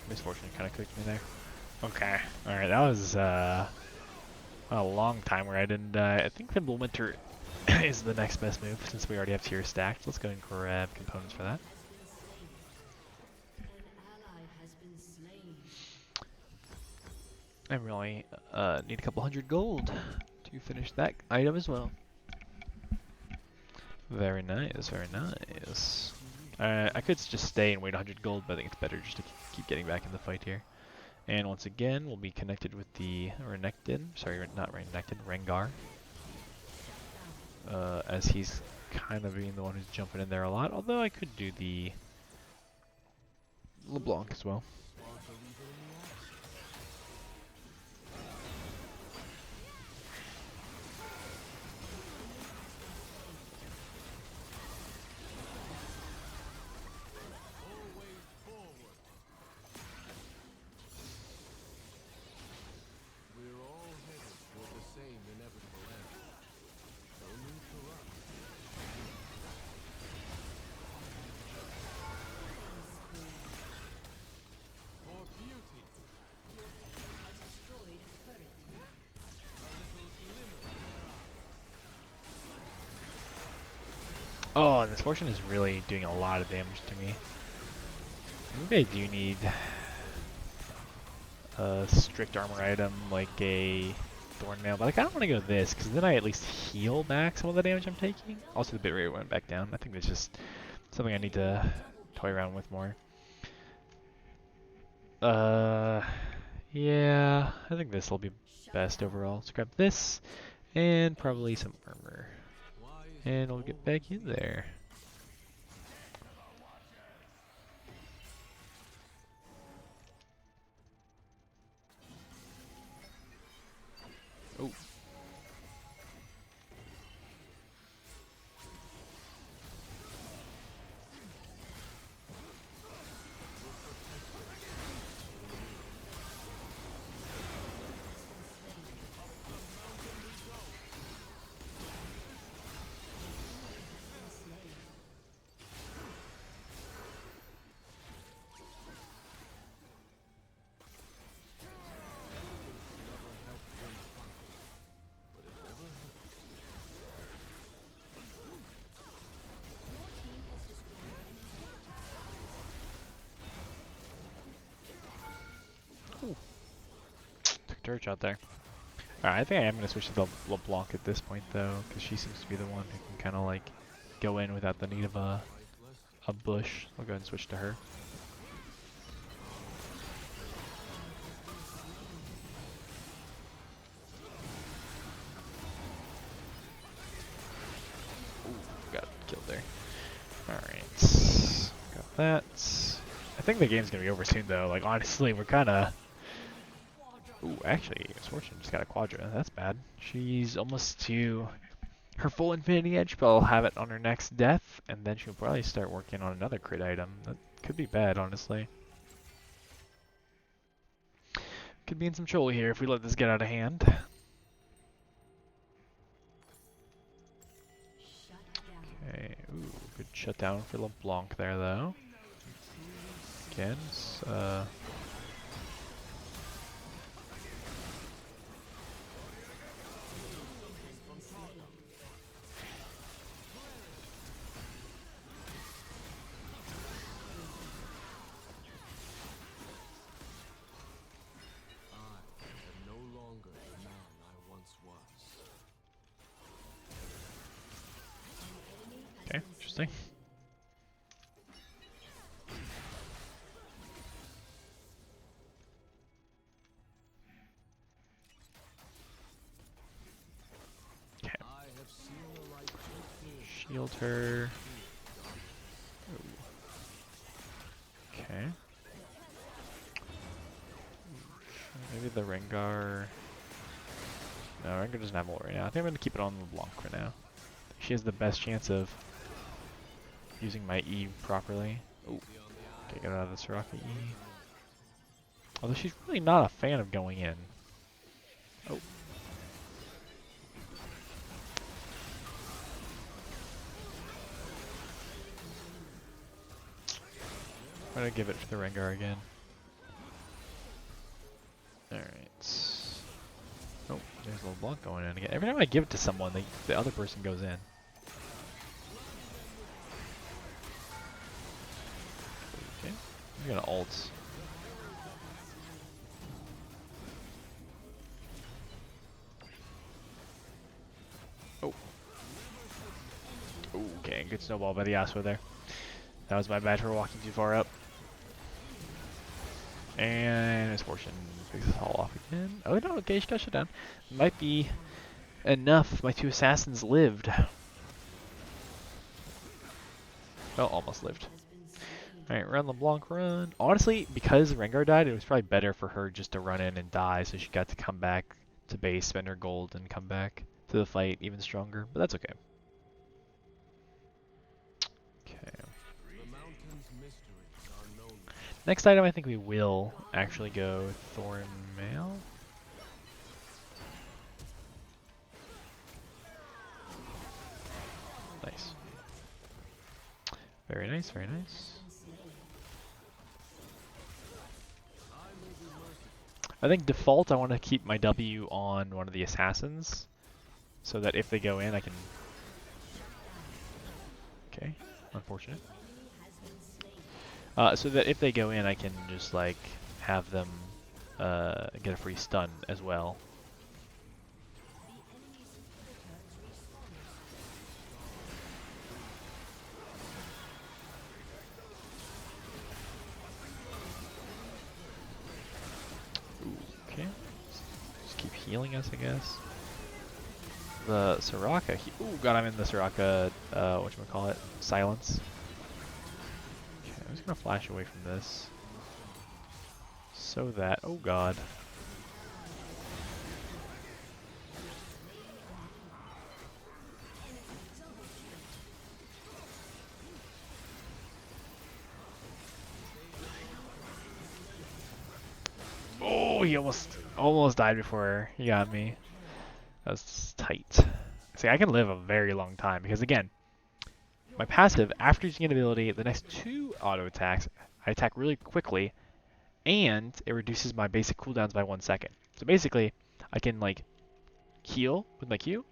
Misfortune kind of cooked me there. Okay, alright, that was a long time where I didn't die. I think Thimble Winter is the next best move since we already have tier stacked. Let's go ahead and grab components for that. I really need a couple hundred gold to finish that item as well. Very nice, very nice. I could just stay and wait 100 gold, but I think it's better just to keep getting back in the fight here. And once again, we'll be connected with the not Renekton, Rengar. As he's kind of being the one who's jumping in there a lot, although I could do the LeBlanc as well. Oh, and this Fortune is really doing a lot of damage to me. Maybe I do need a strict armor item like a Thornmail, but like, I don't want to go this because then I at least heal back some of the damage I'm taking. Also, the bit rate went back down. I think that's just something I need to toy around with more. Yeah, I think this will be best overall. Let's grab this and probably some armor, and we'll get back in there. Oh. Took Dirge out there. Alright, I think I am going to switch to the LeBlanc at this point though, because she seems to be the one who can kind of like go in without the need of a bush. I'll go ahead and switch to her. either. Alright. Got that. I think the game's gonna be over soon though. Like honestly, we're kinda... Ooh, actually, Misfortune just got a Quadra. That's bad. She's almost to her full Infinity Edge, but I'll have it on her next death, and then she'll probably start working on another crit item. That could be bad, honestly. Could be in some trouble here if we let this get out of hand. Okay, ooh, good shutdown for LeBlanc there, though. Again, okay, interesting. Okay. Shield her. Ooh. Okay. Maybe the Rengar. No, Rengar doesn't have ult right now. I think I'm going to keep it on LeBlanc for now. She has the best chance of using my E properly. Ooh. Okay, get out of the Soraka E. Although she's really not a fan of going in. Oh. I'm gonna give it to the Rengar again. Alright. Oh, there's LeBlanc going in again. Every time I give it to someone, the other person goes in. Okay. I'm gonna ult. Oh. Okay, good snowball by the Yasuo there. That was my bad for walking too far up. And Misfortune picks us all off again. Oh no, okay, she got shut down. Might be enough. My two assassins lived. Well, almost lived. Alright, run LeBlanc, run. Honestly, because Rengar died, it was probably better for her just to run in and die, so she got to come back to base, spend her gold, and come back to the fight even stronger. But that's okay. Next item, I think we will actually go Thorn Mail. Nice. Very nice, very nice. I think default, I want to keep my W on one of the assassins, so that if they go in, I can... Okay, unfortunate. So that if they go in, I can just like have them get a free stun as well. Ooh, okay, just keep healing us, I guess. The Soraka, ooh, got him in the Soraka, whatchamacallit, silence. I'm just gonna flash away from this. So that, oh god. Oh, he almost died before he got me. That was tight. See, I can live a very long time because again, my passive, after using an ability, the next two auto attacks, I attack really quickly, and it reduces my basic cooldowns by 1 second. So basically, I can like heal with my Q,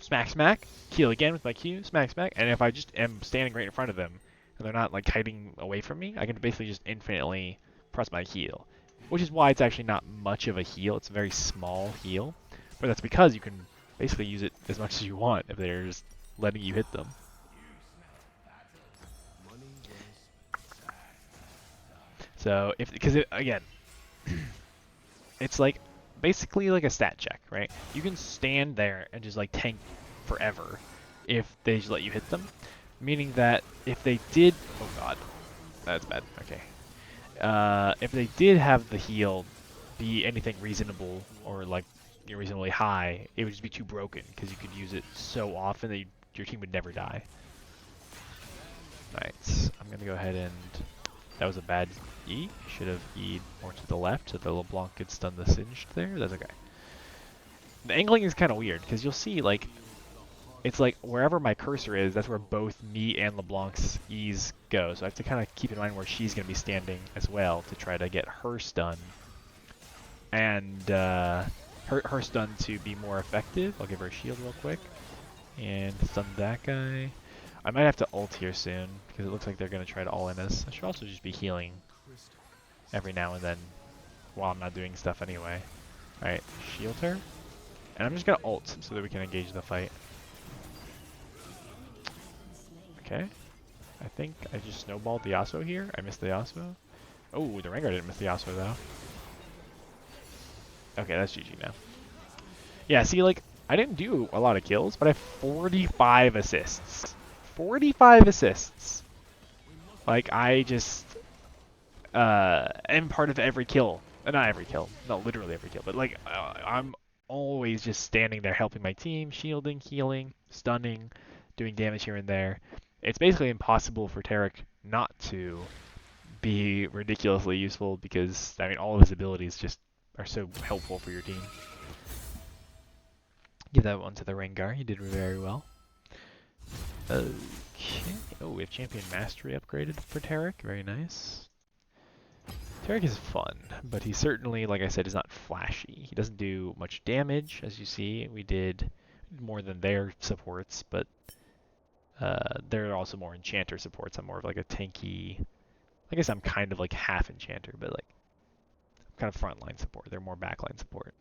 smack smack, heal again with my Q, smack smack, and if I just am standing right in front of them, and they're not like hiding away from me, I can basically just infinitely press my heal. Which is why it's actually not much of a heal, it's a very small heal, but that's because you can basically use it as much as you want if they're just letting you hit them. So, because again, it's like basically like a stat check, right? You can stand there and just like tank forever if they just let you hit them. Meaning that if they did, oh god, that's bad. Okay. If they did have the heal be anything reasonable or like reasonably high, it would just be too broken because you could use it so often that your team would never die. Right, I'm gonna go ahead and that was a bad E. Should have E'd more to the left so the LeBlanc could stun the Singed there. That's okay. The angling is kind of weird because you'll see like it's like wherever my cursor is, that's where both me and LeBlanc's E's go. So I have to kind of keep in mind where she's going to be standing as well to try to get her stun. And her stun to be more effective. I'll give her a shield real quick. And stun that guy. I might have to ult here soon because it looks like they're going to try to all-in us. I should also just be healing every now and then while I'm not doing stuff anyway. Alright, shield her. And I'm just going to ult so that we can engage the fight. Okay. I think I just snowballed the Yasuo here. I missed the Yasuo. Oh, the Rengar didn't miss the Yasuo though. Okay, that's GG now. Yeah, see, like, I didn't do a lot of kills, but I have 45 assists. 45 assists. Like, I just am part of every kill. Not every kill. Not literally every kill, but like, I'm always just standing there helping my team, shielding, healing, stunning, doing damage here and there. It's basically impossible for Tarek not to be ridiculously useful because, I mean, all of his abilities just are so helpful for your team. Give that one to the Rengar. He did very well. Okay. Oh, we have Champion Mastery upgraded for Tarek. Very nice. Tarek is fun, but he certainly, like I said, is not flashy. He doesn't do much damage, as you see. We did more than their supports, but they're also more Enchanter supports. I'm more of like a tanky... I guess I'm kind of like half Enchanter, but like I'm kind of frontline support. They're more backline support.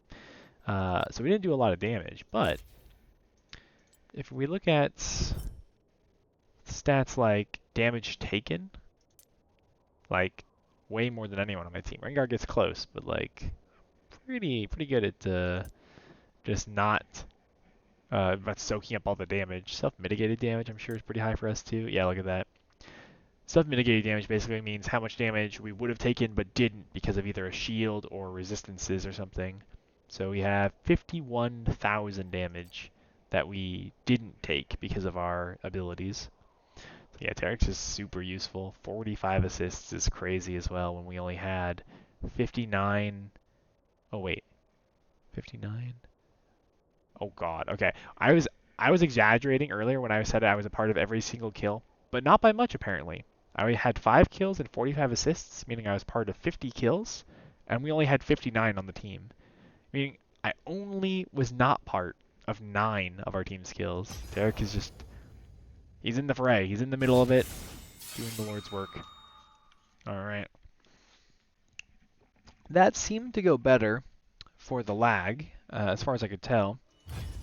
So we didn't do a lot of damage, but if we look at stats like damage taken, like way more than anyone on my team. Rengar gets close, but like pretty good at just not soaking up all the damage. Self-mitigated damage, I'm sure, is pretty high for us too. Yeah, look at that. Self-mitigated damage basically means how much damage we would have taken but didn't because of either a shield or resistances or something. So we have 51,000 damage that we didn't take because of our abilities. So yeah, Tarek's is super useful. 45 assists is crazy as well when we only had 59... Oh wait, 59? Oh god, okay. I was exaggerating earlier when I said I was a part of every single kill, but not by much apparently. I had 5 kills and 45 assists, meaning I was part of 50 kills, and we only had 59 on the team. Meaning I only was not part of 9 of our team's kills. Derek is just... He's in the fray. He's in the middle of it, doing the Lord's work. Alright. That seemed to go better for the lag, as far as I could tell.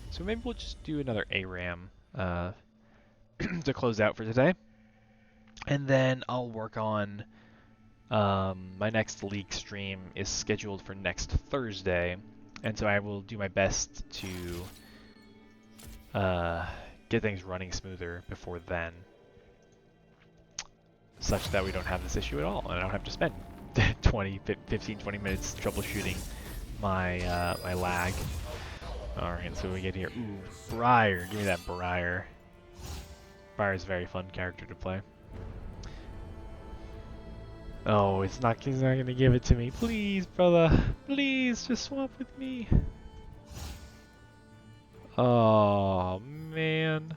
So maybe we'll just do another ARAM to close out for today. And then I'll work on my next league stream is scheduled for next Thursday. And so I will do my best to get things running smoother before then, such that we don't have this issue at all, and I don't have to spend 15, 20 minutes troubleshooting my my lag. Alright, so we get here. Ooh, Briar. Give me that Briar. Briar's a very fun character to play. Oh, he's not gonna give it to me. Please, brother. Please, just swap with me. Oh, man.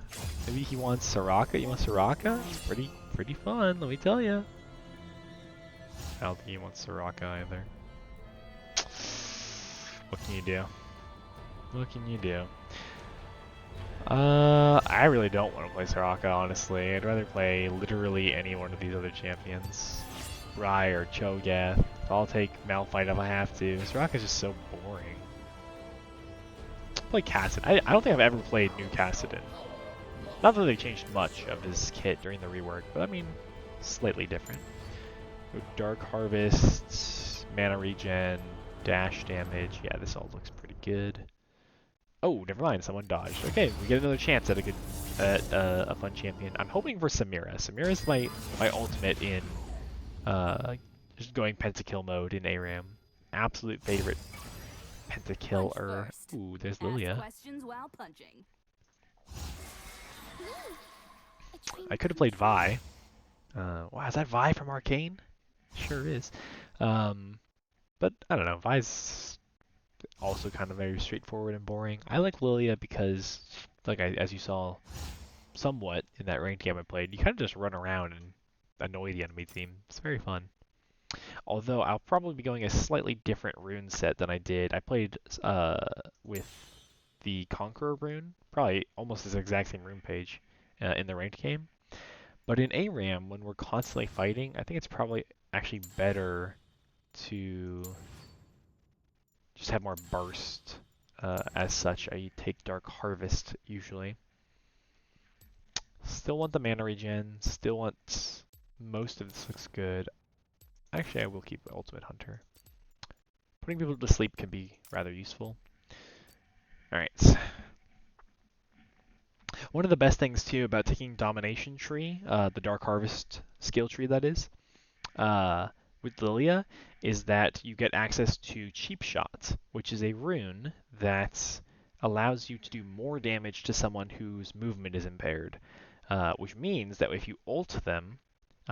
Maybe he wants Soraka? You want Soraka? It's pretty fun, let me tell you. I don't think he wants Soraka either. What can you do? What can you do? I really don't want to play Soraka, honestly. I'd rather play literally any one of these other champions. Rai or Cho'Gath. I'll take Malphite if I have to. Soraka's just so boring. Play Kassadin. I don't think I've ever played new Kassadin. Not that they changed much of his kit during the rework, but I mean, slightly different. Dark Harvest, mana regen, dash damage. Yeah, this all looks pretty good. Oh, never mind. Someone dodged. Okay, we get another chance at a fun champion. I'm hoping for Samira. Samira's my ultimate in just going pentakill mode in ARAM. Absolute favorite Punch pentakiller. first. Ooh, there's Ask Lilia. questions while punching. I could have played Vi. Wow, is that Vi from Arcane? Sure is. But I don't know. Vi's also kind of very straightforward and boring. I like Lilia because, like as you saw somewhat in that ranked game I played, you kind of just run around and annoy the enemy team. It's very fun. Although I'll probably be going a slightly different rune set than I did. I played with the Conqueror rune, probably almost this exact same rune page in the ranked game. But in ARAM, when we're constantly fighting, I think it's probably actually better to just have more burst. As such, I take Dark Harvest usually. Still want the mana regen, still want most of this looks good. Actually, I will keep Ultimate Hunter. Putting people to sleep can be rather useful. Alright. One of the best things too about taking Domination Tree, the Dark Harvest skill tree that is, with Lilia, is that you get access to Cheap Shot, which is a rune that allows you to do more damage to someone whose movement is impaired. Which means that if you ult them,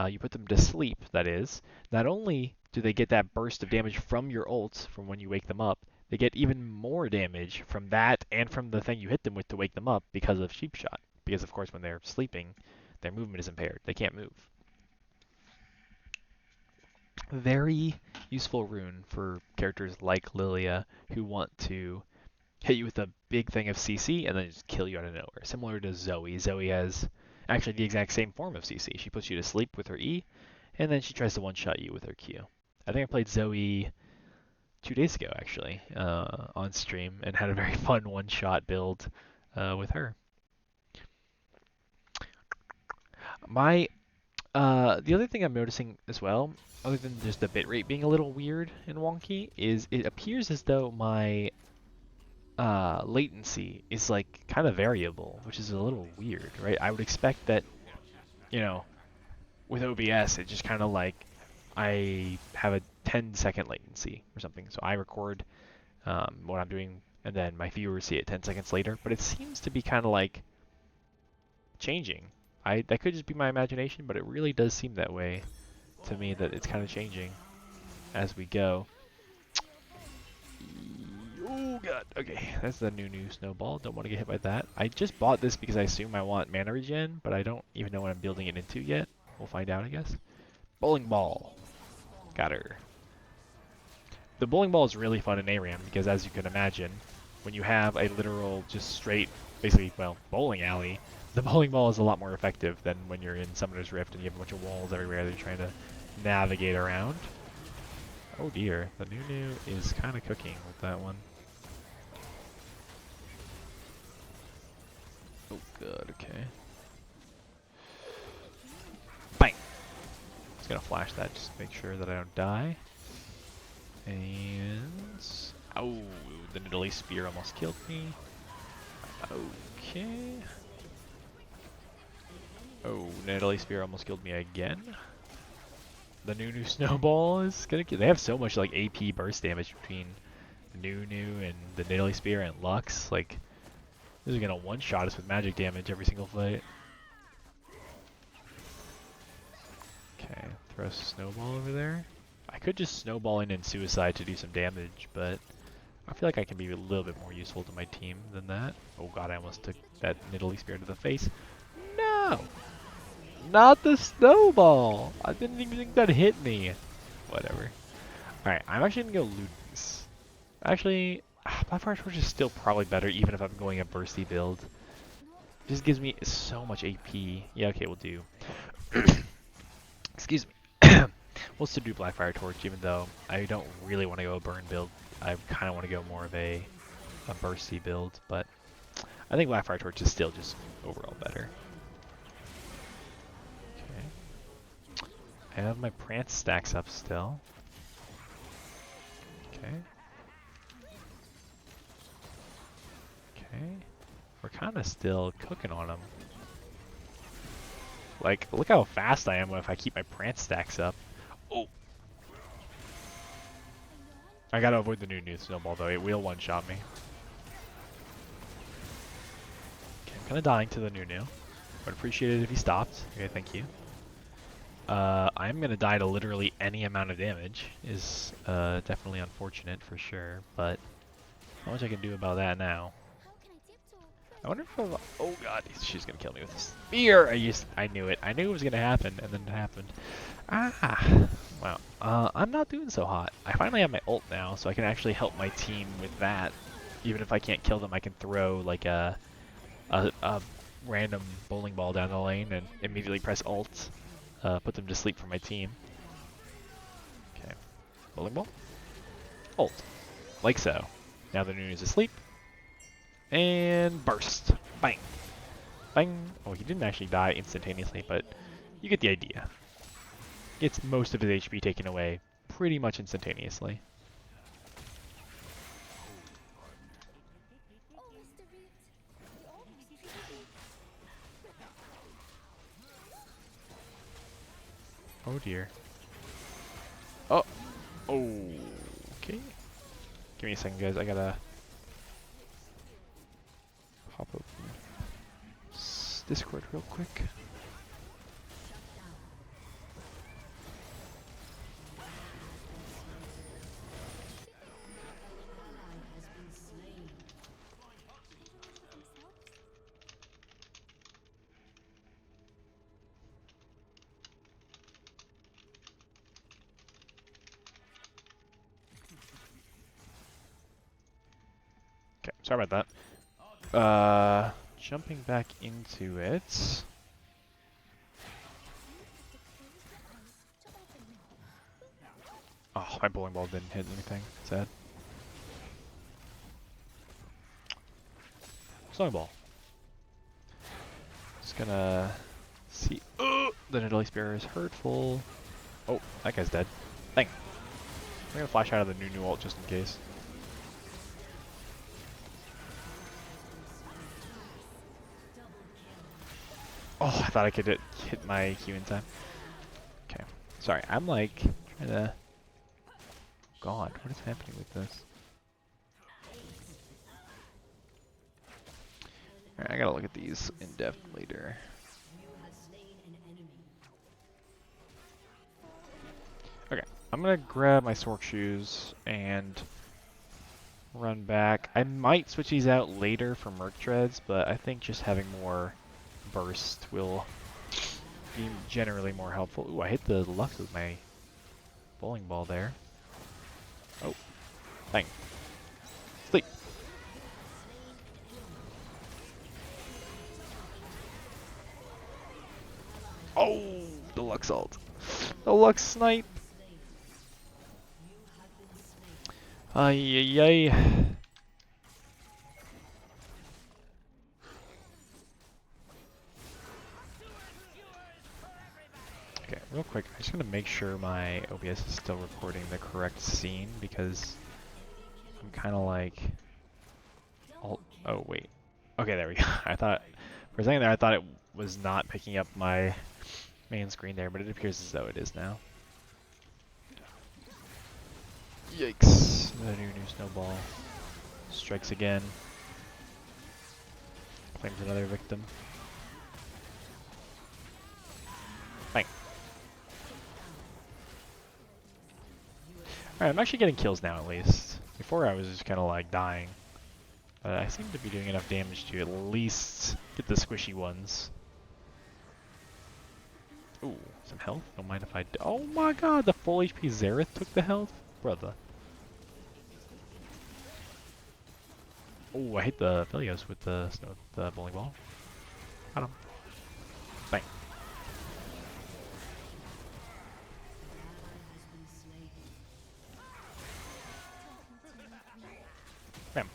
you put them to sleep, that is, not only do they get that burst of damage from your ult, from when you wake them up, they get even more damage from that and from the thing you hit them with to wake them up because of Cheap Shot. Because, of course, when they're sleeping, their movement is impaired. They can't move. Very useful rune for characters like Lilia who want to hit you with a big thing of CC and then just kill you out of nowhere. Similar to Zoe. Zoe has actually the exact same form of CC. She puts you to sleep with her E, and then she tries to one-shot you with her Q. I think I played Zoe 2 days ago, actually, on stream, and had a very fun one-shot build with her. The other thing I'm noticing as well, other than just the bitrate being a little weird and wonky, is it appears as though my latency is like kind of variable, which is a little weird, right? I would expect that, you know, with OBS, it just kind of like I have a 10-second latency or something. So I record what I'm doing, and then my viewers see it 10 seconds later. But it seems to be kind of like changing. That could just be my imagination, but it really does seem that way to me, that it's kind of changing as we go. Oh god, okay, that's the new snowball. Don't want to get hit by that. I just bought this because I assume I want mana regen, but I don't even know what I'm building it into yet. We'll find out, I guess. Bowling ball. Got her. The bowling ball is really fun in ARAM because, as you can imagine, when you have a literal, just straight, basically, well, bowling alley, the bowling ball is a lot more effective than when you're in Summoner's Rift and you have a bunch of walls everywhere that you're trying to navigate around. Oh dear, the Nunu is kind of cooking with that one. Oh good, okay. Bang! Just gonna flash that just to make sure that I don't die. And... oh, the Nidalee Spear almost killed me. Okay. Oh, Nidalee Spear almost killed me again. The Nunu Snowball is gonna kill. They have so much like AP burst damage between Nunu and the Nidalee Spear and Lux. Like, this is gonna one-shot us with magic damage every single fight. Okay, throw a Snowball over there. I could just Snowball in and Suicide to do some damage, but I feel like I can be a little bit more useful to my team than that. Oh god, I almost took that Nidalee Spear to the face. No! Not the Snowball! I didn't even think that hit me. Whatever. Alright, I'm actually gonna go Ludens. Actually, Blackfire Torch is still probably better even if I'm going a bursty build. It just gives me so much AP. Yeah, okay, we'll do. Excuse me. We'll still do Blackfire Torch even though I don't really want to go a burn build. I kind of want to go more of a bursty build, but I think Blackfire Torch is still just overall better. Okay. I have my Prance stacks up still. Okay. Okay. We're kind of still cooking on him. Like, look how fast I am if I keep my prance stacks up. Oh! I gotta avoid the new snowball though, it will one-shot me. Okay, I'm kinda dying to the new. Would appreciate it if he stopped. Okay, thank you. I'm gonna die to literally any amount of damage. Is definitely unfortunate for sure, but not much I can do about that now. I wonder if oh god, she's gonna kill me with this spear! I knew it. I knew it was gonna happen, and then it happened. Ah! Wow. I'm not doing so hot. I finally have my ult now, so I can actually help my team with that. Even if I can't kill them, I can throw like a random bowling ball down the lane and immediately press ult. Put them to sleep for my team. Okay. Bowling ball. Ult. Like so. Now the Nunu is asleep. And burst. Bang. Bang. Oh, he didn't actually die instantaneously, but you get the idea. Gets most of his HP taken away pretty much instantaneously. Oh dear. Oh. Okay. Give me a second, guys. I gotta pop open Discord real quick. Okay, sorry about that. Jumping back into it. Oh, my bowling ball didn't hit anything. Sad. Snowball. Just gonna see. Oh, the Nidalee Spear is hurtful. Oh, that guy's dead. Bang. I'm gonna flash out of the new ult just in case. Oh, I thought I could hit my Q in time. Okay. Sorry, I'm like trying to. God, what is happening with this? Alright, I gotta look at these in depth later. Okay, I'm gonna grab my Sork shoes and run back. I might switch these out later for Merc Treads, but I think just having more burst will be generally more helpful. Ooh, I hit the left with my bowling ball there. Oh, bang. Sleep. Oh, deluxe ult. Deluxe snipe. Ay, ay, ay. Okay, real quick, I'm just gonna make sure my OBS is still recording the correct scene because I'm kind of like, oh wait, okay, there we go. I thought for a second there I thought it was not picking up my main screen there, but it appears as though it is now. Yikes! The new snowball strikes again. Claims another victim. Bang. Alright, I'm actually getting kills now at least. Before I was just kind of like dying. But I seem to be doing enough damage to at least get the squishy ones. Ooh, some health? Don't mind if I oh my god, the full HP Xerath took the health? Brother. Oh, I hate the Philios with the bowling ball. Got him. Bang. Bam.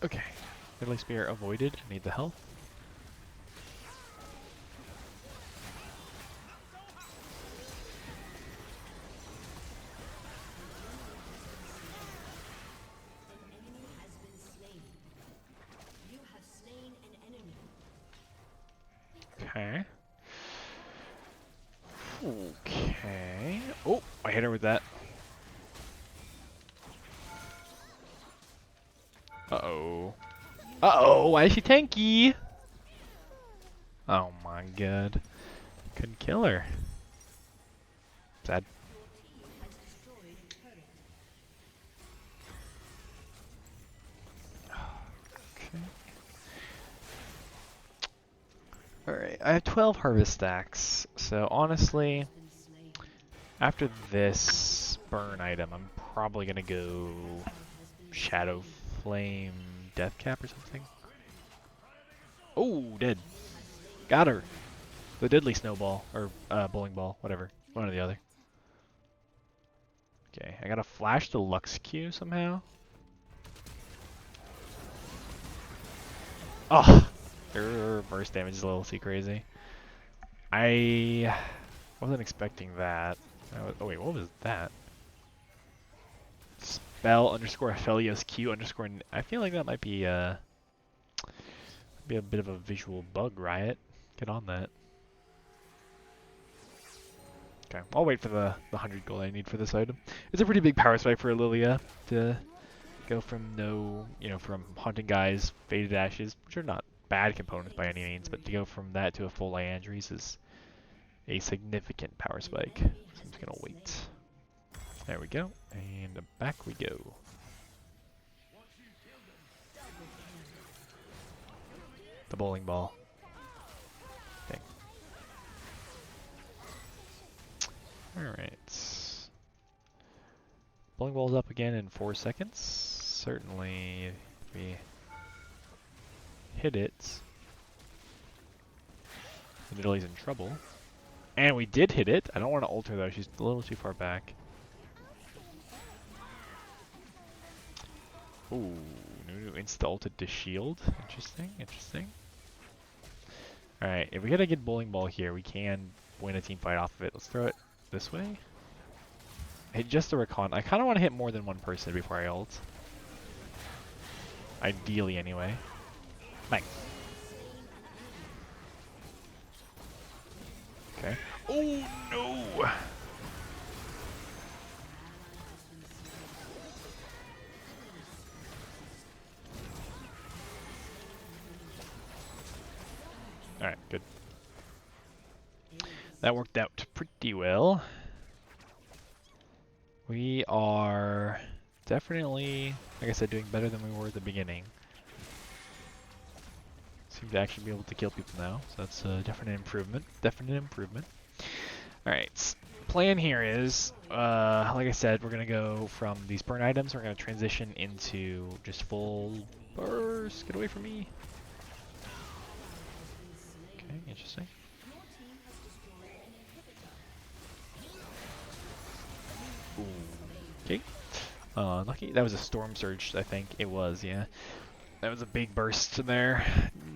Okay. Deadly Spear avoided. I need the health. Okay. Okay. Oh, I hit her with that. Uh-oh. Uh-oh, why is she tanky? Oh my god. Couldn't kill her. Sad. Okay. Alright, I have 12 harvest stacks, so honestly, after this burn item, I'm probably gonna go Shadow Flame Death Cap or something. Oh, dead. Got her. The Deadly Snowball, or Bowling Ball, whatever. One or the other. Okay, I gotta flash the Lux Q somehow. Oh! Her burst damage is a little too crazy. I wasn't expecting that. Oh wait, what was that? Spell underscore Aphelios Q underscore. I feel like that might be a bit of a visual bug, Riot. Get on that. Okay, I'll wait for the 100 gold I need for this item. It's a pretty big power spike for Lilia to go from from Haunting Guise, Faded Ashes, which are not bad components by any means, but to go from that to a full Liandry's is a significant power spike. So I'm just gonna wait. There we go, and back we go. The bowling ball. Dang. Alright. Bowling ball's up again in 4 seconds. Certainly, if we hit it, Nidalee in trouble. And we did hit it. I don't want to ult her though, she's a little too far back. Ooh, Nunu insta-ulted to shield. Interesting, interesting. Alright, if we get a good bowling ball here, we can win a team fight off of it. Let's throw it this way. Hit just the recon. I kind of want to hit more than one person before I ult. Ideally, anyway. Bang. Okay. Oh, no! Alright, good. That worked out pretty well. We are definitely, like I said, doing better than we were at the beginning. Seem to actually be able to kill people now, so that's a definite improvement. Definite improvement. Alright, plan here is, like I said, we're going to go from these burn items, we're going to transition into just full burst. Get away from me. Okay, interesting. Okay. Lucky. That was a storm surge, I think it was, yeah. That was a big burst there.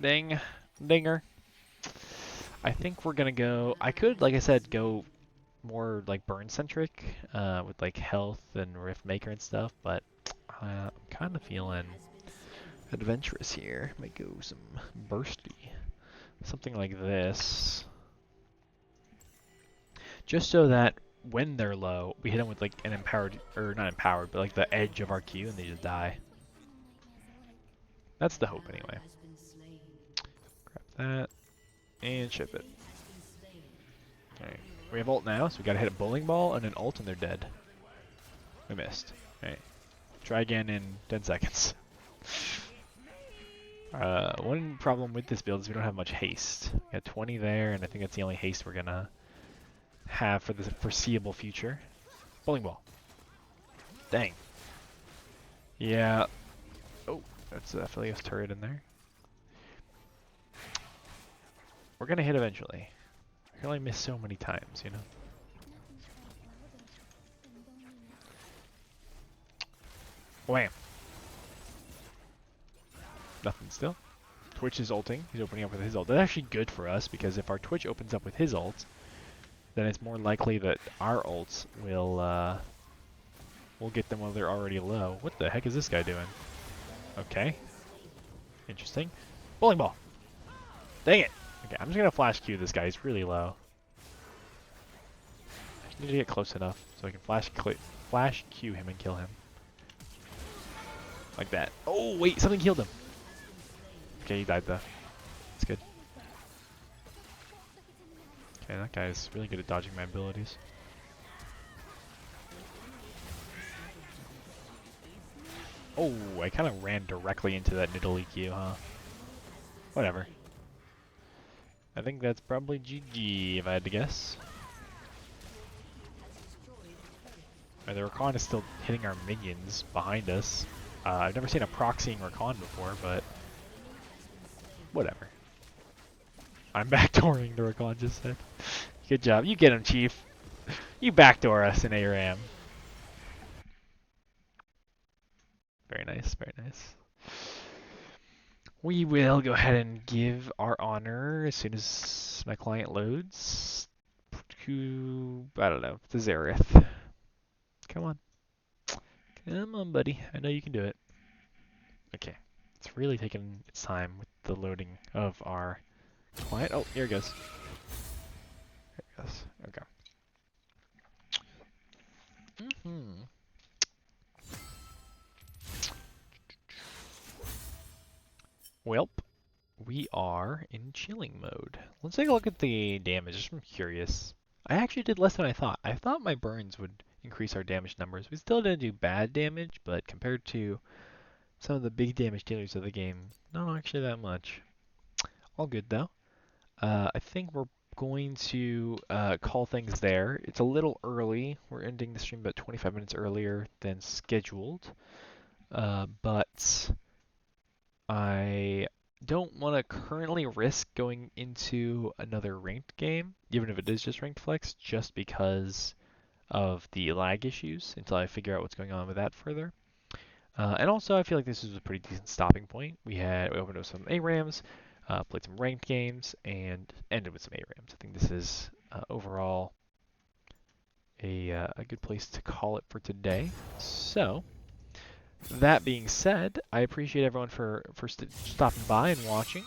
Ding. Dinger. I think we're gonna go, I could, like I said, go more like burn centric, with like health and rift maker and stuff, but I'm kind of feeling adventurous here. Might go some bursty. Something like this. Just so that when they're low, we hit them with like an empowered, or not empowered, but like the edge of our Q and they just die. That's the hope anyway. Grab that and ship it. Alright, we have ult now, so we gotta hit a bowling ball and an ult and they're dead. We missed. Alright, try again in 10 seconds. One problem with this build is we don't have much haste. We got 20 there, and I think that's the only haste we're gonna have for the foreseeable future. Bowling ball. Dang. Yeah. Oh, that's a Aphelios turret in there. We're gonna hit eventually. I can only miss so many times, you know? Wham. Nothing still. Twitch is ulting. He's opening up with his ult. That's actually good for us because if our Twitch opens up with his ult, then it's more likely that our ults will get them while they're already low. What the heck is this guy doing? Okay. Interesting. Bowling ball. Dang it. Okay, I'm just gonna flash Q this guy. He's really low. I just need to get close enough so I can flash Q him and kill him. Like that. Oh wait, something healed him. Okay, he died though. That's good. Okay, that guy is really good at dodging my abilities. Oh, I kind of ran directly into that Nidalee Q, huh? Whatever. I think that's probably GG if I had to guess. The Rakan is still hitting our minions behind us. I've never seen a proxying Rakan before, but whatever. I'm backdooring, the Rakan just said. Good job. You get him, Chief. You backdoor us in ARAM. Very nice, very nice. We will go ahead and give our honor as soon as my client loads to, I don't know, to Zareth. Come on. Come on, buddy. I know you can do it. Okay. It's really taking its time with the loading of our client. Oh, here it goes. There it goes. Okay. Welp, we are in chilling mode. Let's take a look at the damage, just from curious. I actually did less than I thought. I thought my burns would increase our damage numbers. We still didn't do bad damage, but compared to some of the big damage dealers of the game, not actually that much. All good though. I think we're going to call things there. It's a little early. We're ending the stream about 25 minutes earlier than scheduled. But I don't want to currently risk going into another ranked game, even if it is just ranked flex, just because of the lag issues until I figure out what's going on with that further. And also, I feel like this is a pretty decent stopping point. We opened with some ARAMs, played some ranked games, and ended with some ARAMs. I think this is overall a good place to call it for today. So, that being said, I appreciate everyone for stopping by and watching.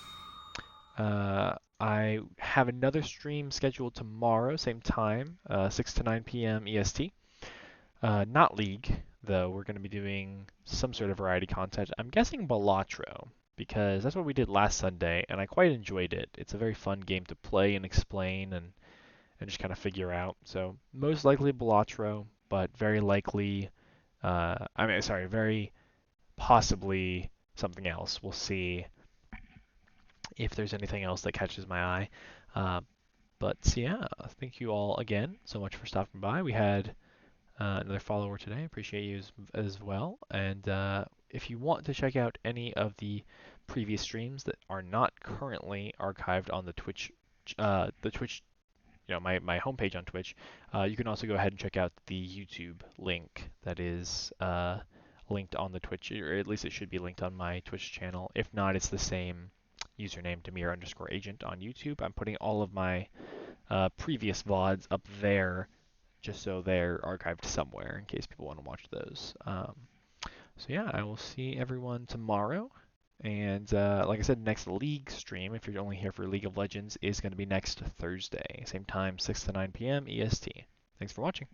I have another stream scheduled tomorrow, same time, 6 to 9 p.m. EST. Not League, though. We're going to be doing some sort of variety content. I'm guessing Balatro, because that's what we did last Sunday, and I quite enjoyed it. It's a very fun game to play and explain and just kind of figure out. So most likely Balatro, but very likely, very possibly something else. We'll see if there's anything else that catches my eye. But yeah, thank you all again so much for stopping by. We had another follower today. Appreciate you as well. And if you want to check out any of the previous streams that are not currently archived on the Twitch, my homepage on Twitch, you can also go ahead and check out the YouTube link that is linked on the Twitch, or at least it should be linked on my Twitch channel. If not, it's the same username, Demir_agent on YouTube. I'm putting all of my previous VODs up there just so they're archived somewhere in case people want to watch those. So yeah, I will see everyone tomorrow. And like I said, next League stream, if you're only here for League of Legends, is going to be next Thursday. Same time, 6 to 9 p.m. EST. Thanks for watching.